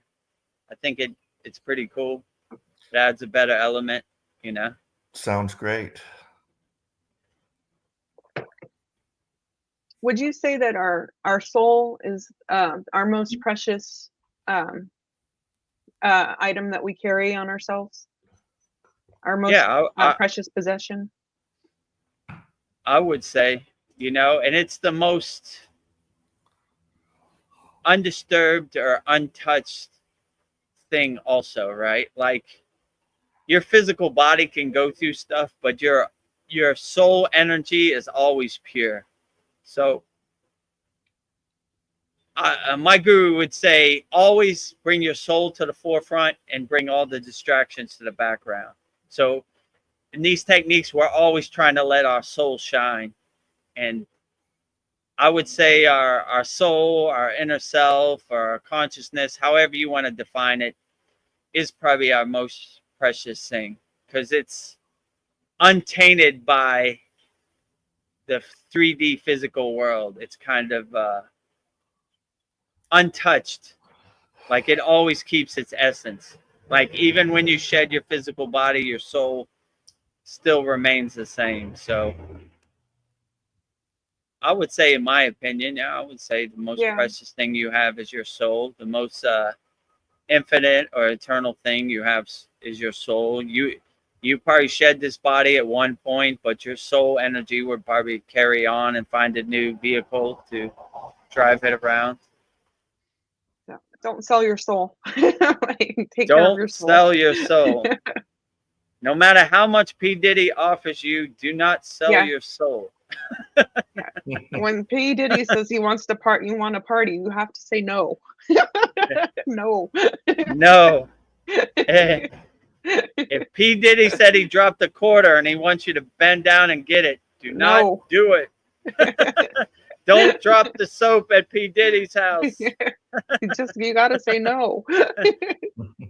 I think it's pretty cool. It adds a better element, you know. Sounds great. Would you say that our soul is our most precious item that we carry on ourselves? Our most precious possession? I would say, you know, and it's the most undisturbed or untouched thing also, right? Like your physical body can go through stuff, but your soul energy is always pure. So my guru would say, always bring your soul to the forefront and bring all the distractions to the background. So in these techniques, we're always trying to let our soul shine. And I would say our soul, our inner self, or our consciousness, however you want to define it, is probably our most precious thing. because it's untainted by the 3D physical world. It's kind of untouched. Like it always keeps its essence. Like even when you shed your physical body, your soul still remains the same. So I would say, in my opinion, I would say the most precious thing you have is your soul. The most infinite or eternal thing you have is your soul. You probably shed this body at one point, but your soul energy would probably carry on and find a new vehicle to drive it around. Don't sell your soul. Take care of your soul. Don't sell your soul. No matter how much P. Diddy offers you, do not sell your soul. When P. Diddy says he wants to party, you want to party, you have to say no. No. No. If P. Diddy said he dropped a quarter and he wants you to bend down and get it, do not do it. Don't drop the soap at P. Diddy's house. You gotta say no.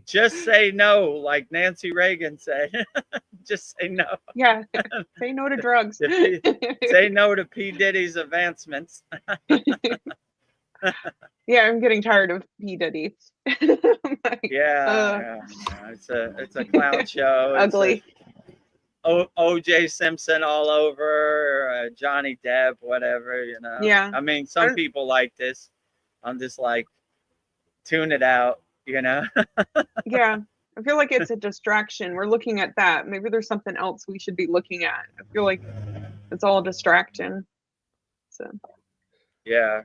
Just say no, like Nancy Reagan said. Just say no. Yeah. Say no to drugs. Say no to P. Diddy's advancements. Yeah, I'm getting tired of P. Diddy. It's a clown show. Ugly. O.J. Simpson all over, Johnny Depp, whatever, you know. Yeah. I mean, some people like this. I'm just like, tune it out, you know. Yeah. I feel like it's a distraction. We're looking at that. Maybe there's something else we should be looking at. I feel like it's all a distraction. So. Yeah,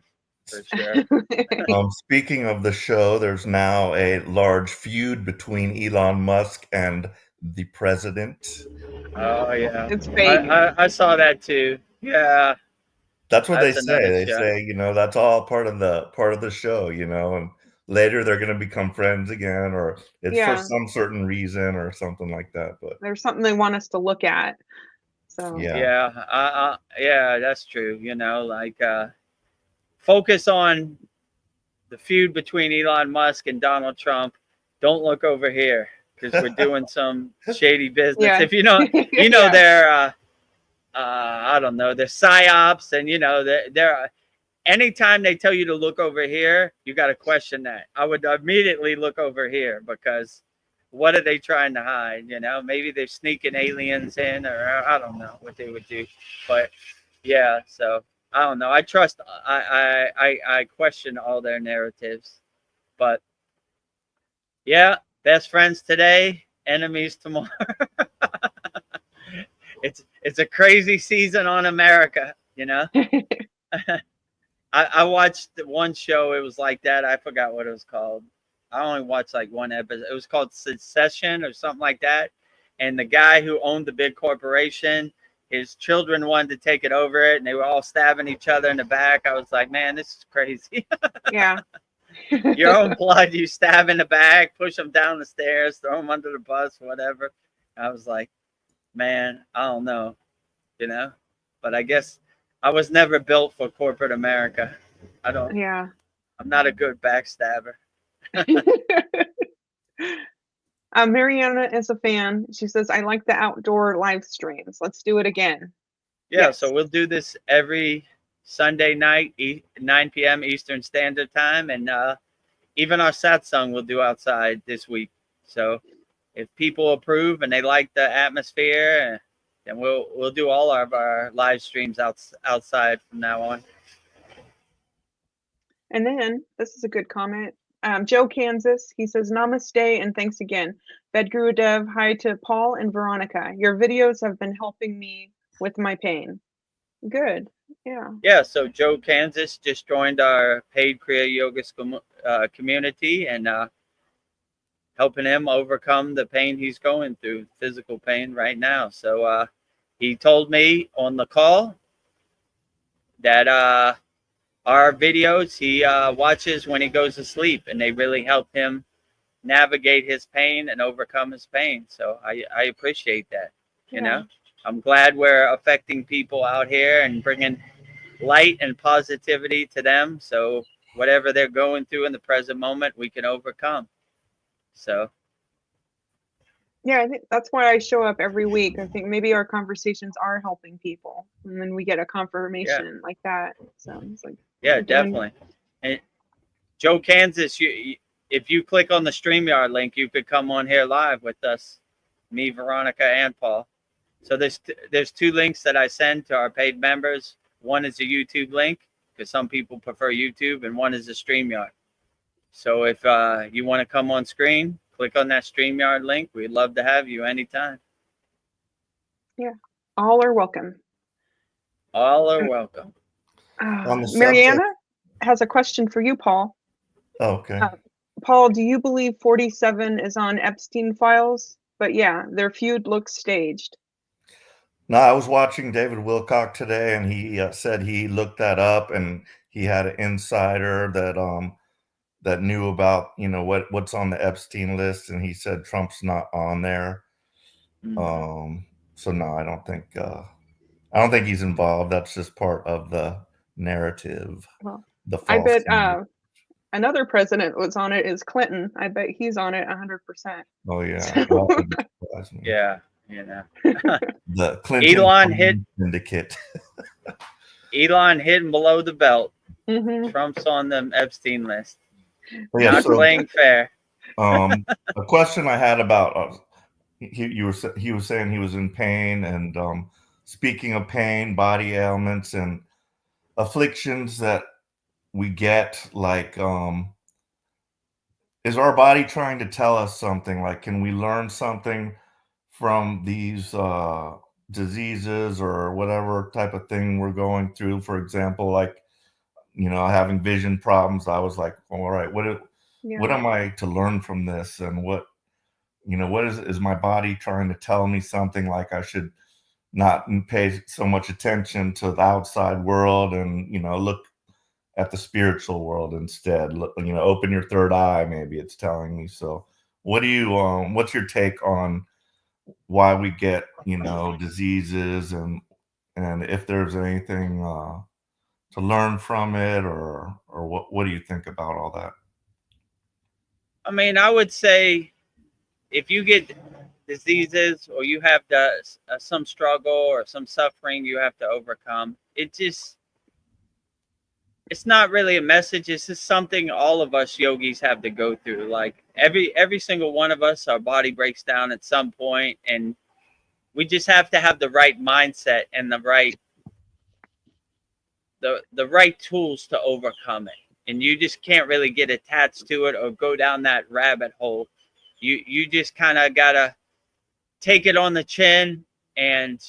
for sure. Speaking of the show, there's now a large feud between Elon Musk and the president. Oh yeah, it's fake. I saw that too. Yeah, that's what they say. They say, you know, that's all part of the show, you know, and later they're going to become friends again, or it's for some certain reason or something like that. But there's something they want us to look at. So yeah, that's true. You know, like focus on the feud between Elon Musk and Donald Trump. Don't look over here, because we're doing some shady business. Yeah. If you know, they're, I don't know, they're psyops, and you know, they're. Anytime they tell you to look over here, you got to question that. I would immediately look over here, because what are they trying to hide? You know, maybe they're sneaking aliens in, or I don't know what they would do. But yeah, so I don't know. I trust. I question all their narratives, but yeah. Best friends today, enemies tomorrow. It's a crazy season on America, you know. I watched one show. It was like that. I forgot what it was called. I only watched like one episode. It was called Succession or something like that. And the guy who owned the big corporation, his children wanted to take it over it, and they were all stabbing each other in the back. I was like, man, this is crazy. Yeah. Your own blood, you stab in the back, push them down the stairs, throw them under the bus, whatever. I was like, man, I don't know, you know. But I guess I was never built for corporate America. I'm not a good backstabber. Mariana is a fan. She says, I like the outdoor live streams. Let's do it again. Yeah, so we'll do this every Sunday night, 9 p.m. Eastern Standard Time, and even our satsang we'll do outside this week. So if people approve and they like the atmosphere, then we'll do all of our live streams outside from now on. And then this is a good comment. Joe Kansas, he says, namaste and thanks again. Vedagurudev, hi to Paul and Veronica. Your videos have been helping me with my pain. Good. Yeah, so Joe Kansas just joined our paid Kriya Yoga community, and helping him overcome the pain he's going through, physical pain right now. So he told me on the call that our videos he watches when he goes to sleep, and they really help him navigate his pain and overcome his pain. So I appreciate that. You know, I'm glad we're affecting people out here and bringing light and positivity to them. So whatever they're going through in the present moment, we can overcome. So Yeah, I think that's why I show up every week. I think maybe our conversations are helping people, and then we get a confirmation like that. So it's like, Yeah, we're doing. definitely. And Joe Kansas, if you click on the StreamYard link, you could come on here live with us, me, Veronica, and Paul. So there's two links that I send to our paid members. One is a YouTube link, because some people prefer YouTube, and one is a StreamYard. So if you want to come on screen, click on that StreamYard link. We'd love to have you anytime. Yeah, all are welcome. All are welcome. On the Mariana subject, has a question for you, Paul. okay. Paul, do you believe 47 is on Epstein files? But yeah, their feud looks staged. No, I was watching David Wilcock today, and he said he looked that up, and he had an insider that knew about what's on the Epstein list, and he said Trump's not on there. So no, I don't think he's involved. That's just part of the narrative. Well, The I false bet another president was on it is Clinton. I bet he's on it 100%. Oh yeah. So, That wouldn't surprise me. Yeah, you know. The Clinton Elon hit syndicate. Elon hitting below the belt. mhm. Trump's on the Epstein list. Yeah, Not playing fair. a question I had about he was saying he was in pain, and speaking of pain, body ailments and afflictions that we get, like is our body trying to tell us something? Like, can we learn something from these diseases or whatever type of thing we're going through? For example, like, having vision problems, I was like, all right, what am I to learn from this? And what is my body trying to tell me something, like I should not pay so much attention to the outside world and, look at the spiritual world instead. Open your third eye, maybe it's telling me. So what's your take on why we get, diseases, and if there's anything to learn from it, or what do you think about all that? I mean, I would say if you get diseases or you have some struggle or some suffering you have to overcome, it's not really a message. It's just something all of us yogis have to go through. Like every single one of us, our body breaks down at some point, and we just have to have the right mindset and the right tools to overcome it. And you just can't really get attached to it or go down that rabbit hole. You just kind of gotta take it on the chin and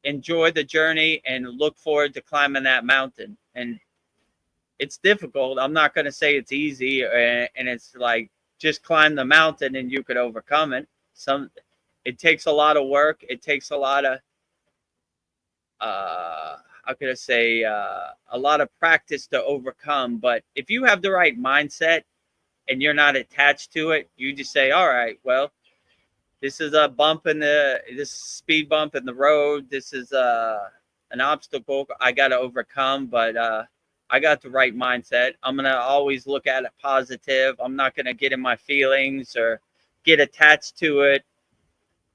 enjoy the journey and look forward to climbing that mountain. And it's difficult. I'm not going to say it's easy, and it's like just climb the mountain and you could overcome it. It takes a lot of work. It takes a lot of how could I say a lot of practice to overcome. But if you have the right mindset and you're not attached to it, you just say, all right, well, this is a this speed bump in the road. This is an obstacle I got to overcome, but I got the right mindset. I'm going to always look at it positive. I'm not going to get in my feelings or get attached to it.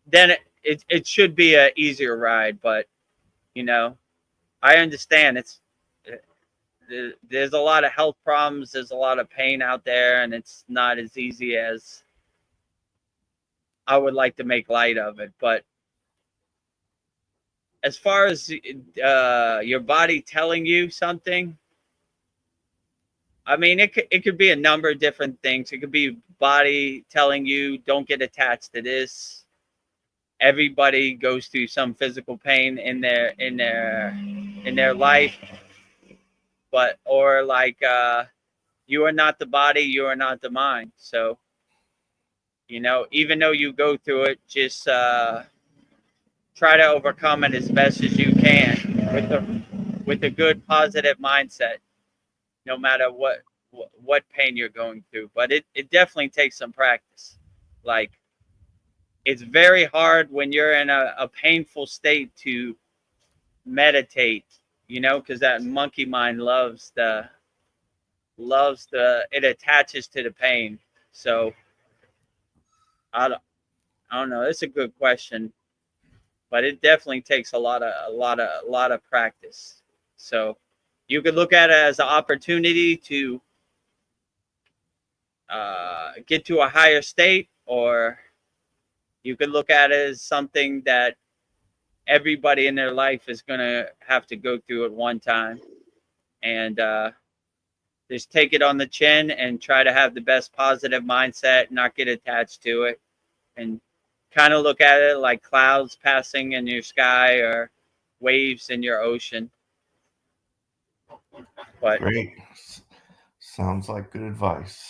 Then it should be an easier ride. But, I understand there's a lot of health problems. There's a lot of pain out there, and it's not as easy as I would like to make light of it. But as far as your body telling you something, I mean, it could be a number of different things. It could be body telling you, don't get attached to this. Everybody goes through some physical pain in their life, or like you are not the body, you are not the mind. So, even though you go through it, just try to overcome it as best as you can with a good positive mindset, no matter what pain you're going through. But it definitely takes some practice. Like, it's very hard when you're in a painful state to meditate, because that monkey mind it attaches to the pain. So I I don't know. It's a good question, but it definitely takes a lot of practice. So you could look at it as an opportunity to get to a higher state, or you could look at it as something that everybody in their life is going to have to go through at one time, and just take it on the chin and try to have the best positive mindset, not get attached to it, and kind of look at it like clouds passing in your sky or waves in your ocean. But Great. Sounds like good advice.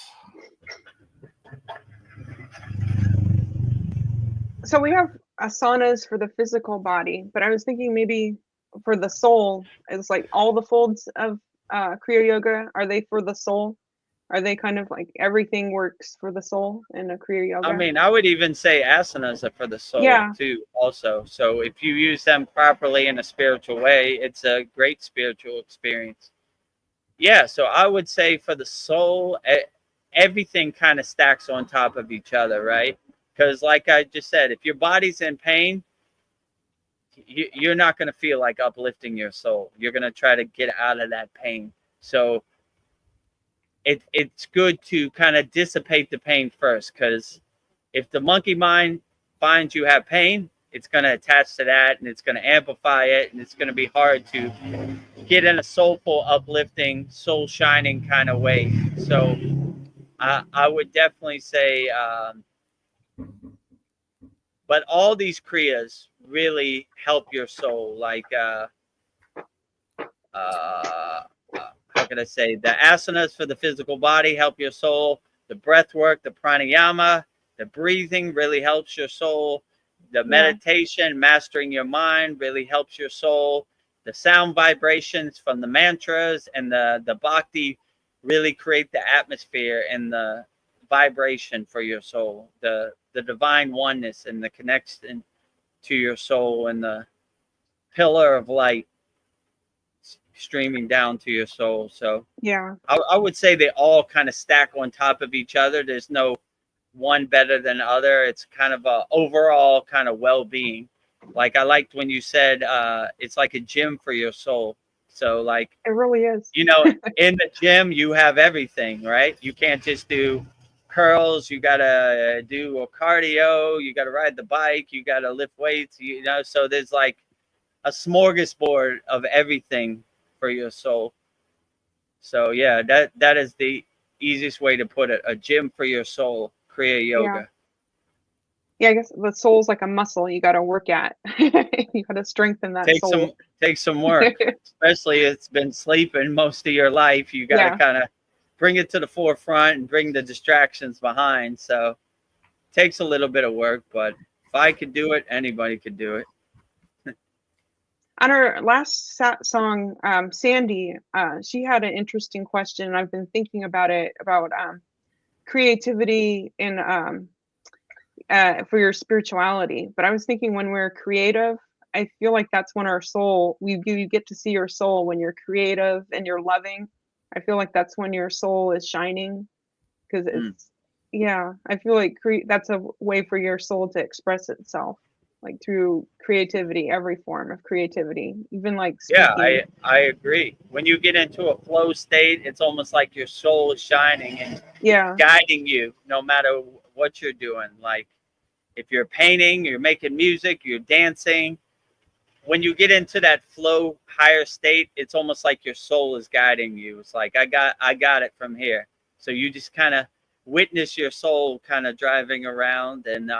So we have asanas for the physical body, but I was thinking maybe for the soul, it's like all the folds of Kriya Yoga, are they for the soul? Are they kind of like everything works for the soul in a Kriya Yoga? I mean, I would even say asanas are for the soul too, also. So if you use them properly in a spiritual way, it's a great spiritual experience. Yeah, so I would say for the soul, everything kind of stacks on top of each other, right? Because like I just said, if your body's in pain, you're not going to feel like uplifting your soul. You're going to try to get out of that pain. So it's good to kind of dissipate the pain first, because if the monkey mind finds you have pain, it's going to attach to that, and it's going to amplify it, and it's going to be hard to get in a soulful, uplifting, soul shining kind of way. So I would definitely say, but all these kriyas really help your soul. Like, how can I say, the asanas for the physical body help your soul. The breath work, the pranayama, the breathing really helps your soul. The meditation, mastering your mind, really helps your soul. The sound vibrations from the mantras and the bhakti really create the atmosphere and the vibration for your soul. The divine oneness and the connection to your soul, and the pillar of light streaming down to your soul. So yeah, I would say they all kind of stack on top of each other. There's no one better than the other. It's kind of a overall kind of well-being. Like I liked when you said it's like a gym for your soul. So like, it really is. You know, in the gym you have everything, right? You can't just do curls. You gotta do a cardio. You gotta ride the bike. You gotta lift weights. You know, so there's like a smorgasbord of everything for your soul. So yeah, that is the easiest way to put it. A gym for your soul, Kriya Yoga. Yeah, I guess the soul's like a muscle you got to work at. You got to strengthen that soul. Take some work, especially it's been sleeping most of your life. You got to kind of bring it to the forefront and bring the distractions behind. So it takes a little bit of work, but if I could do it, anybody could do it. On our last song, Sandy, she had an interesting question, and I've been thinking about it, about creativity in for your spirituality. But I was thinking, when we're creative, I feel like that's when our soul, you get to see your soul when you're creative and you're loving. I feel like that's when your soul is shining, because it's I feel like that's a way for your soul to express itself, like through creativity, every form of creativity, even like speaking. Yeah, I agree. When you get into a flow state, it's almost like your soul is shining and guiding you no matter what you're doing. Like if you're painting, you're making music, you're dancing, when you get into that flow higher state, it's almost like your soul is guiding you. It's like, I got it from here. So you just kind of witness your soul kind of driving around and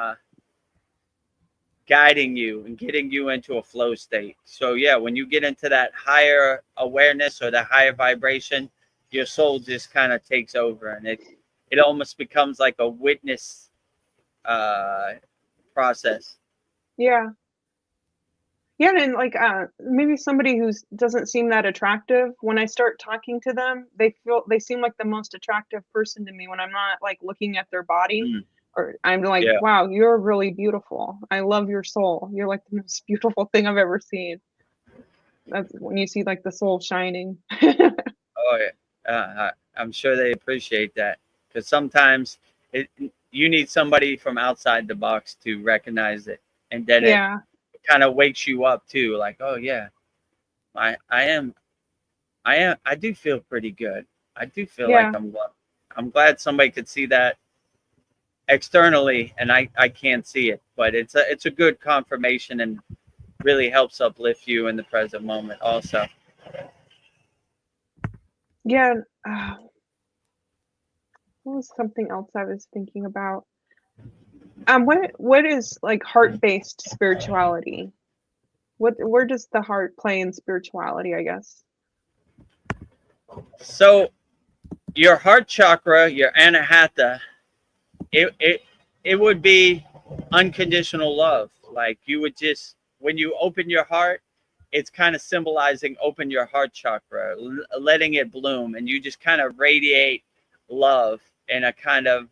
guiding you and getting you into a flow state. So yeah, when you get into that higher awareness or the higher vibration, your soul just kind of takes over, and it almost becomes like a witness process. Yeah, and like maybe somebody who doesn't seem that attractive, when I start talking to them, they seem like the most attractive person to me when I'm not like looking at their body. Or I'm like, wow, you're really beautiful. I love your soul. You're like the most beautiful thing I've ever seen. That's when you see like the soul shining. Oh yeah, I'm sure they appreciate that, because sometimes you need somebody from outside the box to recognize it, and then it Yeah. kind of wakes you up too. Like, oh yeah, I do feel pretty good. I do feel like Yeah. I'm glad somebody could see that externally, and I can't see it, but it's a good confirmation and really helps uplift you in the present moment also. Yeah. What was something else I was thinking about? What is like heart-based spirituality? Where does the heart play in spirituality, I guess? So your heart chakra, your anahata, it would be unconditional love. Like you would just, when you open your heart, it's kind of symbolizing open your heart chakra, letting it bloom, and you just kind of radiate love in a kind of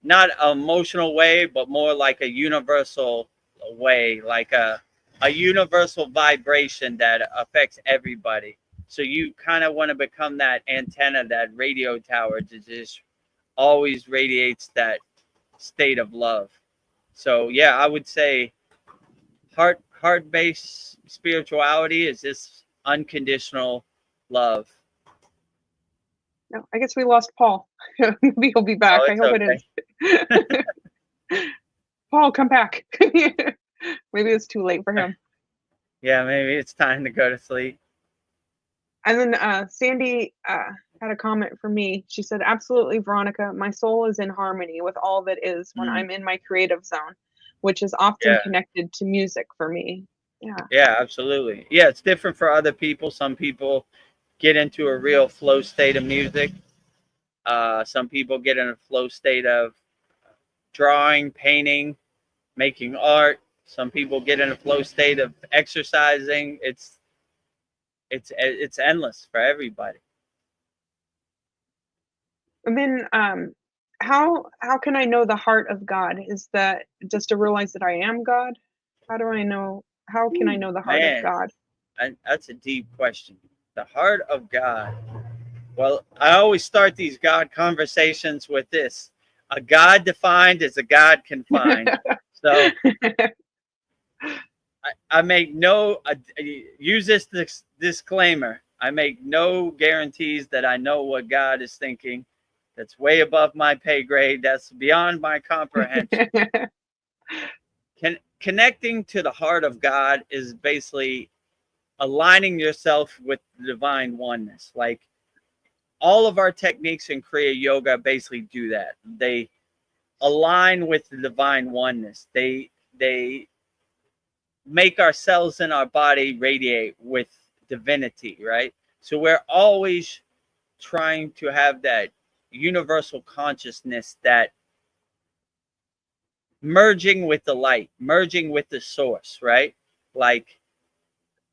not emotional way, but more like a universal way, like a universal vibration that affects everybody. So you kind of want to become that antenna, that radio tower, to just always radiates that state of love. So yeah, I would say heart based spirituality is this unconditional love. No, I guess we lost Paul. Maybe he'll be back. Oh, I it's hope okay. it is. Paul, come back. Maybe it's too late for him. Yeah, maybe it's time to go to sleep. And then Sandy had a comment for me. She said, absolutely, Veronica, my soul is in harmony with all that is when I'm in my creative zone, which is often Yeah. connected to music for me. Yeah. Yeah, absolutely. Yeah, it's different for other people. Some people get into a real flow state of music. Some people get in a flow state of drawing, painting, making art. Some people get in a flow state of exercising. It's endless for everybody. And then how can I know the heart of God? Is that just to realize that I am God? How do I know? How can I know the heart of Man, God? that's a deep question. The heart of God. Well, I always start these God conversations with this: a God defined is a God confined. So I make no use this disclaimer. I make no guarantees that I know what God is thinking. That's way above my pay grade. That's beyond my comprehension. Connecting to the heart of God is basically aligning yourself with the divine oneness. Like all of our techniques in Kriya yoga basically do that. They align with the divine oneness. They make our cells in our body radiate with divinity, right? So we're always trying to have that universal consciousness, that merging with the light, merging with the source, right? Like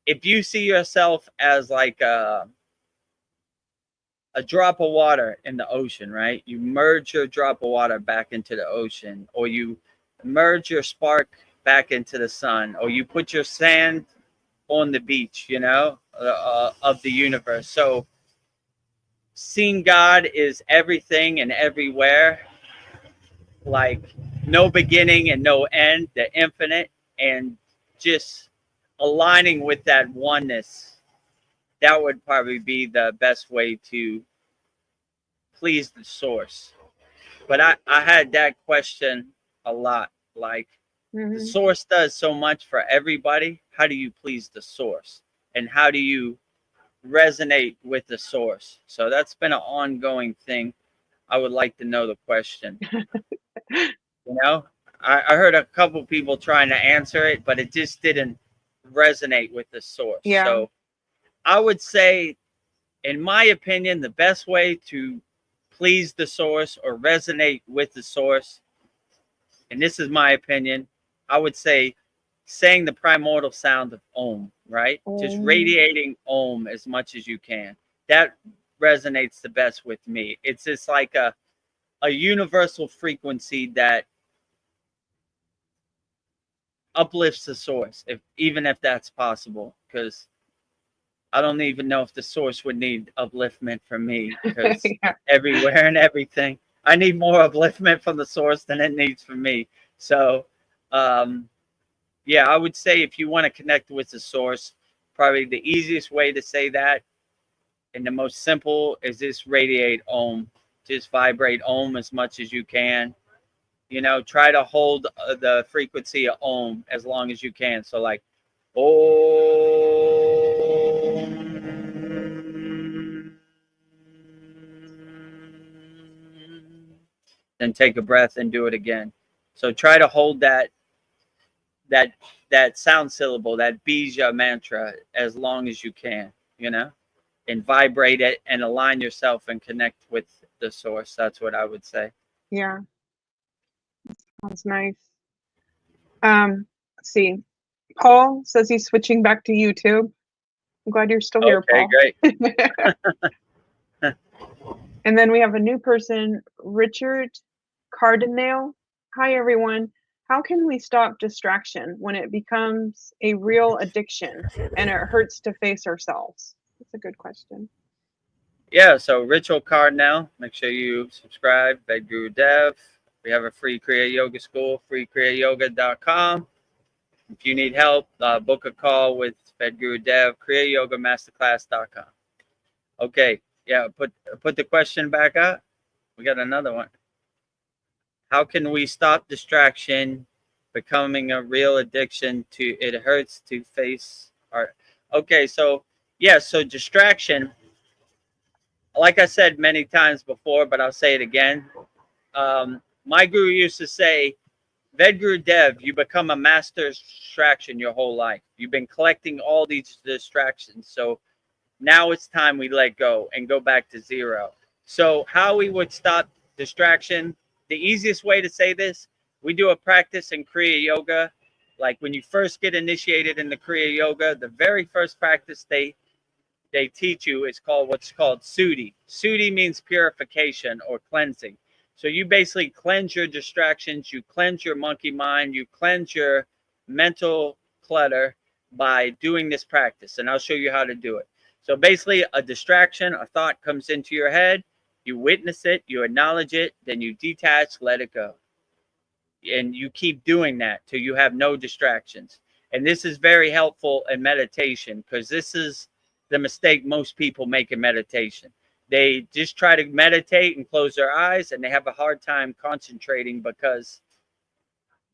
if you see yourself as like a drop of water in the ocean, right? You merge your drop of water back into the ocean, or you merge your spark back into the sun, or you put your sand on the beach, of the universe. So seeing God is everything and everywhere, like no beginning and no end, the infinite, and just aligning with that oneness. That would probably be the best way to please the source. But I had that question a lot. Like the source does so much for everybody. How do you please the source? And how do you resonate with the source? So that's been an ongoing thing. I would like to know the question. I heard a couple people trying to answer it, but it just didn't resonate with the source. Yeah. So I would say, in my opinion, the best way to please the source or resonate with the source, and this is my opinion, I would say saying the primordial sound of Om, right? Just radiating Om as much as you can. That resonates the best with me. It's just like a universal frequency that uplifts the source, even if that's possible, because I don't even know if the source would need upliftment from me, because Yeah. everywhere and everything. I need more upliftment from the source than it needs from me. So, yeah, I would say if you want to connect with the source, probably the easiest way to say that and the most simple is just radiate Om. Just vibrate Om as much as you can. You know, try to hold the frequency of Om as long as you can. So like, Om. Then take a breath and do it again. So try to hold that that sound syllable, that bija mantra, as long as you can, you know, and vibrate it and align yourself and connect with the source. That's what I would say. Yeah, that's nice. Let's see. Paul says he's switching back to YouTube. I'm glad you're still here, Okay, Paul. great. And then we have a new person, Richard Cardinale. Hi, everyone. How can we stop distraction when it becomes a real addiction and it hurts to face ourselves? That's a good question. Yeah, so Ritual Cardinal, make sure you subscribe, Vedagurudev. We have a free Kriya Yoga school, freekriyayoga.com. If you need help, book a call with Vedagurudev, kriyayogamasterclass.com. Okay, yeah, put the question back up. We got another one. How can we stop distraction becoming a real addiction to it hurts to face our okay, so yeah, so distraction, like I said many times before, but I'll say it again. My guru used to say, Vedagurudev, you become a master distraction your whole life. You've been collecting all these distractions. So now it's time we let go and go back to zero. So how we would stop distraction, the easiest way to say this, we do a practice in Kriya Yoga. Like when you first get initiated in the Kriya Yoga, the very first practice they teach you is called what's called Sudhi. Sudhi means purification or cleansing. So you basically cleanse your distractions, you cleanse your monkey mind, you cleanse your mental clutter by doing this practice. And I'll show you how to do it. So basically a distraction, a thought comes into your head, you witness it, you acknowledge it, then you detach, let it go. And you keep doing that till you have no distractions. And this is very helpful in meditation because this is the mistake most people make in meditation. They just try to meditate and close their eyes and they have a hard time concentrating because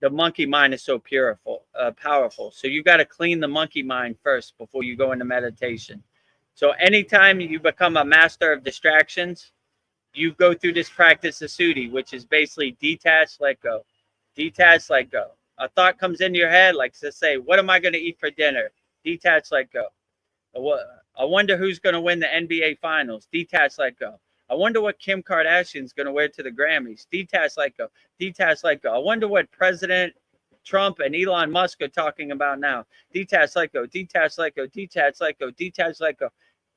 the monkey mind is so powerful. So you got to clean the monkey mind first before you go into meditation. So anytime you become a master of distractions, you go through this practice of Sudhi, which is basically detach, let go. Detach, let go. A thought comes into your head, like to say, what am I going to eat for dinner? Detach, let go. I wonder who's going to win the NBA Finals. Detach, let go. I wonder what Kim Kardashian's going to wear to the Grammys. Detach, let go. Detach, let go. I wonder what President Trump and Elon Musk are talking about now. Detach, let go. Detach, let go. Detach, let go. Detach, let go.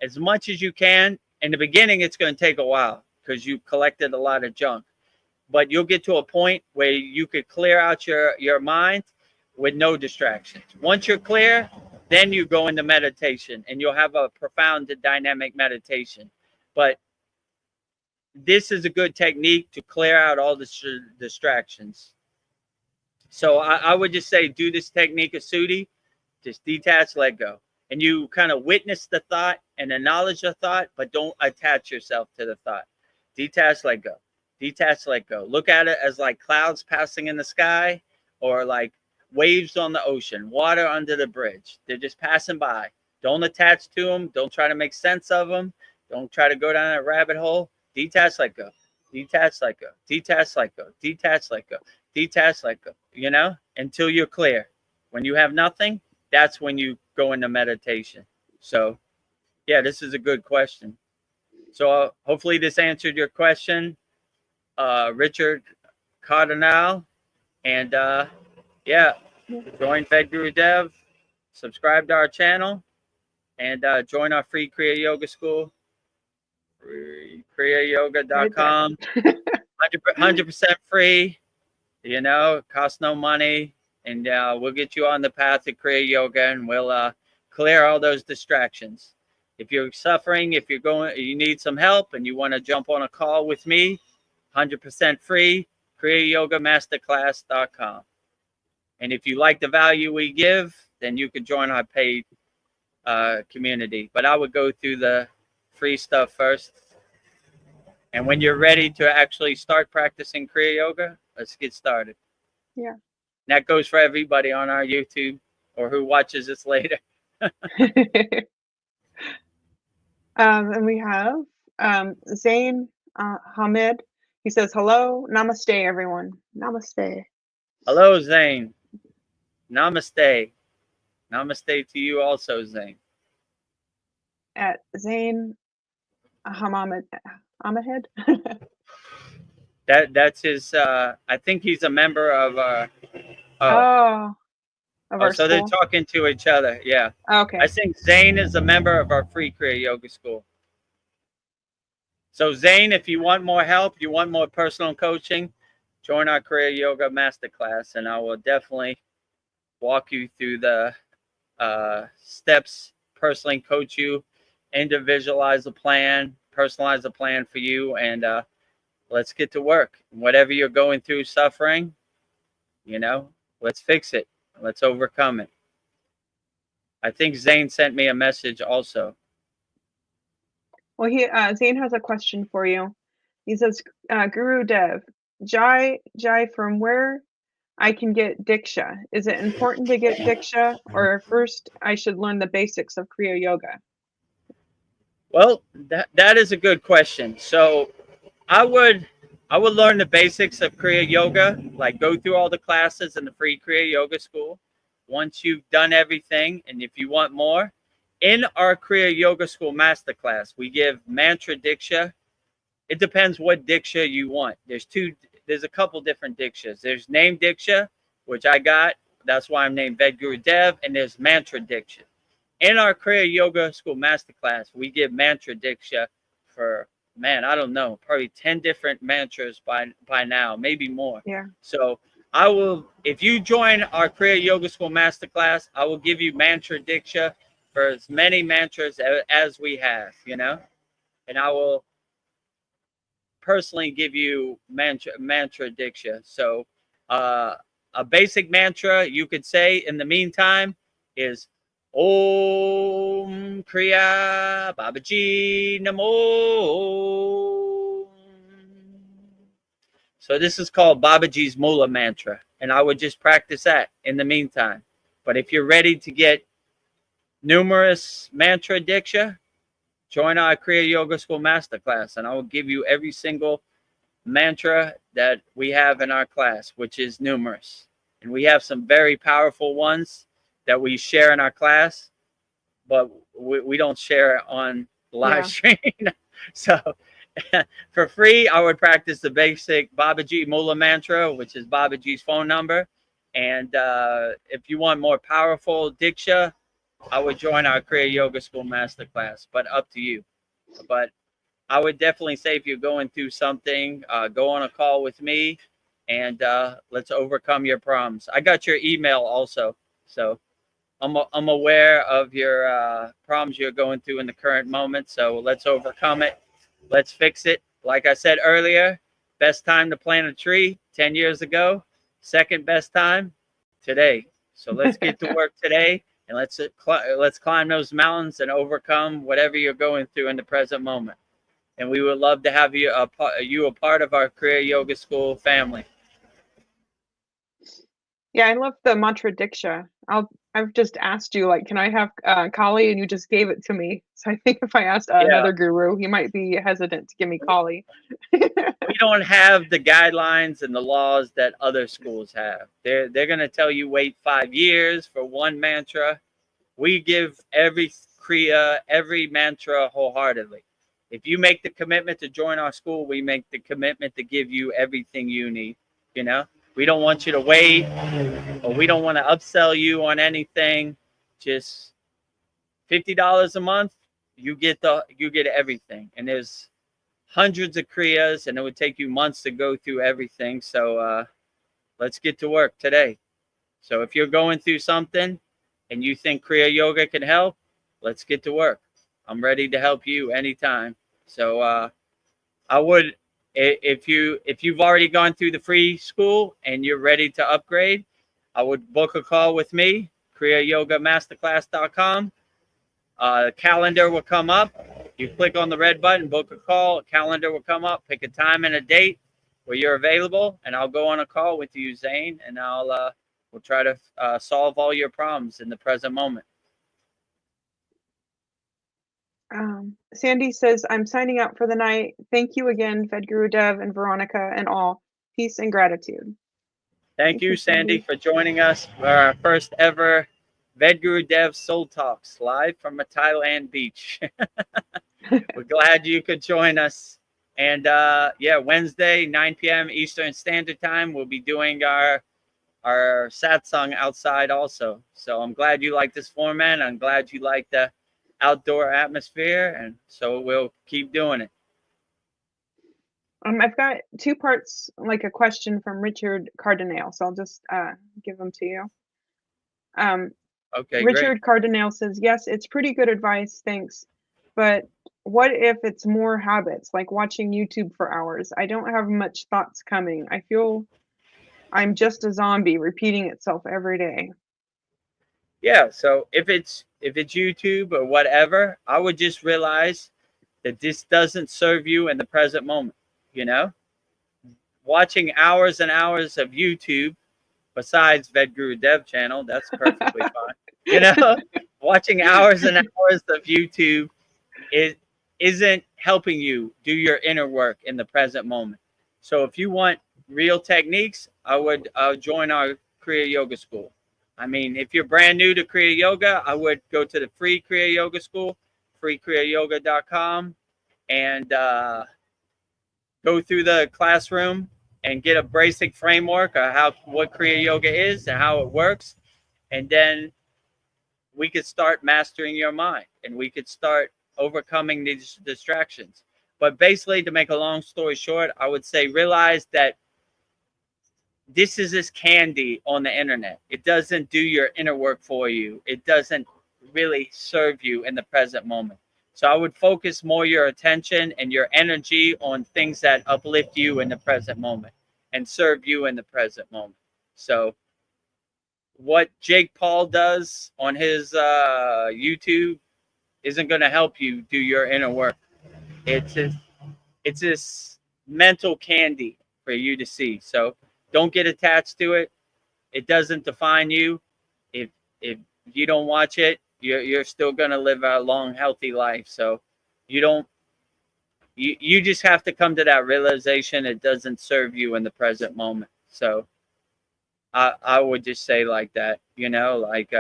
As much as you can. In the beginning, it's going to take a while because you collected a lot of junk. But you'll get to a point where you could clear out your mind with no distractions. Once you're clear, then you go into meditation and you'll have a profound dynamic meditation. But this is a good technique to clear out all the distractions. So I would just say do this technique of Sudhi, just detach, let go. And you kind of witness the thought and acknowledge the thought, but don't attach yourself to the thought. Detach, let go. Detach, let go. Look at it as like clouds passing in the sky or like waves on the ocean, water under the bridge. They're just passing by. Don't attach to them. Don't try to make sense of them. Don't try to go down a rabbit hole. Detach, let go. Detach, let go. Detach, let go. Detach, let go. Detach, let go. You know, until you're clear. When you have nothing, that's when you go into meditation. So, yeah, this is a good question. So hopefully this answered your question, Richard Cardinal. And yeah, join Vedagurudev, subscribe to our channel, and join our free Kriya Yoga school, kriyayogamasterclass.com. 100% free, you know, it costs no money. And we'll get you on the path of Kriya Yoga and we'll clear all those distractions. If you're suffering, if you need some help and you want to jump on a call with me, 100% free, kriyayogamasterclass.com. And if you like the value we give, then you can join our paid community. But I would go through the free stuff first. And when you're ready to actually start practicing Kriya Yoga, let's get started. Yeah. And that goes for everybody on our YouTube or who watches this later. And we have Zain Hamid. He says, hello, namaste, everyone. Namaste. Hello, Zane. Namaste. Namaste to you also, Zane. At Zain Hamid. That's his. I think he's a member of. Of our so they're school. talking to each other. Yeah. Okay. I think Zane is a member of our free Kriya Yoga school. So Zane, if you want more help, you want more personal coaching, join our Kriya Yoga Masterclass, and I will definitely walk you through the steps, personally coach you, individualize a plan, personalize a plan for you, and let's get to work. Whatever you're going through, suffering, let's fix it. Let's overcome it. I think Zane sent me a message also. Well, Zane has a question for you. He says, Gurudev, Jai, from where I can get Diksha? Is it important to get Diksha, or first I should learn the basics of Kriya Yoga? Well, that is a good question. So I would learn the basics of Kriya Yoga, like go through all the classes in the free Kriya Yoga school. Once you've done everything, and if you want more, in our Kriya Yoga School Masterclass, we give mantra diksha. It depends what diksha you want. There's a couple different dikshas. There's name diksha, which I got. That's why I'm named Vedagurudev, and there's mantra diksha. In our Kriya Yoga School Masterclass, we give mantra diksha for, I don't know, probably 10 different mantras by now, maybe more. Yeah. So if you join our Kriya Yoga School Masterclass, I will give you mantra diksha for as many mantras as we have, and I will personally give you mantra diksha. So a basic mantra you could say in the meantime is Om Kriya Babaji Namo. So this is called Babaji's Mula mantra, and I would just practice that in the meantime. But if you're ready to get numerous mantra diksha, join our Kriya Yoga School Masterclass, and I will give you every single mantra that we have in our class, which is numerous. And we have some very powerful ones that we share in our class, but we don't share on the live stream. So for free, I would practice the basic Babaji Mula mantra, which is Babaji's phone number. And if you want more powerful diksha, I would join our Kriya Yoga School Masterclass, but up to you. But I would definitely say if you're going through something, go on a call with me, and let's overcome your problems. I got your email also, so I'm aware of your problems you're going through in the current moment. So let's overcome it. Let's fix it. Like I said earlier, best time to plant a tree 10 years ago. Second best time today. So let's get to work today. And let's climb those mountains and overcome whatever you're going through in the present moment. And we would love to have you a part of our Kriya Yoga School family. Yeah, I love the mantra diksha. I've just asked you, like, can I have Kali, and you just gave it to me. So I think if I asked another guru, he might be hesitant to give me Kali. We don't have the guidelines and the laws that other schools have. They're going to tell you wait 5 years for one mantra. We give every kriya, every mantra wholeheartedly. If you make the commitment to join our school, we make the commitment to give you everything you need. We don't want you to wait, or we don't want to upsell you on anything. Just $50 a month, you get everything. And there's hundreds of kriyas, and it would take you months to go through everything. So let's get to work today. So if you're going through something and you think Kriya Yoga can help, let's get to work. I'm ready to help you anytime. So I would If you've already gone through the free school and you're ready to upgrade, I would book a call with me, kriyayogamasterclass.com. Calendar will come up. You click on the red button, book a call. A calendar will come up. Pick a time and a date where you're available, and I'll go on a call with you, Zane, and we'll try to solve all your problems in the present moment. Sandy says, I'm signing out for the night. Thank you again, Vedagurudev and Veronica and all. Peace and gratitude. Thank you, Sandy, for joining us for our first ever Vedagurudev Soul Talks live from a Thailand beach. We're glad you could join us. And yeah, Wednesday, 9 p.m. Eastern Standard Time, we'll be doing our satsang outside also. So I'm glad you like this format. I'm glad you like the outdoor atmosphere, and so we'll keep doing it. I've got two parts, like a question from Richard Cardinale, so I'll just give them to you. Okay, Richard great. Cardinale says, yes, it's pretty good advice, thanks. But what if it's more habits, like watching YouTube for hours? I don't have much thoughts coming. I feel I'm just a zombie repeating itself every day. Yeah, so if it's YouTube or whatever, I would just realize that this doesn't serve you in the present moment. You know, watching hours and hours of YouTube, besides Vedagurudev channel, that's perfectly fine. You know, watching hours and hours of YouTube isn't helping you do your inner work in the present moment. So if you want real techniques, I would join our Kriya Yoga School. I mean, if you're brand new to Kriya Yoga, I would go to the free Kriya Yoga School, freekriyayoga.com, and go through the classroom and get a basic framework of what Kriya Yoga is and how it works. And then we could start mastering your mind, and we could start overcoming these distractions. But basically, to make a long story short, I would say realize that this is this candy on the internet. It doesn't do your inner work for you. It doesn't really serve you in the present moment. So I would focus more your attention and your energy on things that uplift you in the present moment and serve you in the present moment. So what Jake Paul does on his YouTube isn't going to help you do your inner work. It's this mental candy for you to see. So don't get attached to it. It doesn't define you. If you don't watch it, you're still gonna live a long, healthy life. So you just have to come to that realization it doesn't serve you in the present moment. So I would just say like that, you know, like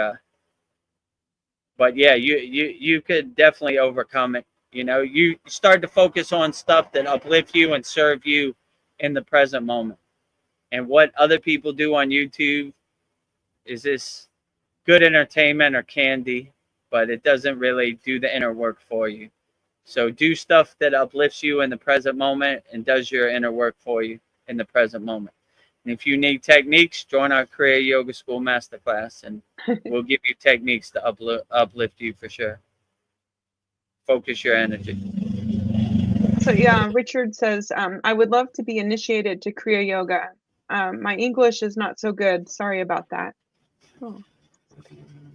but yeah, you could definitely overcome it. You know, you start to focus on stuff that uplift you and serve you in the present moment. And what other people do on YouTube is this good entertainment or candy, but it doesn't really do the inner work for you. So do stuff that uplifts you in the present moment and does your inner work for you in the present moment. And if you need techniques, join our Kriya Yoga School Masterclass, and we'll give you techniques to uplift you for sure. Focus your energy. So yeah, Richard says, I would love to be initiated to Kriya Yoga. My English is not so good. Sorry about that. Oh.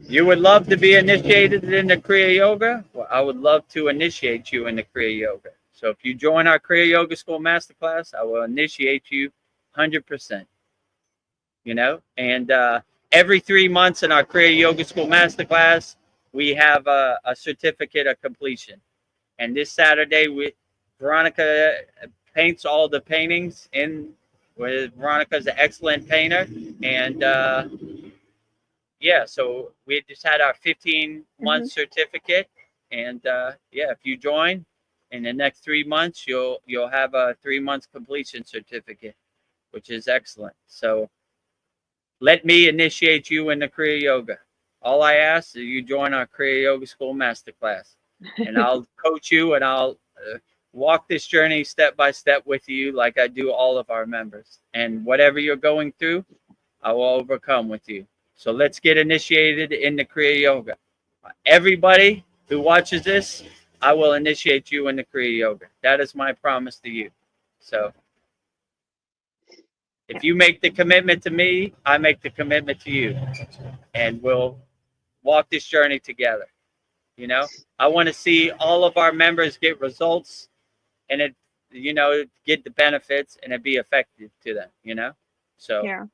You would love to be initiated into Kriya Yoga? Well, I would love to initiate you into Kriya Yoga. So if you join our Kriya Yoga School Masterclass, I will initiate you 100%. You know, and every 3 months in our Kriya Yoga School Masterclass, we have a certificate of completion. And this Saturday, Veronica paints all the paintings in. Veronica's an excellent painter, and yeah, so we just had our 15-month certificate, and yeah, if you join in the next 3 months, you'll have a 3-month completion certificate, which is excellent. So let me initiate you into Kriya Yoga. All I ask is you join our Kriya Yoga School Masterclass, and I'll coach you, and I'll walk this journey step by step with you like I do all of our members. And whatever you're going through, I will overcome with you. So let's get initiated into Kriya Yoga. Everybody who watches this, I will initiate you into Kriya Yoga. That is my promise to you. So if you make the commitment to me, I make the commitment to you, and we'll walk this journey together. You know, I want to see all of our members get results, and it, get the benefits, and it be effective to them. So Yeah.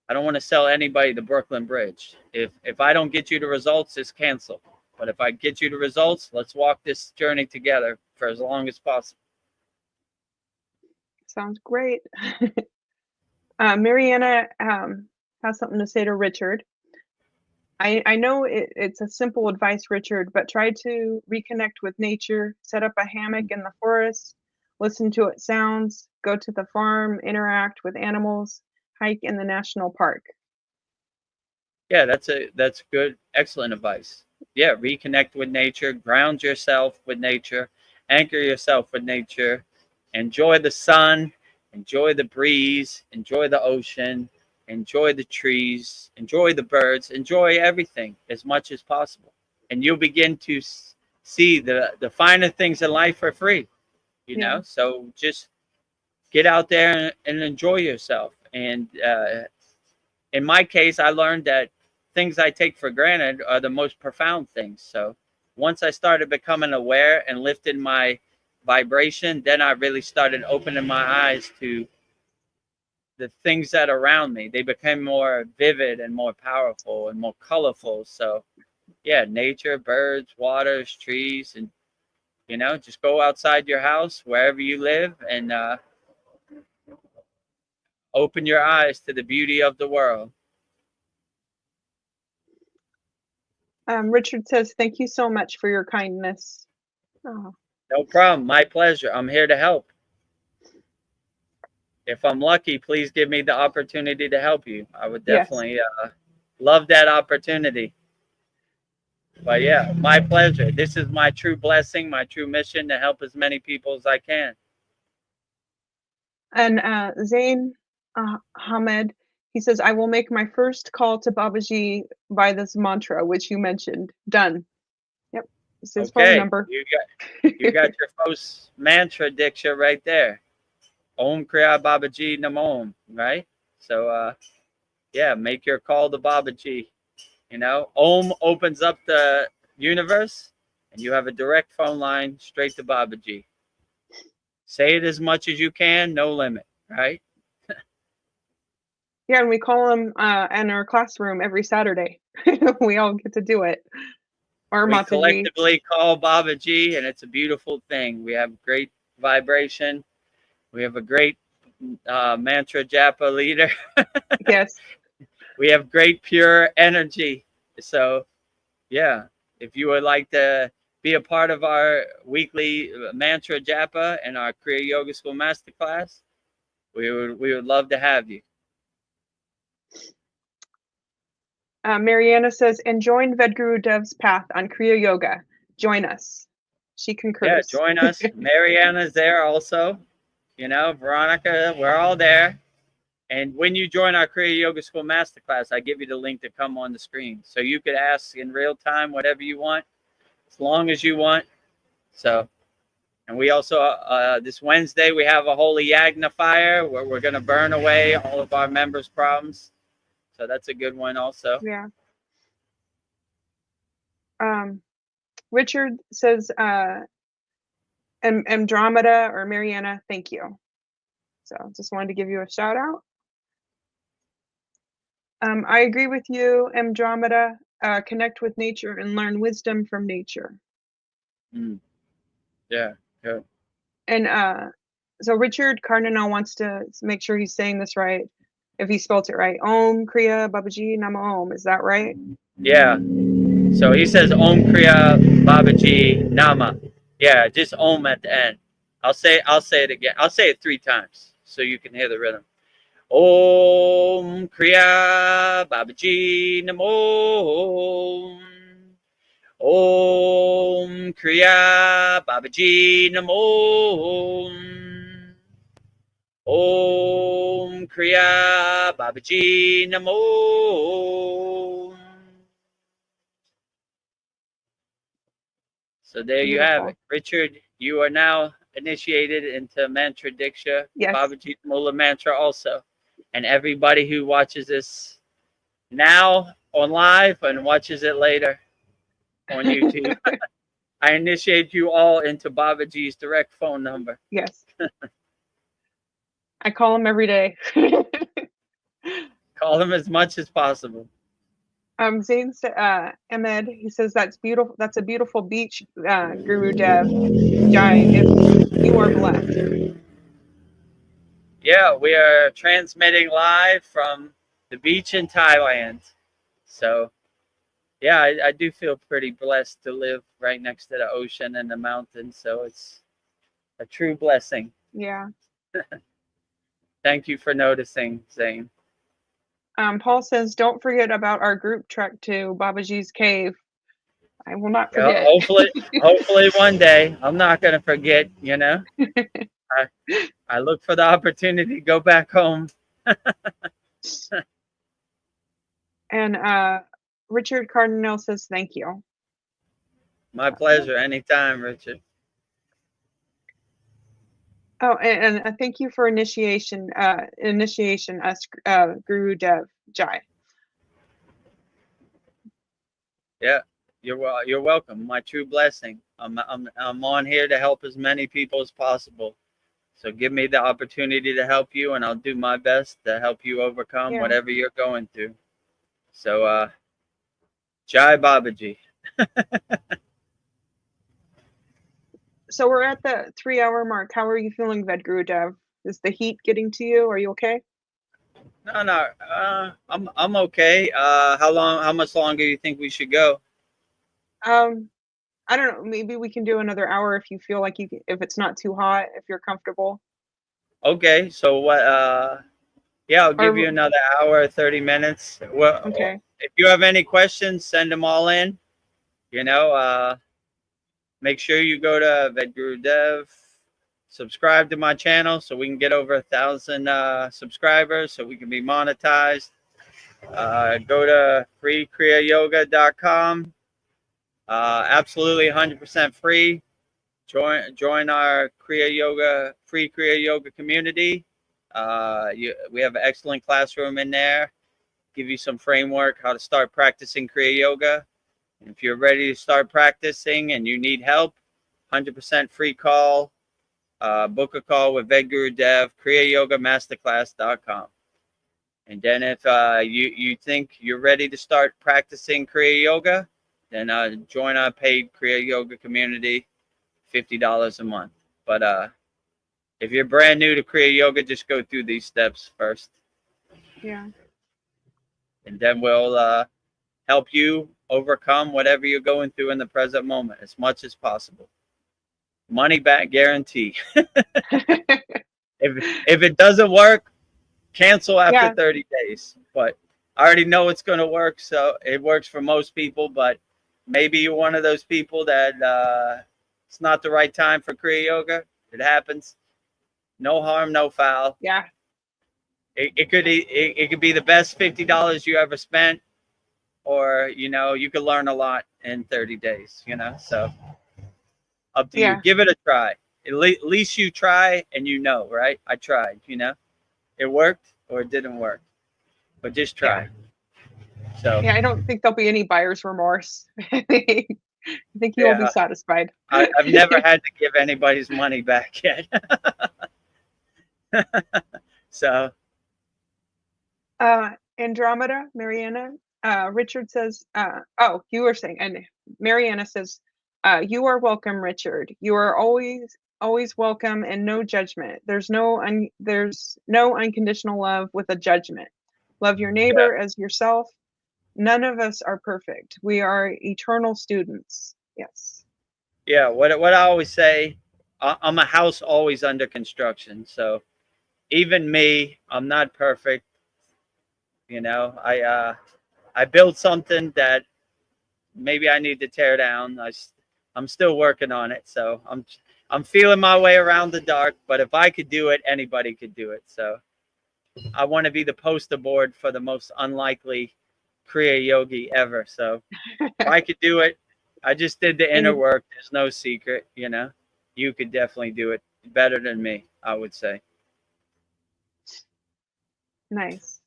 I don't want to sell anybody the Brooklyn Bridge. If I don't get you the results, it's canceled. But if I get you the results, let's walk this journey together for as long as possible. Sounds great. Mariana has something to say to Richard. I know it's a simple advice, Richard, but try to reconnect with nature, set up a hammock in the forest, listen to its sounds, go to the farm, interact with animals, hike in the national park. Yeah, that's good, excellent advice. Yeah, reconnect with nature, ground yourself with nature, anchor yourself with nature, enjoy the sun, enjoy the breeze, enjoy the ocean, enjoy the trees, enjoy the birds, enjoy everything as much as possible. And you'll begin to see the finer things in life for free, Yeah. So just get out there and enjoy yourself. And in my case, I learned that things I take for granted are the most profound things. So once I started becoming aware and lifting my vibration, then I really started opening my eyes to the things that are around me. They became more vivid and more powerful and more colorful. So yeah, nature, birds, waters, trees, and just go outside your house wherever you live and open your eyes to the beauty of the world. Richard says, thank you so much for your kindness. Oh. No problem. My pleasure. I'm here to help. If I'm lucky, please give me the opportunity to help you. I would definitely love that opportunity. But yeah, my pleasure. This is my true blessing, my true mission to help as many people as I can. And Zain Ahmed, he says, I will make my first call to Babaji by this mantra, which you mentioned. Done. Yep. It's his phone number. You got your first mantra, Diksha, right there. Om Kriya Babaji Namo, right? So, yeah, make your call to Babaji. Om opens up the universe, and you have a direct phone line straight to Babaji. Say it as much as you can, no limit, right? Yeah, and we call him in our classroom every Saturday. We all get to do it. Or We Mataji. collectively call Babaji, and it's a beautiful thing. We have great vibration. We have a great mantra japa leader. Yes. We have great pure energy. So, yeah, if you would like to be a part of our weekly mantra japa and our Kriya Yoga School Masterclass, we would love to have you. Mariana says, and join Vedagurudev path on Kriya Yoga. Join us. She concurs. Yeah, join us. Mariana's there also. Veronica, we're all there. And when you join our Kriya Yoga School Masterclass, I give you the link to come on the screen. So you could ask in real time whatever you want, as long as you want. So, and we also, this Wednesday, we have a holy yagna fire where we're going to burn away all of our members' problems. So that's a good one also. Yeah. Richard says, Andromeda or Mariana, thank you. So just wanted to give you a shout out. I agree with you, Andromeda. Connect with nature and learn wisdom from nature. Yeah, good. And so Richard Cardinal wants to make sure he's saying this right. If he spelled it right, Om Kriya Babaji Namo Om. Is that right? Yeah. So he says Om Kriya Babaji Nama. Yeah, just Om at the end. I'll say it again. I'll say it 3 times so you can hear the rhythm. Om Kriya Babaji Namo. Om Kriya Babaji Namo. Om Kriya Babaji Namo. So there you have it. Richard, you are now initiated into Mantra Diksha, Yes. Babaji's Mula Mantra also. And everybody who watches this now on live and watches it later on YouTube, I initiate you all into Babaji's direct phone number. Yes. I call him every day. Call him as much as possible. Zain Ahmed, he says that's beautiful. That's a beautiful beach, Gurudev Jai. If you are blessed. Yeah, we are transmitting live from the beach in Thailand. So, yeah, I do feel pretty blessed to live right next to the ocean and the mountains. So it's a true blessing. Yeah. Thank you for noticing, Zane. Paul says, don't forget about our group trek to Babaji's cave. I will not forget. Hopefully one day. I'm not going to forget, you know. I look for the opportunity to go back home. And Richard Cardinal says, thank you. My pleasure. Anytime, Richard. Oh, and thank you for initiation, Gurudev Jai. Yeah, you're welcome. My true blessing. I'm on here to help as many people as possible. So give me the opportunity to help you, and I'll do my best to help you overcome whatever you're going through. So, Jai Babaji. So we're at the 3-hour mark. How are you feeling, Vedagurudev? Is the heat getting to you? Are you okay? No. I'm okay. How much longer do you think we should go? I don't know. Maybe we can do another hour if you feel like if it's not too hot, if you're comfortable. Okay. So what? Yeah, I'll give you another hour, 30 minutes. Well, okay. If you have any questions, send them all in. You know, make sure you go to Vedagurudev, subscribe to my channel so we can get over 1,000 subscribers so we can be monetized. Go to freekriyayogamasterclass.com. Absolutely 100% free. Join our free Kriya Yoga community. We have an excellent classroom in there. Give you some framework how to start practicing Kriya Yoga. And if you're ready to start practicing and you need help, 100% free call. Book a call with Vedagurudev, kriyayogamasterclass.com. And then if you think you're ready to start practicing Kriya Yoga, then join our paid Kriya Yoga community, $50 a month. But if you're brand new to Kriya Yoga, just go through these steps first. Yeah. And then we'll help you overcome whatever you're going through in the present moment as much as possible. Money back guarantee. If it doesn't work, cancel after 30 days. But I already know it's going to work, so it works for most people. But maybe you're one of those people that it's not the right time for Kriya Yoga. It happens. No harm, no foul. Yeah. It could be the best $50 you ever spent, or you could learn a lot in 30 days. So up to you. Give it a try. At least you try, and right? I tried. It worked or it didn't work, but just try. So I don't think there'll be any buyer's remorse. I think you will be satisfied. I've never had to give anybody's money back yet. So Andromeda, Mariana, Richard says, you were saying, and Mariana says, you are welcome, Richard. You are always welcome and no judgment. There's no unconditional love with a judgment. Love your neighbor as yourself. None of us are perfect. We are eternal students. Yes. Yeah. What I always say, I'm a house always under construction. So even me, I'm not perfect. I built something that maybe I need to tear down. I'm still working on it. So I'm feeling my way around the dark, but if I could do it, anybody could do it. So I want to be the poster board for the most unlikely Kriya yogi ever. So if I could do it, I just did the inner work. There's no secret, you could definitely do it better than me, I would say. Nice.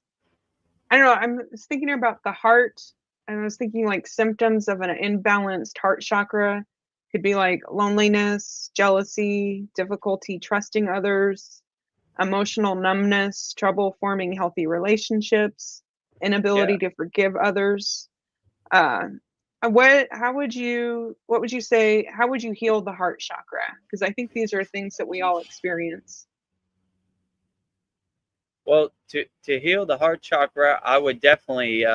I don't know. I'm thinking about the heart, and I was thinking like symptoms of an imbalanced heart chakra could be like loneliness, jealousy, difficulty trusting others, emotional numbness, trouble forming healthy relationships, inability to forgive others. Uh, what would you say, how would you heal the heart chakra? Because I think these are things that we all experience. Well, to heal the heart chakra, I would definitely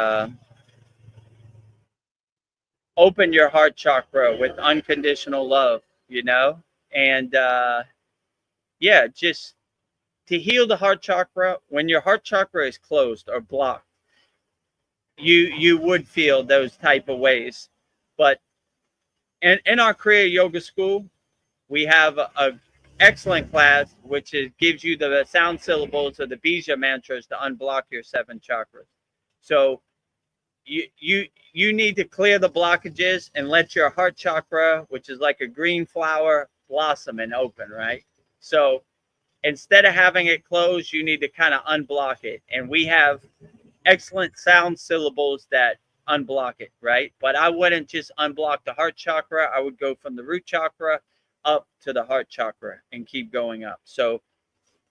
open your heart chakra with unconditional love, you know? And yeah, just to heal the heart chakra, when your heart chakra is closed or blocked, you would feel those type of ways. But in our Kriya Yoga School, we have a excellent class which gives you the sound syllables of the bija mantras to unblock your 7 chakras. So you need to clear the blockages and let your heart chakra, which is like a green flower, blossom and open, right? So instead of having it closed, you need to kind of unblock it. And we have excellent sound syllables that unblock it, right? But I wouldn't just unblock the heart chakra. I would go from the root chakra up to the heart chakra and keep going up. So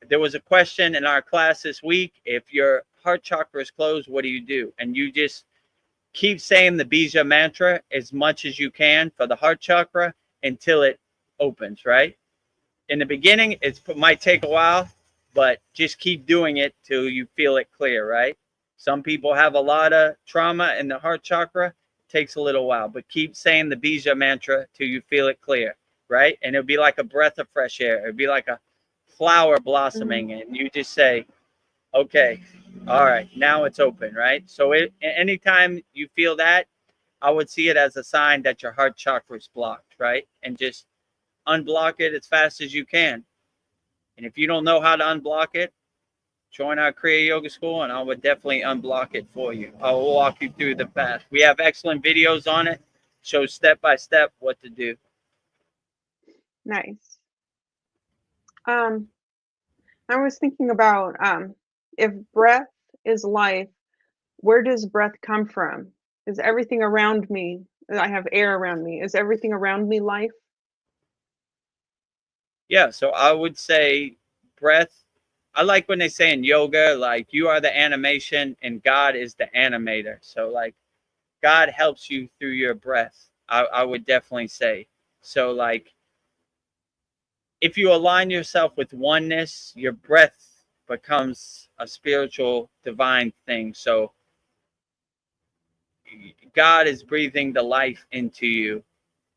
there was a question in our class this week: if your heart chakra is closed, what do you do? And you just keep saying the bija mantra as much as you can for the heart chakra until it opens, right? In the beginning, it might take a while, but just keep doing it till you feel it clear, right? Some people have a lot of trauma in the heart chakra. It takes a little while, but keep saying the bija mantra till you feel it clear, right? And it'll be like a breath of fresh air. It'll be like a flower blossoming, and you just say, okay, all right, now it's open, right? So anytime you feel that, I would see it as a sign that your heart chakra is blocked, right? And just unblock it as fast as you can. And if you don't know how to unblock it, join our Kriya Yoga School and I would definitely unblock it for you. I will walk you through the path. We have excellent videos on it, show step by step what to do. Nice. I was thinking about if breath is life, where does breath come from? Is everything around me, I have air around me, is everything around me life? Yeah, so I would say breath. I like when they say in yoga, like you are the animation and God is the animator. So like God helps you through your breath. I would definitely say. So like if you align yourself with oneness, your breath becomes a spiritual divine thing. So God is breathing the life into you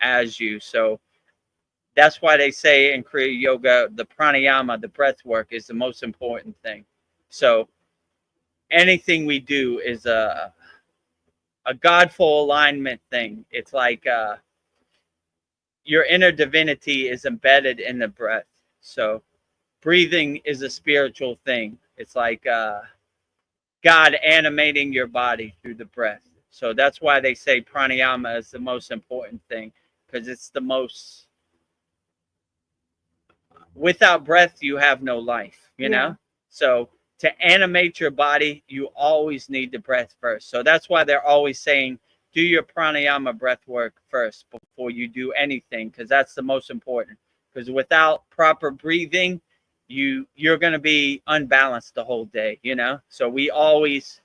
as you. So that's why they say in Kriya Yoga, the pranayama, the breath work is the most important thing. So anything we do is a godful alignment thing. It's like your inner divinity is embedded in the breath. So breathing is a spiritual thing. It's like God animating your body through the breath. So that's why they say pranayama is the most important thing, because it's the most, without breath, you have no life, you know? So to animate your body, you always need the breath first. So that's why they're always saying, do your pranayama breath work first before you do anything, because that's the most important. Because without proper breathing, you're going to be unbalanced the whole day, you know? So we always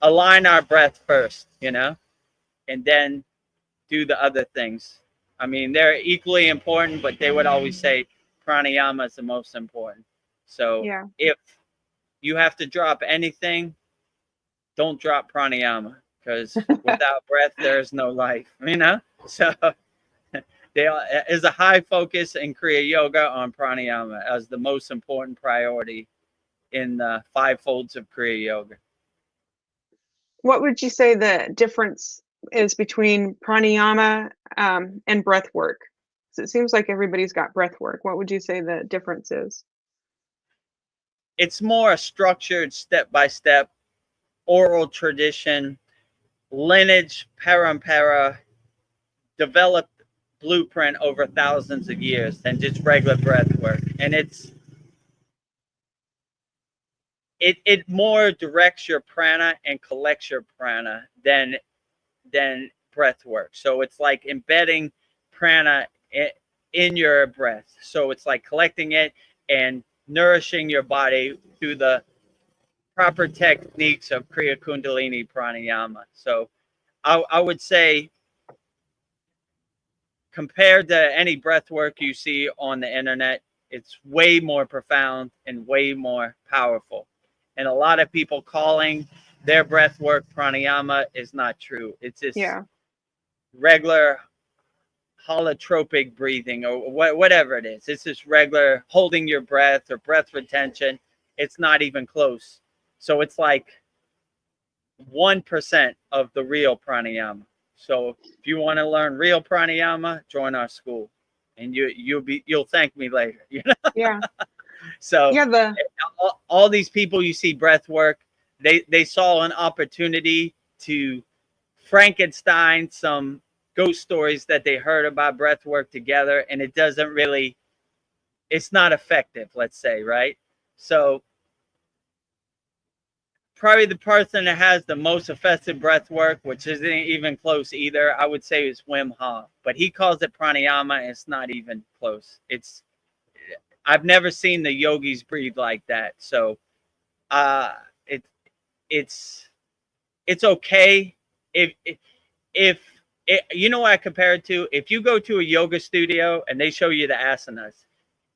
align our breath first, you know, and then do the other things. I mean, they're equally important, but they would always say pranayama is the most important. So if you have to drop anything, don't drop pranayama, because without breath, there is no life, you know? So there is a high focus in Kriya Yoga on pranayama as the most important priority in the 5 folds of Kriya Yoga. What would you say the difference is between pranayama and breath work? So it seems like everybody's got breath work. What would you say the difference is? It's more a structured step-by-step oral tradition, lineage, parampara, developed blueprint over thousands of years than just regular breath work. And it more directs your prana and collects your prana than breath work. So it's like embedding prana in your breath. So it's like collecting it and nourishing your body through the proper techniques of Kriya Kundalini pranayama. So I would say, compared to any breath work you see on the internet, it's way more profound and way more powerful. And a lot of people calling their breath work pranayama is not true. It's just regular holotropic breathing or whatever it is. It's just regular holding your breath or breath retention. It's not even close. So it's like 1% of the real pranayama. So if you want to learn real pranayama, join our school, and you'll thank me later. You know? Yeah. So Yeah. All these people you see breath work, they saw an opportunity to Frankenstein some ghost stories that they heard about breath work together, and it doesn't really, it's not effective, let's say, right? So probably the person that has the most effective breath work, which isn't even close either, I would say is Wim Hof, but he calls it pranayama, and it's not even close. I've never seen the yogis breathe like that. So it's okay if you know what I compare it to? If you go to a yoga studio and they show you the asanas,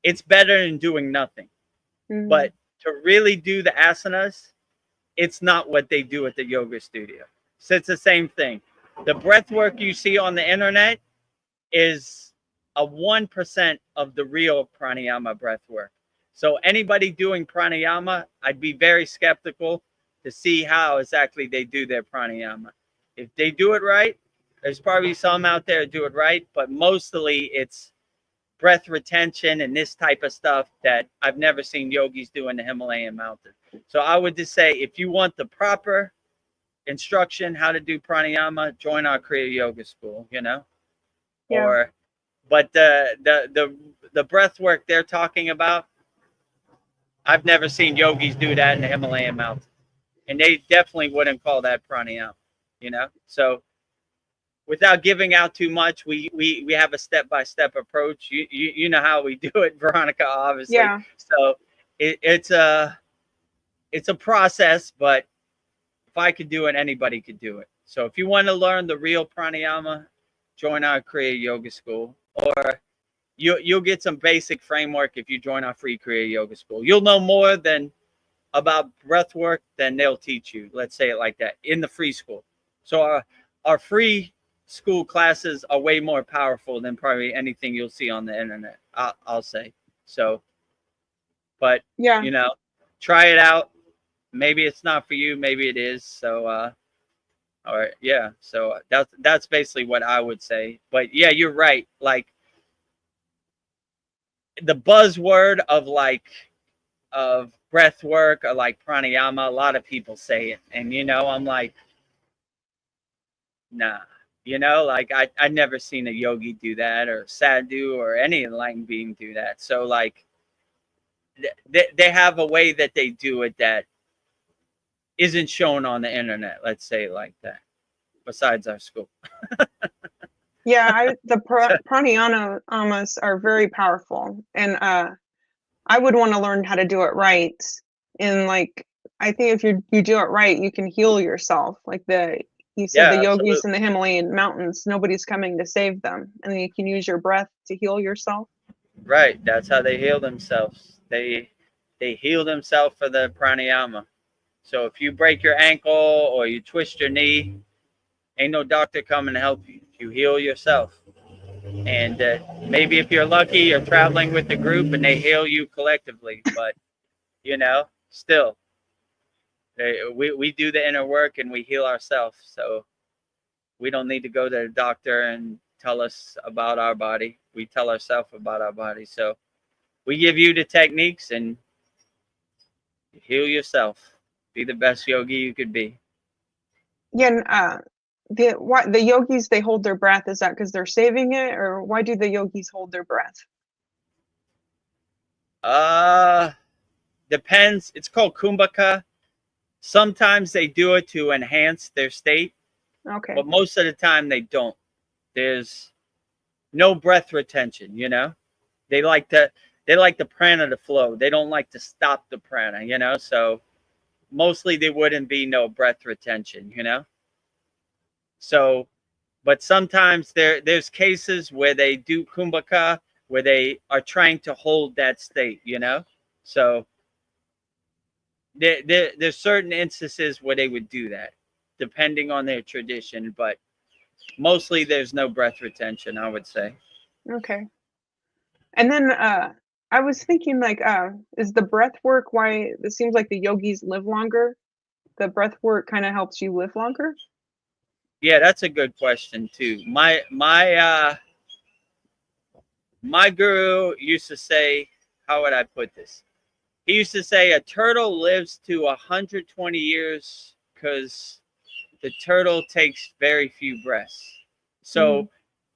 it's better than doing nothing. Mm-hmm. But to really do the asanas, it's not what they do at the yoga studio. So it's the same thing. The breath work you see on the internet is a 1% of the real pranayama breath work. So anybody doing pranayama, I'd be very skeptical to see how exactly they do their pranayama. If they do it right, there's probably some out there that do it right, but mostly it's breath retention and this type of stuff that I've never seen yogis do in the Himalayan mountains. So I would just say, if you want the proper instruction how to do pranayama, join our Kriya Yoga School, you know? Yeah. But the breath work they're talking about, I've never seen yogis do that in the Himalayan mountains. And they definitely wouldn't call that pranayama, you know? So without giving out too much, we have a step-by-step approach. You know how we do it, Veronica, obviously. Yeah. So it's a process, but if I could do it, anybody could do it. So if you want to learn the real pranayama, join our Kriya Yoga School, or you'll get some basic framework if you join our free Kriya Yoga School. You'll know more about breath work than they'll teach you. Let's say it like that, in the free school. So our free school classes are way more powerful than probably anything you'll see on the internet, I'll say. So, but yeah, you know, try it out. Maybe it's not for you, maybe it is. So or yeah, so that's basically what I would say. But yeah, you're right. Like the buzzword of breath work or like pranayama, a lot of people say it, and you know, I'm like, nah. You know, like I never seen a yogi do that, or sadhu, or any enlightened being do that. So like they have a way that they do it that isn't shown on the internet, let's say it like that, besides our school. Yeah, the pranayamas are very powerful, and I would want to learn how to do it right. And like, I think if you do it right, you can heal yourself. Like you said, the yogis absolutely. In the Himalayan mountains, nobody's coming to save them, and then you can use your breath to heal yourself. Right, that's how they heal themselves. They heal themselves for the pranayama. So if you break your ankle or you twist your knee, ain't no doctor coming to help you. You heal yourself. And maybe if you're lucky, you're traveling with the group and they heal you collectively. But, you know, still, we do the inner work and we heal ourselves. So we don't need to go to the doctor and tell us about our body. We tell ourselves about our body. So we give you the techniques and heal yourself. Be the best yogi you could be. Yeah, the yogis, they hold their breath. Is that because they're saving it, or why do the yogis hold their breath? Depends. It's called kumbhaka. Sometimes they do it to enhance their state, Okay. but most of the time they don't. There's no breath retention, you know. They like the prana to flow. They don't like to stop the prana, you know. So mostly there wouldn't be no breath retention, you know. So, but sometimes there's cases where they do kumbhaka where they are trying to hold that state, you know. So there's certain instances where they would do that, depending on their tradition, but mostly there's no breath retention, I would say. Okay. And then I was thinking, like, is the breath work why it seems like the yogis live longer? The breath work kind of helps you live longer? Yeah, that's a good question too. My guru used to say, how would I put this? He used to say a turtle lives to 120 years because the turtle takes very few breaths. So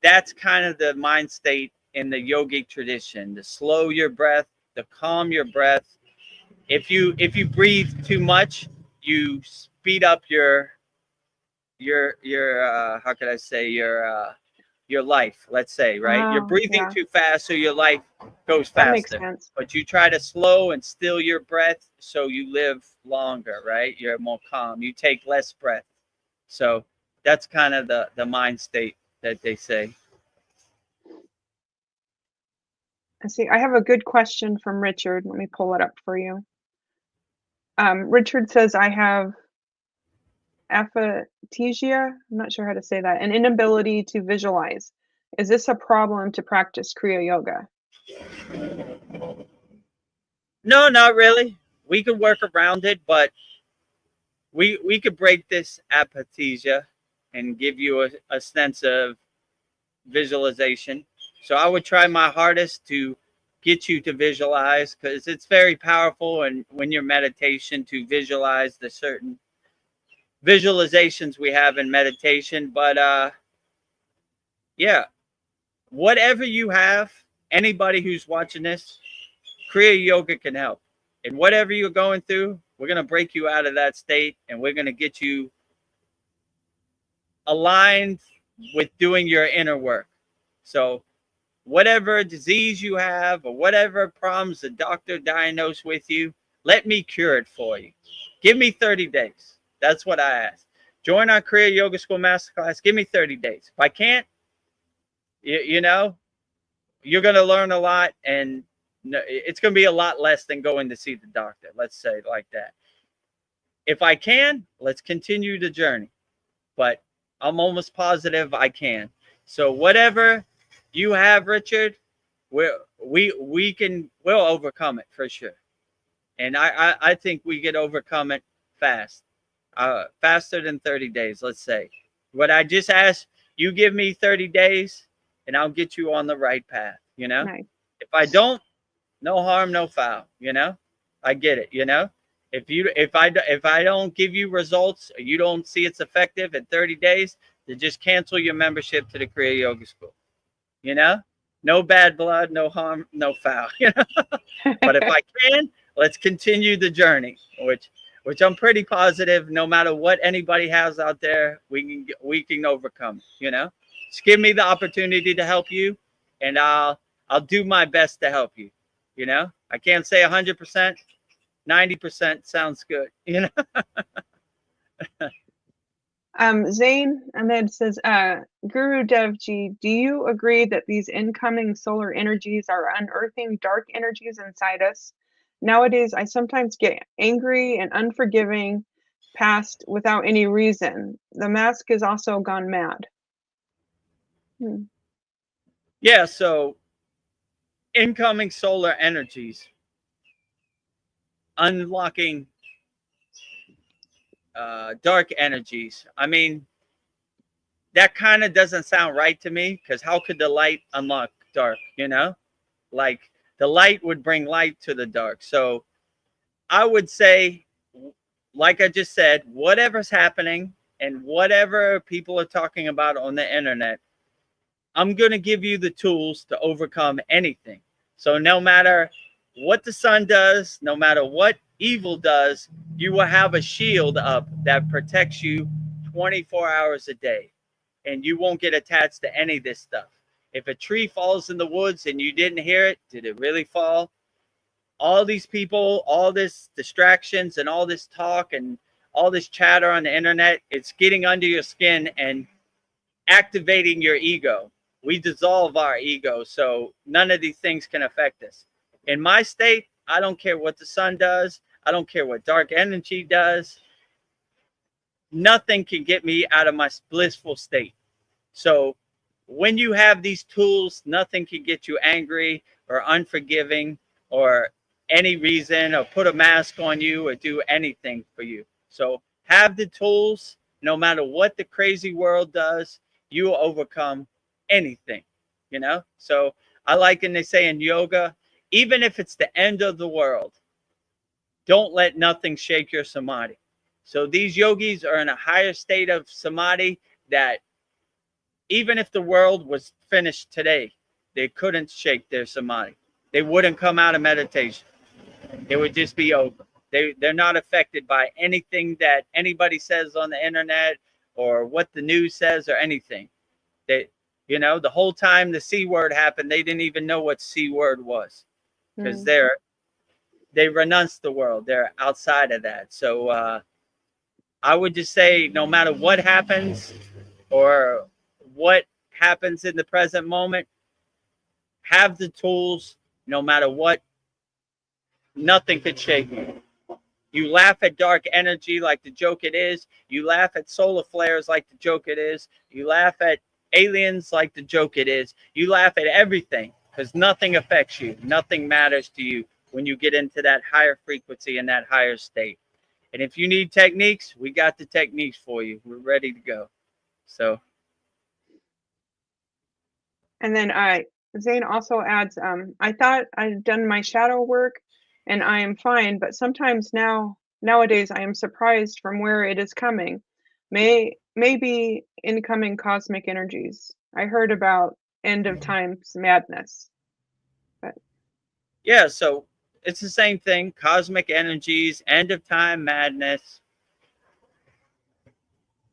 that's kind of the mind state in the yogic tradition, to slow your breath, to calm your breath. If you breathe too much, you speed up your how could I say, your life, let's say, right? You're Oh, breathing yeah, too fast, so your life goes that makes faster. sense. But you try to slow and still your breath so you live longer, right? You're more calm. You take less breath. So that's kind of the mind state that they say. I see. I have a good question from Richard. Let me pull it up for you. Richard says, I have aphasia. I'm not sure how to say that. An inability to visualize. Is this a problem to practice Kriya Yoga? No, not really. We could work around it, but we could break this apathesia and give you a sense of visualization. So I would try my hardest to get you to visualize, because it's very powerful, and when you're meditation, to visualize the certain visualizations we have in meditation. But yeah, whatever you have, anybody who's watching this, Kriya Yoga can help. And whatever you're going through, we're going to break you out of that state, and we're going to get you aligned with doing your inner work. So whatever disease you have or whatever problems the doctor diagnosed with you, let me cure it for you. Give me 30 days. That's what I ask. Join our Kriya Yoga School Masterclass. Give me 30 days. If I can't, you know, you're going to learn a lot, and it's going to be a lot less than going to see the doctor. Let's say it like that. If I can, let's continue the journey. But I'm almost positive I can. So whatever you have, Richard, we'll overcome it for sure. And I think we could overcome it fast, faster than 30 days. Let's say what I just asked, you give me 30 days and I'll get you on the right path. You know, Nice. if I don't, no harm, no foul. You know, I get it. You know, if I don't give you results, or you don't see it's effective in 30 days, then just cancel your membership to the Kriya Yoga School. You know, no bad blood, no harm, no foul. You know, but if I can, let's continue the journey, which I'm pretty positive, no matter what anybody has out there, we can overcome. You know, just give me the opportunity to help you, and I'll do my best to help you. You know, I can't say 100%. 90% sounds good. You know. Zane Ahmed says, Guru Devji, do you agree that these incoming solar energies are unearthing dark energies inside us? Nowadays, I sometimes get angry and unforgiving past without any reason. The mask has also gone mad. Yeah, so incoming solar energies, unlocking dark energies. I mean, that kind of doesn't sound right to me, because how could the light unlock dark? You know, like the light would bring light to the dark. So I would say, like I just said, whatever's happening, and whatever people are talking about on the internet, I'm going to give you the tools to overcome anything. So no matter what the sun does, no matter what evil does, you will have a shield up that protects you 24 hours a day, and you won't get attached to any of this stuff. If a tree falls in the woods and you didn't hear it, did it really fall? All these people, all this distractions and all this talk and all this chatter on the internet, it's getting under your skin and activating your ego. We dissolve our ego, so none of these things can affect us. In my state, I don't care what the sun does. I don't care what dark energy does. Nothing can get me out of my blissful state. So when you have these tools, nothing can get you angry or unforgiving or any reason, or put a mask on you or do anything for you. So have the tools. No matter what the crazy world does, you will overcome anything, you know? So I like, and they say in yoga, even if it's the end of the world, don't let nothing shake your samadhi. So these yogis are in a higher state of samadhi that even if the world was finished today, they couldn't shake their samadhi. They wouldn't come out of meditation. It would just be over. They're not affected by anything that anybody says on the internet or what the news says or anything. They, you know, the whole time the C word happened, they didn't even know what C word was, because they renounced the world. They're outside of that. So I would just say, no matter what happens or what happens in the present moment, have the tools. No matter what, nothing could shake you. You laugh at dark energy like the joke it is. You laugh at solar flares like the joke it is. You laugh at aliens like the joke it is. You laugh at everything because nothing affects you. Nothing matters to you when you get into that higher frequency and that higher state. And if you need techniques, we got the techniques for you. We're ready to go. So. And then Zane also adds, I thought I'd done my shadow work and I am fine, but sometimes nowadays I am surprised from where it is coming. Maybe incoming cosmic energies. I heard about end of times madness. But yeah, so it's the same thing. Cosmic energies, end of time madness.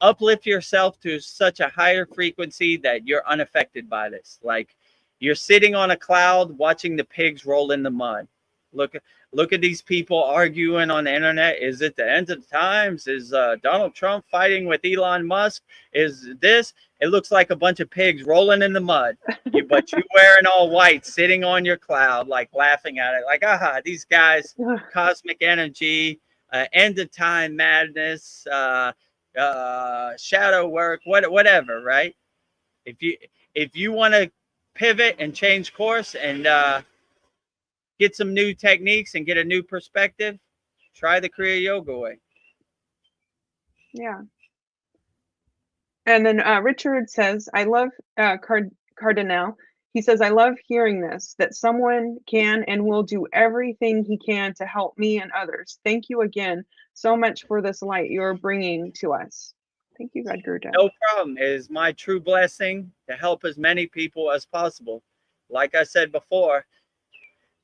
Uplift yourself to such a higher frequency that you're unaffected by this. Like you're sitting on a cloud watching the pigs roll in the mud. Look at these people arguing on the internet. Is it the end of the times? Is Donald Trump fighting with Elon Musk? Is this? It looks like a bunch of pigs rolling in the mud. But you wearing all white, sitting on your cloud, like laughing at it. Like, aha, these guys, cosmic energy, end of time madness, shadow work, whatever, right? If you want to pivot and change course and get some new techniques and get a new perspective, try the Kriya Yoga way. Yeah. And then Richard says, I love Cardinal. He says, I love hearing this, that someone can and will do everything he can to help me and others. Thank you again so much for this light you're bringing to us. Thank you, Vedagurudev. No problem. It is my true blessing to help as many people as possible. Like I said before,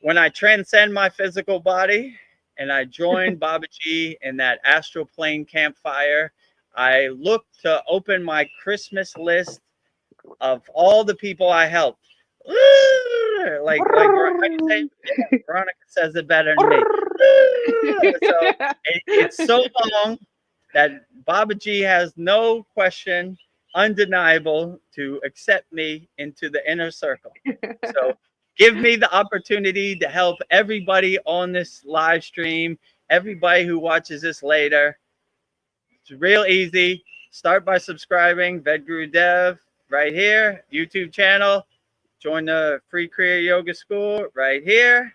when I transcend my physical body and I join Babaji in that astral plane campfire, I look to open my Christmas list of all the people I helped. Like Veronica says it better than me. So it's so long that Babaji has no question, undeniable, to accept me into the inner circle. So give me the opportunity to help everybody on this live stream, everybody who watches this later. It's real easy. Start by subscribing, Vedagurudev, right here, YouTube channel. Join the free Kriya Yoga School right here,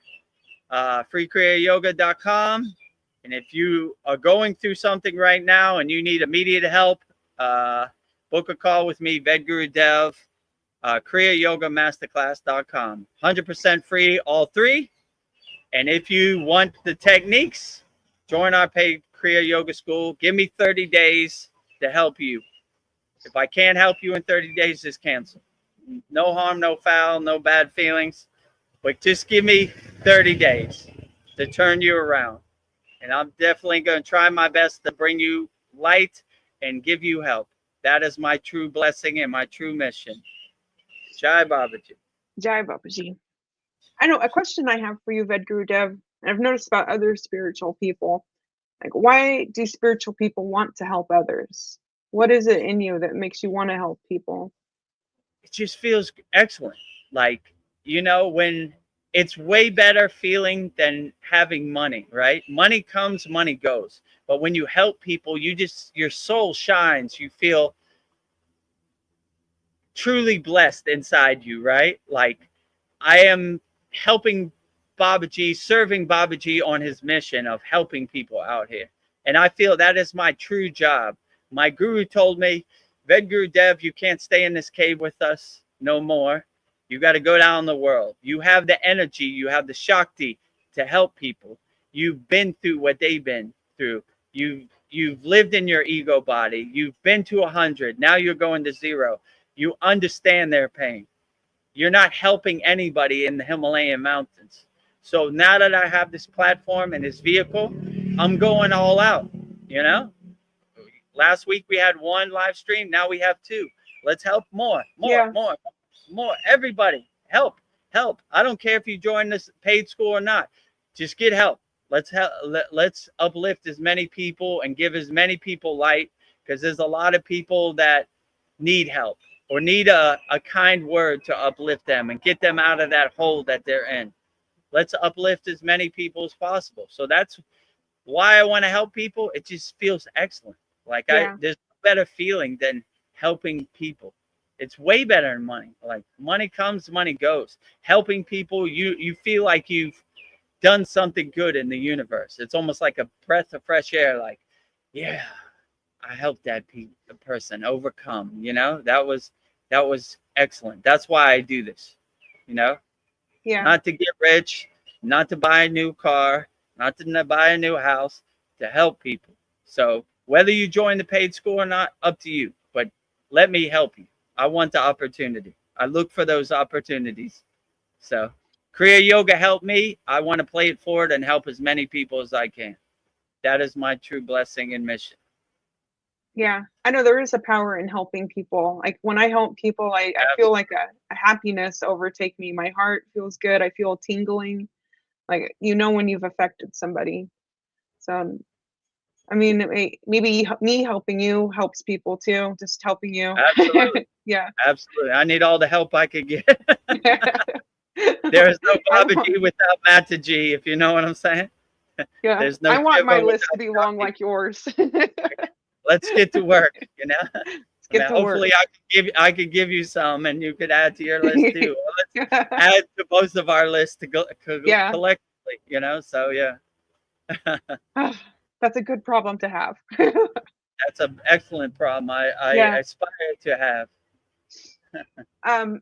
freekriyayoga.com. And if you are going through something right now and you need immediate help, book a call with me, Vedagurudev, kriyayogamasterclass.com. 100% free, all three. And if you want the techniques, join our paid Kriya Yoga School. Give me 30 days. to help you. If I can't help you in 30 days, just cancel. No harm, no foul, no bad feelings. But just give me 30 days to turn you around. And I'm definitely going to try my best to bring you light and give you help. That is my true blessing and my true mission. Jai Babaji. Jai Babaji. I know a question I have for you, Vedagurudev, and I've noticed about other spiritual people. Like, why do spiritual people want to help others? What is it in you that makes you want to help people? It just feels excellent. Like, you know, when it's way better feeling than having money, right? Money comes, money goes. But when you help people, your soul shines. You feel truly blessed inside you, right? Like, I am helping Babaji, serving Babaji on his mission of helping people out here. And I feel that is my true job. My guru told me, Vedagurudev, you can't stay in this cave with us no more. You got to go down the world. You have the energy, you have the Shakti to help people. You've been through what they've been through. You've lived in your ego body. You've been to 100. Now you're going to 0. You understand their pain. You're not helping anybody in the Himalayan mountains. So now that I have this platform and this vehicle, I'm going all out, you know? Last week we had 1 live stream. Now we have 2. Let's help more. Everybody, help. I don't care if you join this paid school or not. Just get help. Let's uplift as many people and give as many people light, because there's a lot of people that need help or need a kind word to uplift them and get them out of that hole that they're in. Let's uplift as many people as possible. So that's why I want to help people. It just feels excellent. Like, there's no better feeling than helping people. It's way better than money. Like, money comes, money goes. Helping people, you feel like you've done something good in the universe. It's almost like a breath of fresh air. Like, yeah, I helped that person overcome. You know, that was excellent. That's why I do this. You know, not to get rich, not to buy a new car, not to buy a new house, to help people. So whether you join the paid school or not, up to you. But let me help you. I want the opportunity. I look for those opportunities. So Kriya Yoga helped me. I want to play it forward and help as many people as I can. That is my true blessing and mission. Yeah, I know there is a power in helping people. Like, when I help people, I feel like a happiness overtake me. My heart feels good. I feel tingling. Like, you know, when you've affected somebody. So, I mean, maybe me helping you helps people too. Just helping you. Absolutely. Yeah. Absolutely. I need all the help I could get. There is no Babaji without Mataji, if you know what I'm saying. Yeah. There's no I want my Shiva list to without be long Shakti. like yours. Let's get to work, you know. Let's get to Hopefully work. I could give you some and you could add to your list too. Well, let's add to both of our lists to go collectively, you know. So yeah. That's a good problem to have. That's an excellent problem. I aspire to have.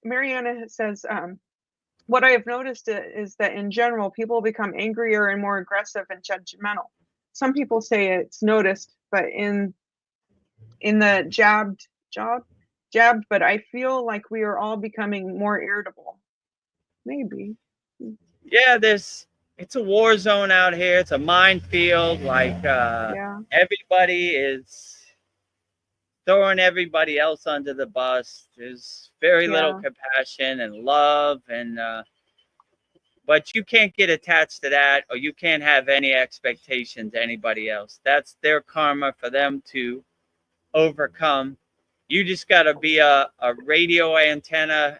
Mariana says, what I have noticed is that in general, people become angrier and more aggressive and judgmental. Some people say it's noticed, but in the jabbed, but I feel like we are all becoming more irritable. Maybe. Yeah, it's a war zone out here. It's a minefield. Like, everybody is throwing everybody else under the bus. There's very little compassion and love, and but you can't get attached to that, or you can't have any expectation to anybody else. That's their karma for them to overcome. You just got to be a radio antenna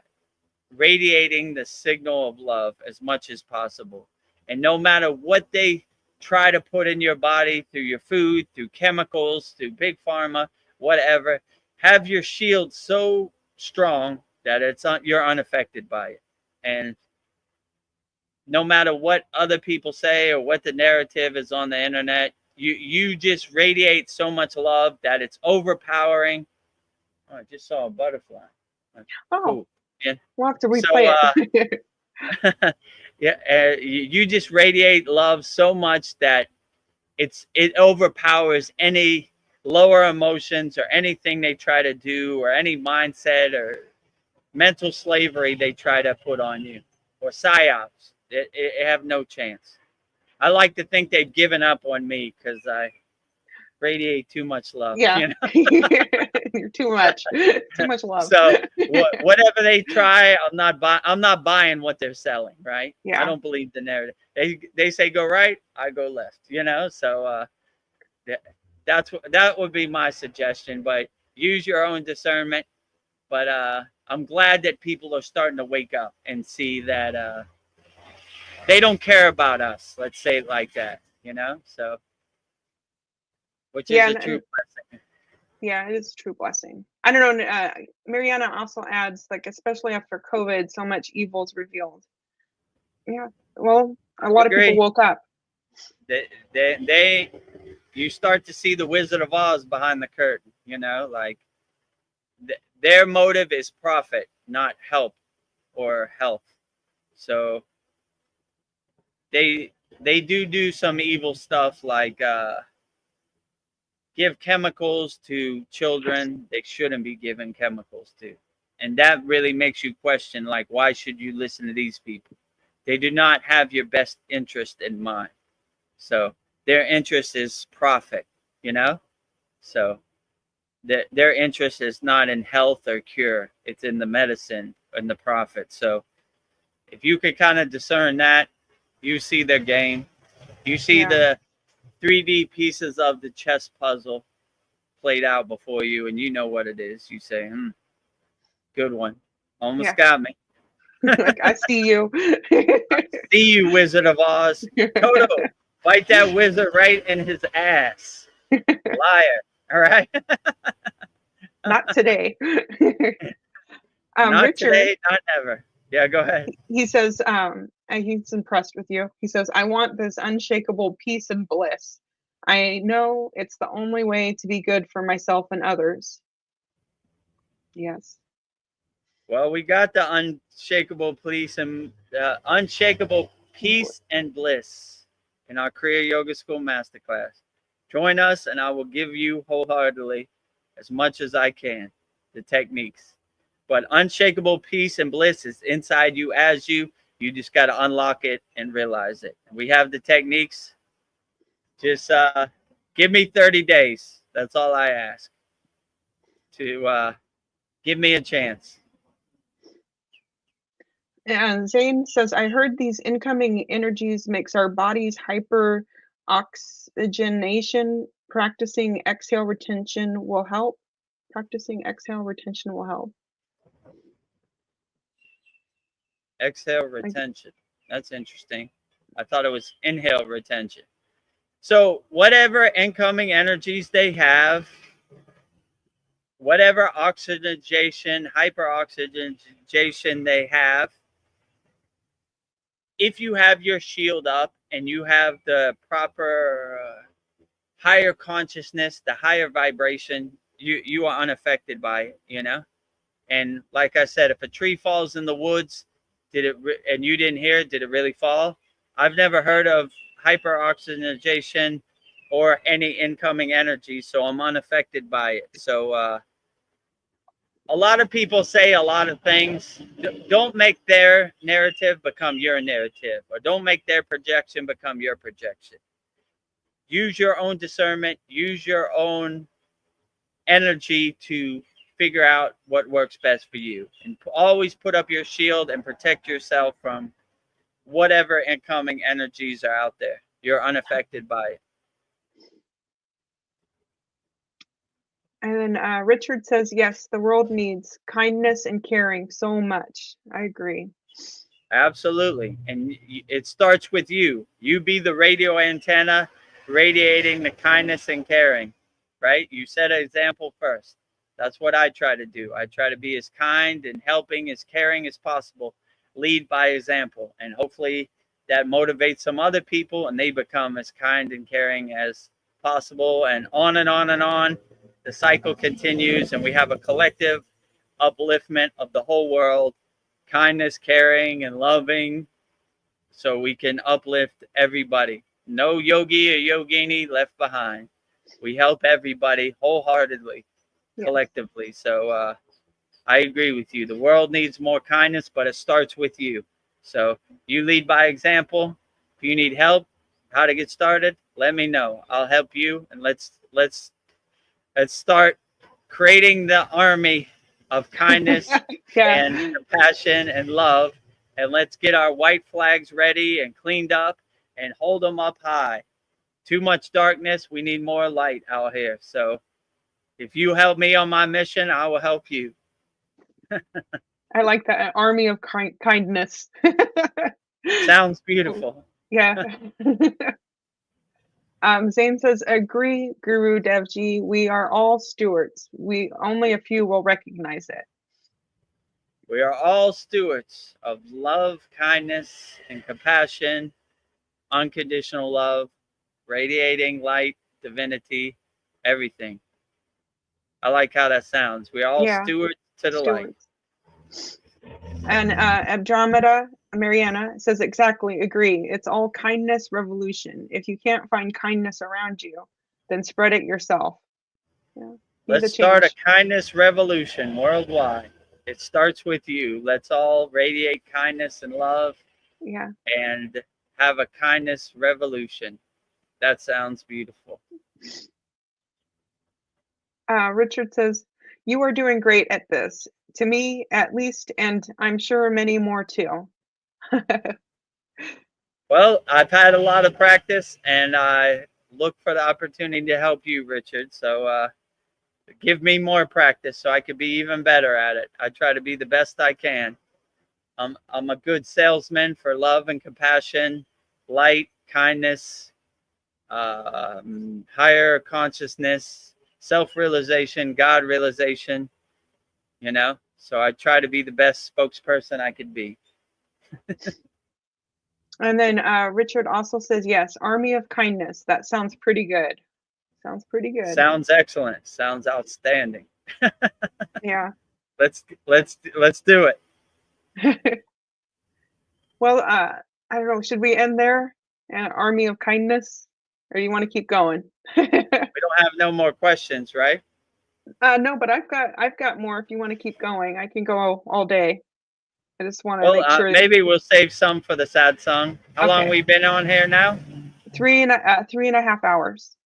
radiating the signal of love as much as possible. And no matter what they try to put in your body through your food, through chemicals, through big pharma, whatever, have your shield so strong that you're unaffected by it. And no matter what other people say or what the narrative is on the internet, you just radiate so much love that it's overpowering. Oh, I just saw a butterfly. Oh, cool. Yeah. We'll have to replay it. Yeah, you just radiate love so much that it overpowers any lower emotions or anything they try to do, or any mindset or mental slavery they try to put on you, or psyops. It have no chance. I like to think they've given up on me because I radiate too much love. Yeah. You know? You're too much. Too much love. So whatever they try, I'm not buying what they're selling. Right? Yeah. I don't believe the narrative. They say go right, I go left. You know. So that would be my suggestion. But use your own discernment. But I'm glad that people are starting to wake up and see that they don't care about us. Let's say it like that. You know. So which is a true blessing. Yeah, it is a true blessing. I don't know. Mariana also adds, like, especially after COVID, so much evil's revealed. Yeah. Well, a lot of people woke up. You start to see the Wizard of Oz behind the curtain. You know, like their motive is profit, not help or health. So they do some evil stuff, like give chemicals to children they shouldn't be given chemicals to. And that really makes you question, like, why should you listen to these people? They do not have your best interest in mind. So their interest is profit, you know? So their interest is not in health or cure. It's in the medicine and the profit. So if you could kind of discern that, you see their game. You see the 3D pieces of the chess puzzle played out before you, and you know what it is. You say, good one. Almost got me. Like, I see you. I see you, Wizard of Oz. Toto, bite that wizard right in his ass. Liar. All right? Not today. Not Richard, today, not ever. Yeah, go ahead. He says, he's impressed with you. He says, I want this unshakable peace and bliss. I know it's the only way to be good for myself and others. Yes. Well, we got the unshakable peace and bliss in our Kriya Yoga School Masterclass. Join us, and I will give you wholeheartedly, as much as I can, the techniques. But unshakable peace and bliss is inside you, as you. You just got to unlock it and realize it. We have the techniques. Just give me 30 days. That's all I ask. To give me a chance. And Zane says, I heard these incoming energies makes our bodies hyper oxygenation. Practicing exhale retention will help. Practicing exhale retention will help. Exhale retention. That's interesting. I thought it was inhale retention. So whatever incoming energies they have, whatever oxygenation, hyperoxygenation they have, if you have your shield up and you have the proper higher consciousness, the higher vibration, you are unaffected by it, you know? And like I said, if a tree falls in the woods, and you didn't hear it, did it really fall? I've never heard of hyperoxygenation or any incoming energy, so I'm unaffected by it. So a lot of people say a lot of things. Don't make their narrative become your narrative, or don't make their projection become your projection. Use your own discernment, use your own energy to figure out what works best for you, and always put up your shield and protect yourself from whatever incoming energies are out there. You're unaffected by it. And then Richard says, yes, the world needs kindness and caring so much. I agree. Absolutely. And it starts with you. You be the radio antenna radiating the kindness and caring, right? You set an example first. That's what I try to do. I try to be as kind and helping, as caring as possible. Lead by example. And hopefully that motivates some other people, and they become as kind and caring as possible. And on and on and on. The cycle continues, and we have a collective upliftment of the whole world. Kindness, caring, and loving, so we can uplift everybody. No yogi or yogini left behind. we help everybody wholeheartedly, Yes. collectively. So I agree with you. The world needs more kindness, but it starts with you. So you lead by example. If you need help, how to get started, let me know. I'll help you, and let's start creating the army of kindness Yeah. and compassion and love, and let's get our white flags ready and cleaned up and hold them up high. Too much darkness. We need more light out here. So if you help me on my mission, I will help you. I like that army of kindness. Sounds beautiful. Yeah. Zane says, agree, Guru Devji. We are all stewards. Only a few will recognize it. We are all stewards of love, kindness, and compassion, unconditional love, radiating light, divinity, everything. I like how that sounds. We are all Yeah. stewards to the light. Stewards. And Andromeda Mariana says, exactly, agree. It's all kindness revolution. If you can't find kindness around you, then spread it yourself. Yeah. Let's start a kindness revolution worldwide. It starts with you. Let's all radiate kindness and love. Yeah. And have a kindness revolution. That sounds beautiful. Richard says, you are doing great at this. To me, at least, and I'm sure many more too. Well, I've had a lot of practice, and I look for the opportunity to help you, Richard. So give me more practice so I could be even better at it. I try to be the best I can. I'm a good salesman for love and compassion, light, kindness, higher consciousness, self-realization, God realization, you know? So I try to be the best spokesperson I could be. And then Richard also says, yes, army of kindness. That sounds pretty good. Sounds pretty good. Sounds excellent. Sounds outstanding. Yeah. Let's do it. Well, I don't know. Should we end there? Army of kindness, or you want to keep going? We don't have no more questions, right? No, but I've got more. If you want to keep going, I can go all day. I just want to make sure. Maybe we'll save some for the sad song. How long Okay. we been on here now? 3.5 hours.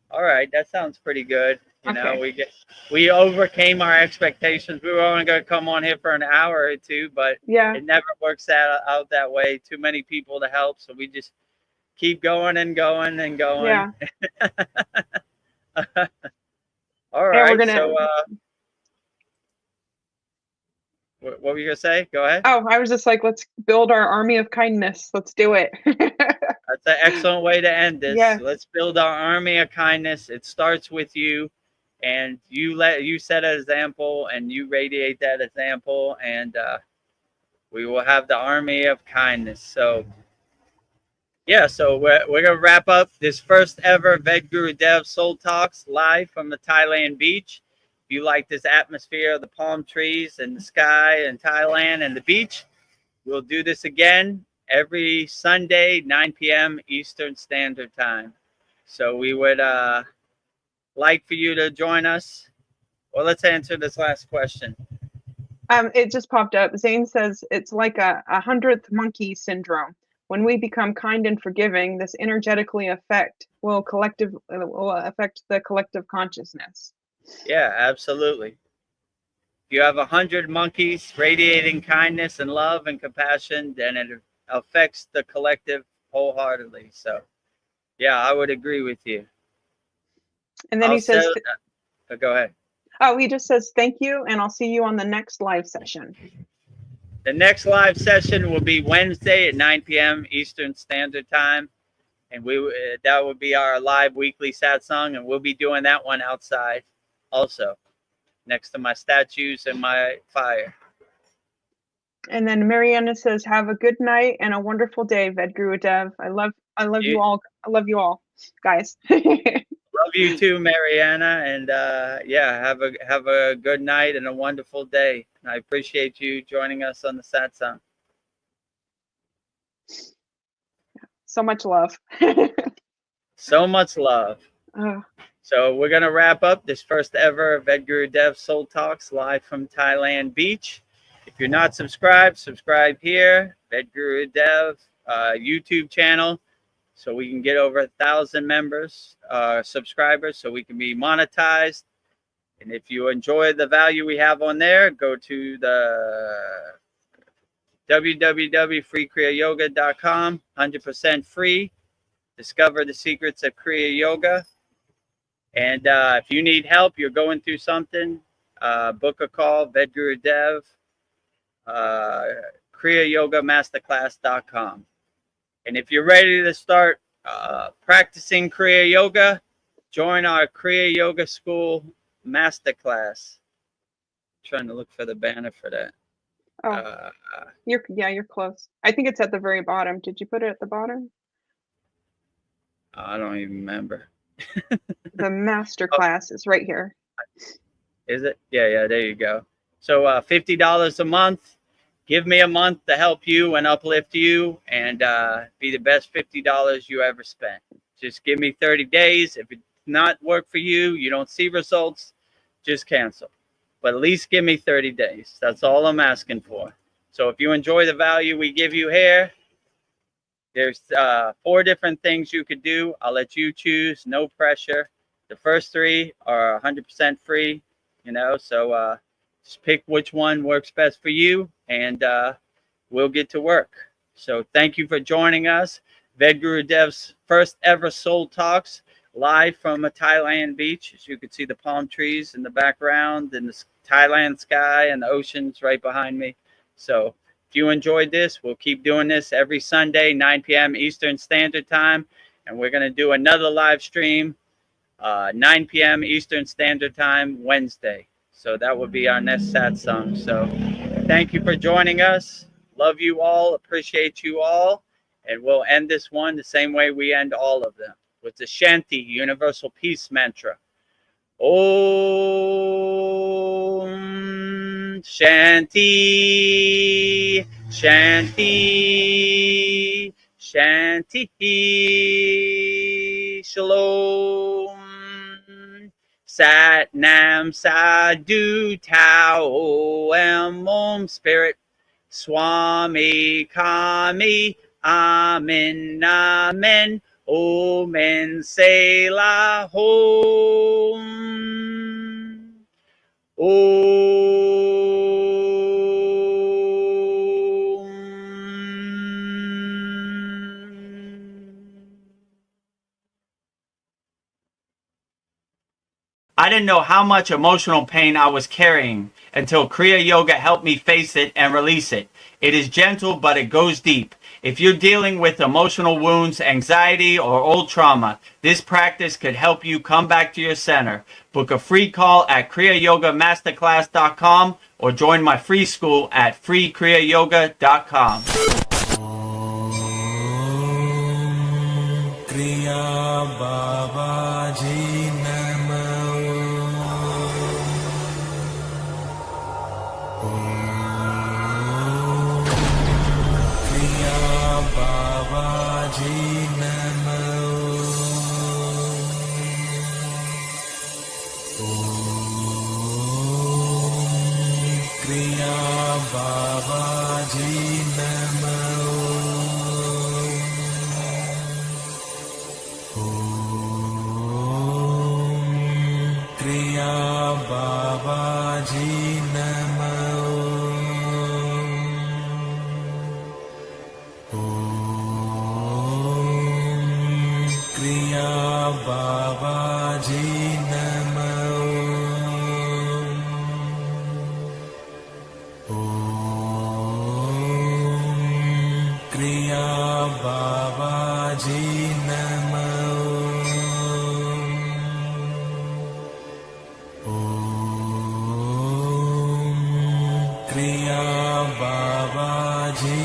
All right, that sounds pretty good. You know, Okay. we overcame our expectations. We were only going to come on here for an hour or two, but Yeah. it never works out that way. Too many people to help, so we just keep going and going and going. Yeah. All right. So, what were you gonna say? Go ahead. Oh, I was just like, let's build our army of kindness. Let's do it. That's an excellent way to end this. Yeah. Let's build our army of kindness. It starts with you, and you set an example, and you radiate that example, and we will have the army of kindness. So, yeah. So we're gonna wrap up this first ever Vedagurudev Soul Talks live from the Thailand beach. If you like this atmosphere of the palm trees and the sky and Thailand and the beach, we'll do this again every Sunday, 9 p.m. Eastern Standard Time. So we would like for you to join us. Well, let's answer this last question. It just popped up. Zane says it's like a 100th monkey syndrome. When we become kind and forgiving, this energetically will affect the collective consciousness. Yeah, absolutely. If you have 100 monkeys radiating kindness and love and compassion, then it affects the collective wholeheartedly. So, yeah, I would agree with you. And then he says, go ahead. Oh, he just says, thank you, and I'll see you on the next live session. The next live session will be Wednesday at 9 p.m. Eastern Standard Time. And that would be our live weekly sad song. And we'll be doing that one outside also, next to my statues and my fire. And then Mariana says, have a good night and a wonderful day, Vedagurudev. I love you all. I love you all, guys. Love you too, Mariana. And yeah, have a good night and a wonderful day. And I appreciate you joining us on the satsang. So much love. So much love. Oh, So we're going to wrap up this first ever Vedagurudev Soul Talks live from Thailand Beach. If you're not subscribed, subscribe here, Vedagurudev YouTube channel, so we can get over 1,000 members, subscribers, so we can be monetized. And if you enjoy the value we have on there, go to the www.freekriyayoga.com, 100% free. Discover the secrets of Kriya Yoga. And if you need help, you're going through something, book a call, Vedagurudev, kriyayogamasterclass.com. And if you're ready to start practicing Kriya Yoga, join our Kriya Yoga School Masterclass. I'm trying to look for the banner for that. you're close. I think it's at the very bottom. Did you put it at the bottom? I don't even remember. The Masterclass is right here. Is it? Yeah, there you go. So $50 a month. Give me a month to help you and uplift you and be the best $50 you ever spent. Just give me 30 days. If it's not work for you, you don't see results, just cancel. But at least give me 30 days. That's all I'm asking for. So if you enjoy the value we give you here, there's 4 different things you could do. I'll let you choose, no pressure. The first 3 are 100% free, so just pick which one works best for you, and we'll get to work. So thank you for joining us. Vedgurudev's first ever Soul Talks, live from a Thailand beach. As you can see the palm trees in the background and the Thailand sky and the oceans right behind me. So if you enjoyed this, we'll keep doing this every Sunday, 9 p.m. Eastern Standard Time. And we're going to do another live stream, 9 p.m. Eastern Standard Time, Wednesday. So that will be our next satsang. So thank you for joining us. Love you all. Appreciate you all. And we'll end this one the same way we end all of them, with the Shanti, Universal Peace Mantra. Om Shanti, Shanti, Shanti, Shalom. Sat Nam Sadhu Tao Om Spirit Swami Kami Amen Amen Omen Selah Hom Om. I didn't know how much emotional pain I was carrying until Kriya Yoga helped me face it and release it. It is gentle, but it goes deep. If you're dealing with emotional wounds, anxiety, or old trauma, this practice could help you come back to your center. Book a free call at kriyayogamasterclass.com or join my free school at freekriyayogamasterclass.com. Kriya Babaji Namo. Kriya Babaji Namo. Kriya Babaji Namo. Kriya Babaji Namo. Kriya Babaji Namo. Kriya Babaji Namo. Kriya Babaji